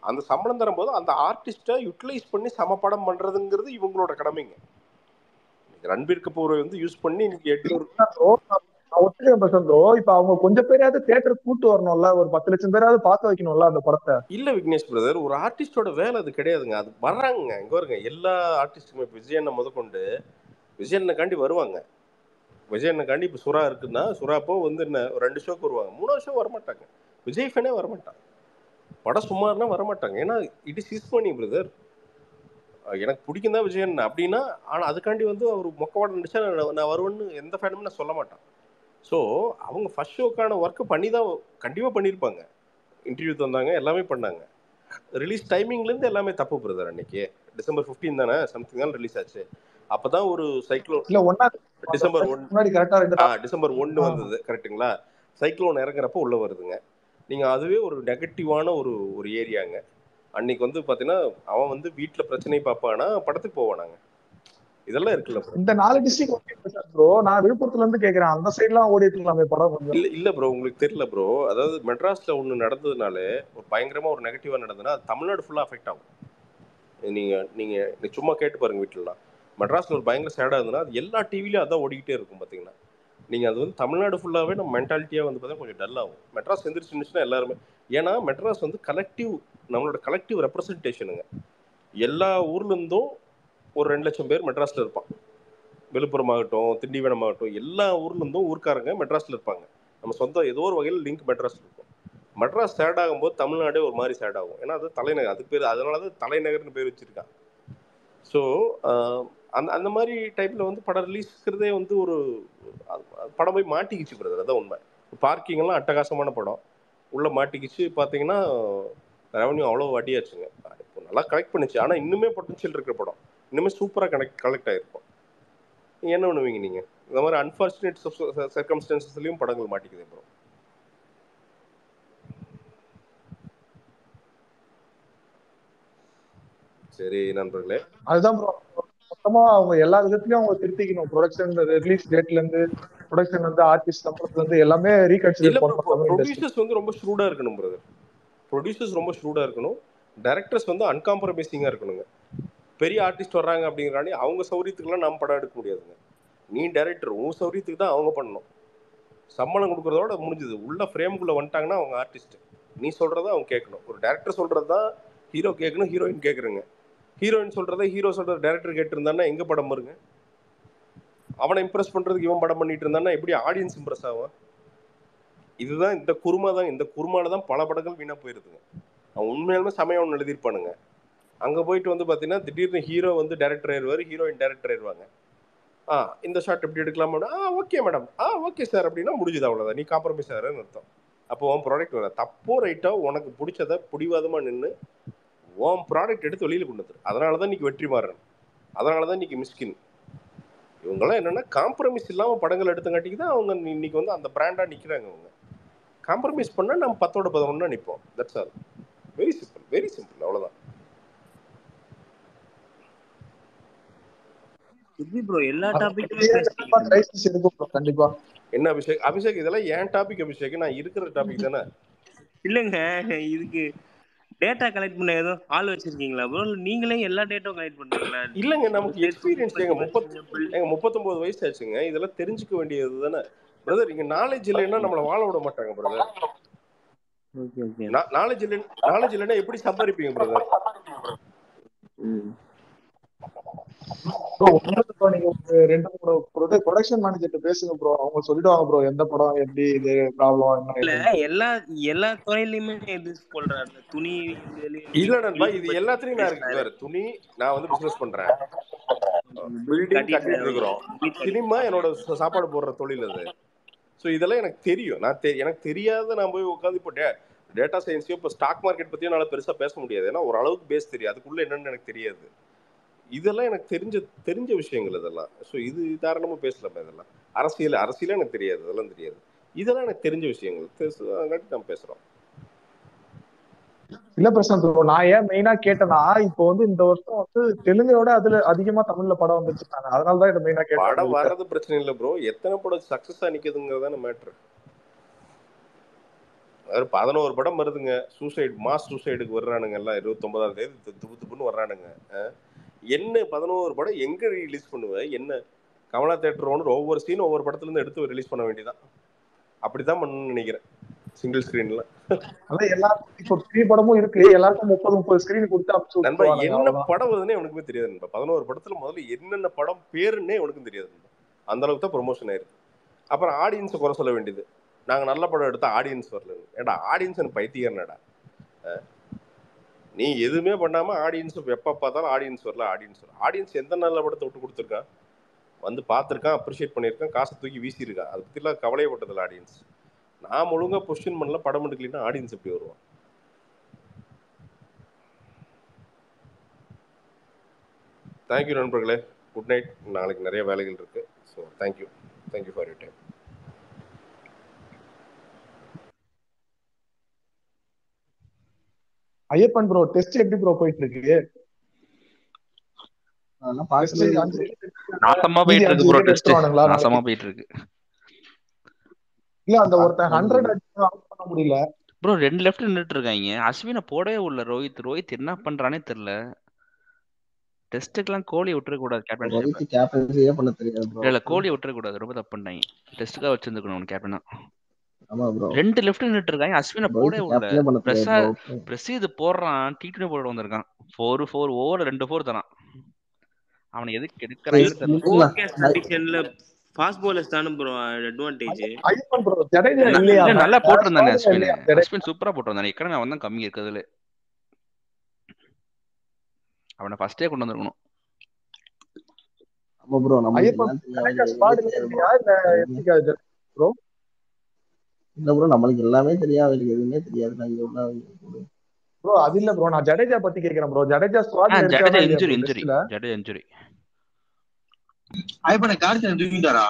அந்த சம்பளம் தரும்போது அந்த ஆர்டிஸ்ட்டை யூட்டிலைஸ் பண்ணி சமப்படம் பண்ணுறதுங்கிறது இவங்களோட கடமைங்க. ரன்பீர் கபூரை வந்து யூஸ் பண்ணி இன்னைக்கு 800 இப்ப அவங்க கொஞ்சம் பேராவது தியேட்டர் கூட்டு வரணும்ல, ஒரு 10 லட்சம் பேராவது பார்க்க வைக்கணும்ல அந்த படத்தை. இல்ல விக்னேஷ் பிரதர், ஒரு ஆர்டிஸ்டோட வேலை அது கிடையாதுங்க. அது வர்றாங்க இங்க வருங்க எல்லா ஆர்டிஸ்டுமே. இப்போ விஜயண்ணை முதற்கொண்டு விஜயண்ணக்காண்டி வருவாங்க. விஜயண்ணக்காண்டி இப்போ சுறா இருக்குன்னா சுறாப்போ வந்து என்ன 2 ஷோக்கு வருவாங்க, 3 ஷோ வரமாட்டாங்க. விஜய் ஃபேனே வரமாட்டாங்க. படம் சும்மாருனா வரமாட்டாங்க. ஏன்னா it is his money brother. எனக்கு பிடிக்கும் தான் விஜயன் அப்படின்னா, ஆனால் அதுக்காண்டி வந்து அவர் மொக்கவாடம் நடிச்சா நான் வருவேன்னு எந்த ஃபேனுமே நான் சொல்ல மாட்டேன். ஸோ அவங்க ஃபர்ஸ்ட் ஷோக்கான ஒர்க்கு பண்ணி தான் கண்டிப்பாக பண்ணியிருப்பாங்க. இன்டர்வியூ தந்தாங்க, எல்லாமே பண்ணாங்க. ரிலீஸ் டைமிங்லேருந்து எல்லாமே தப்பு பிரதர். அன்னைக்கு December 15 தானே சம்திங் தான் ரிலீஸ் ஆச்சு. அப்போ தான் ஒரு சைக்ளோன் December 1 வந்தது கரெக்டுங்களா? சைக்ளோன் இறங்குறப்போ உள்ளே வருதுங்க. நீங்கள் அதுவே ஒரு நெகட்டிவான ஒரு ஏரியாங்க. அன்னைக்கு வந்து பார்த்தீங்கன்னா அவன் வந்து வீட்டில் பிரச்சனை பார்ப்பானா படத்துக்கு போவானாங்க. இதெல்லாம் இருக்குல்ல ப்ரோ. இந்த 4 டிஸ்ட்ரிக்ட் ப்ரோ, நான் விழுப்புரத்துல இருந்து கேக்குறேன், அந்த சைடுலாம் ஓடிட்டு இருக்கலாமே படம் கொஞ்சம். இல்ல ப்ரோ, உங்களுக்கு தெரியல ப்ரோ. அதாவது மெட்ராஸ்ல ஒன்று நடந்ததுனாலே ஒரு பயங்கரமா ஒரு நெகட்டிவா நடந்ததுன்னா அது தமிழ்நாடு ஃபுல்லா அஃபெக்ட் ஆகும். நீங்க சும்மா கேட்டு பாருங்க வீட்டுலலாம். மெட்ராஸ்ல ஒரு பயங்கர சேடா இருந்ததுன்னா அது எல்லா டிவிலையும் அதான் ஓடிக்கிட்டே இருக்கும் பார்த்தீங்கன்னா. நீங்க அது வந்து தமிழ்நாடு ஃபுல்லாவே நம்ம மென்டாலிட்டியா வந்து பார்த்தா கொஞ்சம் டல் ஆகும். மெட்ராஸ் எந்திரிச்சுன்னா எல்லாருமே, ஏன்னா மெட்ராஸ் வந்து கலெக்டிவ், நம்மளோட கலெக்டிவ் ரெப்ரசன்டேஷனுங்க. எல்லா ஊர்ல இருந்தும் ஒரு 2 லட்சம் பேர் மெட்ராஸ்ல இருப்பான். விழுப்புரம் ஆகட்டும், திண்டிவனம் ஆகட்டும், எல்லா ஊர்ல இருந்தும் ஊர்க்காரங்க மெட்ராஸ்ல இருப்பாங்க. நம்ம சொந்த ஏதோ ஒரு வகையில் லிங்க் மெட்ராஸ்ல இருக்கும். மெட்ராஸ் சேட் ஆகும்போது தமிழ்நாடே ஒரு மாதிரி சேட் ஆகும். ஏன்னா அது தலைநகர், அதுக்கு பேர் அதனாலதான் தலைநகர்னு பேர் வச்சிருக்காங்க. ஸோ அந்த மாதிரி டைப்ல வந்து படம் ரிலீஸ்க்கிறதே வந்து ஒரு படம் போய் மாட்டிக்கிச்சு பிரதர். அதான் உண்மை. பார்க்கிங் எல்லாம் அட்டகாசமான படம் உள்ள மாட்டிக்கிச்சு. பார்த்தீங்கன்னா ரெவன்யூ அவ்வளோ அடியாச்சுங்க. இப்போ நல்லா கலெக்ட் பண்ணிச்சு. ஆனால் இன்னுமே பொட்டன்ஷியல் இருக்கிற படம், இன்னுமே சூப்பராக கலெக்ட் ஆகிருக்கும். நீங்கள் என்ன பண்ணுவீங்க? நீங்கள் இந்த மாதிரி அன்ஃபார்ச்சுனேட் சர்க்கம்ஸ்டான்சஸ்லையும் படங்கள் மாட்டிக்குது ப்ரோ. சரி நண்பர்களே, அதுதான் ப்ரோ, மொத்தமா அவங்க எல்லா விதத்துலயும் அவங்க திருத்திக்கணும். ப்ரொடக்ஷன், ரிலீஸ் டேட்ல இருந்து ப்ரொடக்ஷன் வந்து ஆர்டிஸ்ட் சம்பளத்துல இருந்து எல்லாமே ரீகன்சிடர் பண்ணணும். ப்ரொடியூசர்ஸ் வந்து ரொம்ப ஷூடா இருக்கணும் பிரதர். ப்ரொடியூசர்ஸ் ரொம்ப ஷூடா இருக்கணும். டைரக்டர்ஸ் வந்து அன்காம்ப்ரமைசிங்கா இருக்கணுங்க. பெரிய ஆர்டிஸ்ட் வர்றாங்க அப்படிங்கிறாண்டி அவங்க சௌரியத்துக்குலாம் நம்ம படம் எடுக்க முடியாதுங்க. நீ டைரக்டர், உன் சௌரியத்துக்கு தான் அவங்க பண்ணணும். சம்பளம் கொடுக்குறதோட முடிஞ்சது. உள்ள ஃப்ரேமுக்குள்ள வந்துட்டாங்கன்னா அவங்க ஆர்டிஸ்ட். நீ சொல்றத அவங்க கேட்கணும். ஒரு டைரக்டர் சொல்றது தான் ஹீரோ கேட்கணும், ஹீரோயின் கேட்குறங்க. ஹீரோயின் சொல்றதை ஹீரோ சொல்ற டைரக்டர் கேட்டிருந்தான்னா எங்க படம் வருங்க? அவனை இம்ப்ரெஸ் பண்றதுக்கு இவன் படம் பண்ணிட்டு இருந்தான்னா எப்படி ஆடியன்ஸ் இம்ப்ரெஸ் ஆகும்? இதுதான் இந்த குருமா தான். இந்த குருமால தான் பல படங்கள் வீணா போயிருதுங்க. அவன் உண்மையாலுமே சமயம் ஒன்று எழுதியிருப்பானுங்க. அங்கே போயிட்டு வந்து பார்த்தீங்கன்னா திடீர்னு ஹீரோ வந்து டைரக்டர் ஆயிடுவார், ஹீரோயின் டைரக்டர் ஆயிடுவாங்க. இந்த ஷாட் எப்படி எடுக்கலாமா? ஓகே மேடம், ஓகே சார் அப்படின்னா முடிஞ்சுது. அவ்வளோதான். நீ காம்ப்ரமைஸ் ஆகிறன்னு அர்த்தம். அப்போ உன் ப்ராடக்ட் வர தப்போ ரைட்டோ உனக்கு பிடிச்சதை பிடிவாதமாக நின்று உன் ப்ராடக்ட் எடுத்து வெளியில் கொண்டு வந்துரு. அதனால தான் இன்னைக்கு வெற்றி மாறன், அதனால தான் இன்னைக்கு மிஸ்கின். இவங்கெல்லாம் என்னென்னா காம்ப்ரமைஸ் இல்லாமல் படங்கள் எடுத்தங்காட்டிக்கு தான் அவங்க இன்னைக்கு வந்து அந்த பிராண்டாக நிற்கிறாங்க. அவங்க காம்ப்ரமைஸ் பண்ணால் நம்ம 10ஓட 11 நிற்போம். That's all. Very simple, very simple. அவ்வளோதான். ப்ரோ எல்லா டாபிக்குமே கண்டிப்பா. என்ன அபிஷேக் இதெல்லாம் ஏன் டாபிக் அபிஷேக்? நான் இருக்கிற டாபிக் தானே. இல்லங்க, இதுக்கு டேட்டா கலெக்ட் பண்ண ஏதோ ஆள் வச்சிருக்கீங்களா ப்ரோ? நீங்களே எல்லா டேட்டாவும் கலெக்ட் பண்றீங்களா? இல்லங்க, நமக்கு எக்ஸ்பீரியன்ஸ். எங்க 39 வயசு ஆச்சுங்க. இதெல்லாம் தெரிஞ்சுக்க வேண்டியது தானே பிரதர். இங்க நாலேஜ் இல்லைன்னா நம்மளை வாழ விட மாட்டாங்க பிரதர். நாலேஜ் இல்லைன்னா எப்படி சம்பாதிப்பீங்க பிரதர்? நீங்க 2 ப்ரொடக்ஷன் மேனேஜர்ட்ட பேசுங்க ப்ரோ. அவங்க சொல்லிடுவாங்க ப்ரோ எந்த படம் எப்படி இது ப்ராப்ளம் என்ன. எல்லா துறையிலுமே இது சொல்றாரு. துணி இல்ல நண்பா, இது எல்லாத்துலயும் நான் இருக்கு. துணி நான் வந்து பிசினஸ் பண்றேன், பில்டிங் கட்டிட்டு இருக்கிறோம். சினிமா என்னோட சாப்பாடு போடுற தொழில் அது. ஸோ இதெல்லாம் எனக்கு தெரியும். எனக்கு தெரியாத நான் போய் உட்காந்து இப்போ டேட்டா சயின்ஸையும் இப்போ ஸ்டாக் மார்க்கெட் பற்றியும் என்னால் பெருசாக பேச முடியாது. ஏன்னா ஓரளவுக்கு பேஸ் தெரியும், அதுக்குள்ளே என்னன்னு எனக்கு தெரியாது. இதெல்லாம் எனக்கு தெரிஞ்ச விஷயங்கள் இதெல்லாம். ஸோ இது தாராளமாக பேசலாமா? இதெல்லாம் அரசியலே எனக்கு தெரியாது, அதெல்லாம் தெரியாது. இதெல்லாம் எனக்கு தெரிஞ்ச விஷயங்கள், அங்காட்டி நம்ம பேசுகிறோம். இல்ல பிரசாந்த் ப்ரோ, நான் ஏன் மெயினா கேட்டேன்னா இப்போ வந்து இந்த வருஷம் வந்து தெலுங்கோட அதுல அதிகமா தமிழ்ல படம் வந்துருச்சுட்டாங்க, அதனாலதான் இதை மெயினா கேட்டேன் படம் உங்ககிட்ட. வர்றது பிரச்சனை இல்லை ப்ரோ, எத்தனை படம் சக்சஸா நிக்குதுங்கிறதான மேட்ரு. அதாவது 11 படம் வருதுங்க, சூசைட் மாஸ் சூசைடுக்கு வர்றானுங்க எல்லாம் 29ஆம் தேதி துப்புன்னு வர்றானுங்க. என்ன 11 படம் எங்க ரிலீஸ் பண்ணுவேன்? என்ன கமலா தேட்டர் ஒன்று ஒவ்வொரு சீனும் ஒவ்வொரு படத்துல இருந்து எடுத்து ரிலீஸ் பண்ண வேண்டியதான். அப்படித்தான் பண்ணணும்னு நினைக்கிறேன் சிங்கிள் ஸ்கிரீன்ல. அதான் எல்லாருக்கும் இப்போ 3 படமும் இருக்கு, எல்லாருக்கும் 30 ஸ்கிரீன் கொடுத்து அனுப்பிச்சு நண்பா விட்டுருவானுங்க, என்ன அவ்வளவுதான். படம் வருதுன்னே உனக்குமே தெரியாது நண்பா. 11 படத்துல முதல்ல என்னென்ன படம் பேருன்னே உனக்கும் தெரியாது நண்பா. அந்த அளவுக்கு தான் ப்ரொமோஷன் ஆயிருக்கு. அப்புறம் ஆடியன்ஸை குறை சொல்ல வேண்டியது, நாங்க நல்ல படம் எடுத்தா ஆடியன்ஸ் வரல. ஏடா ஆடியன்ஸ் பைத்தியம்டா, நீ எதுவுமே பண்ணாம ஆடியன்ஸ் எப்ப பார்த்தாலும் ஆடியன்ஸ் வரல ஆடியன்ஸ் வரல. ஆடியன்ஸ் எந்த நல்ல படத்தை விட்டு கொடுத்துருக்கான்? வந்து பார்த்துருக்கான், அப்ரிஷியேட் பண்ணியிருக்கான், காசை தூக்கி வீசியிருக்கான். அதை பற்றிலாம் கவலையப்பட்டதில்ல ஆடியன்ஸ். நான் ஒழுங்காக பொசிஷன் பண்ணல, படம் எடுக்கலைன்னா ஆடியன்ஸ் எப்படி வருவான்? தேங்க்யூ நண்பர்களே, குட் நைட். நாளைக்கு நிறைய வேலைகள் இருக்கு. So thank you for your time. Ayyappan bro, test எப்படி ப்ரோ போயிட்டு இருக்கு? நாசமா போயிட்டு இருக்கு ப்ரோ, டெஸ்ட் நாசமா போயிட்டு இருக்கு. இல்ல அந்த ஒருத்தன் 100 அவுட் பண்ண முடியல ப்ரோ, 2 லெஃப்ட் நின்னுட்டு இருக்காங்க. அஸ்வினை போடவே உள்ள ரோஹித் என்ன பண்றானே தெரியல. டெஸ்ட்டுக்கெல்லாம் கோலி விட்டுற கூடாது, கேப்டன்சியே பண்ண தெரியாது ப்ரோ. இல்ல கோலி விட்டுற கூடாது, ரொம்ப தப்பு பண்ணாங்க. டெஸ்ட்டுக்காக வச்சிருந்துக்கணும் கேப்டனா. ஆமா ப்ரோ, 2 லெஃப்ட் நின்னுட்டு இருக்காங்க, அஸ்வினை போடவே உள்ள. பிரசீத் போடுறான், T20 போட வந்திருக்கான். 4 ஓவர் 2 4 தரான். அவனை எதுக்கு எடுக்கறாங்கன்னு தெரியல. ஃபோர்காஸ்ட் கண்டிஷன்ல ஃபாஸ்ட் பவுலர்ஸ் தான bro advantage. Ayyappan bro Jadeja இல்லையா? நல்லா போட்டுருந்தானே அஸ்வின் சூப்பரா போட்டுருந்தானே. எக்கனமே அவன் தான் கம்மி இருக்குதுல. அவனை ஃபர்ஸ்டே கொண்டு வந்திருக்கணும். ஆமா ப்ரோ, நம்ம ஐயப்பன் ஜடேஜா ஸ்குவாட்ல இல்லையா இல்ல எத்திகா ப்ரோ? இல்ல ப்ரோ, நம்மளுக்கு எல்லாமே தெரியும், அவருக்கு எதுவுமே தெரியாது. நான் எவ்வளவு ப்ரோ அது இல்ல ப்ரோ, நான் ஜடேஜா பத்தி கேக்குறேன் ப்ரோ. ஜடேஜா ஸ்குவாட்ல இருக்காரா? ஜடேஜா இன்ஜுரி. ஐயப்பனை கார்த்திகேயன் தூக்கிட்டாரா?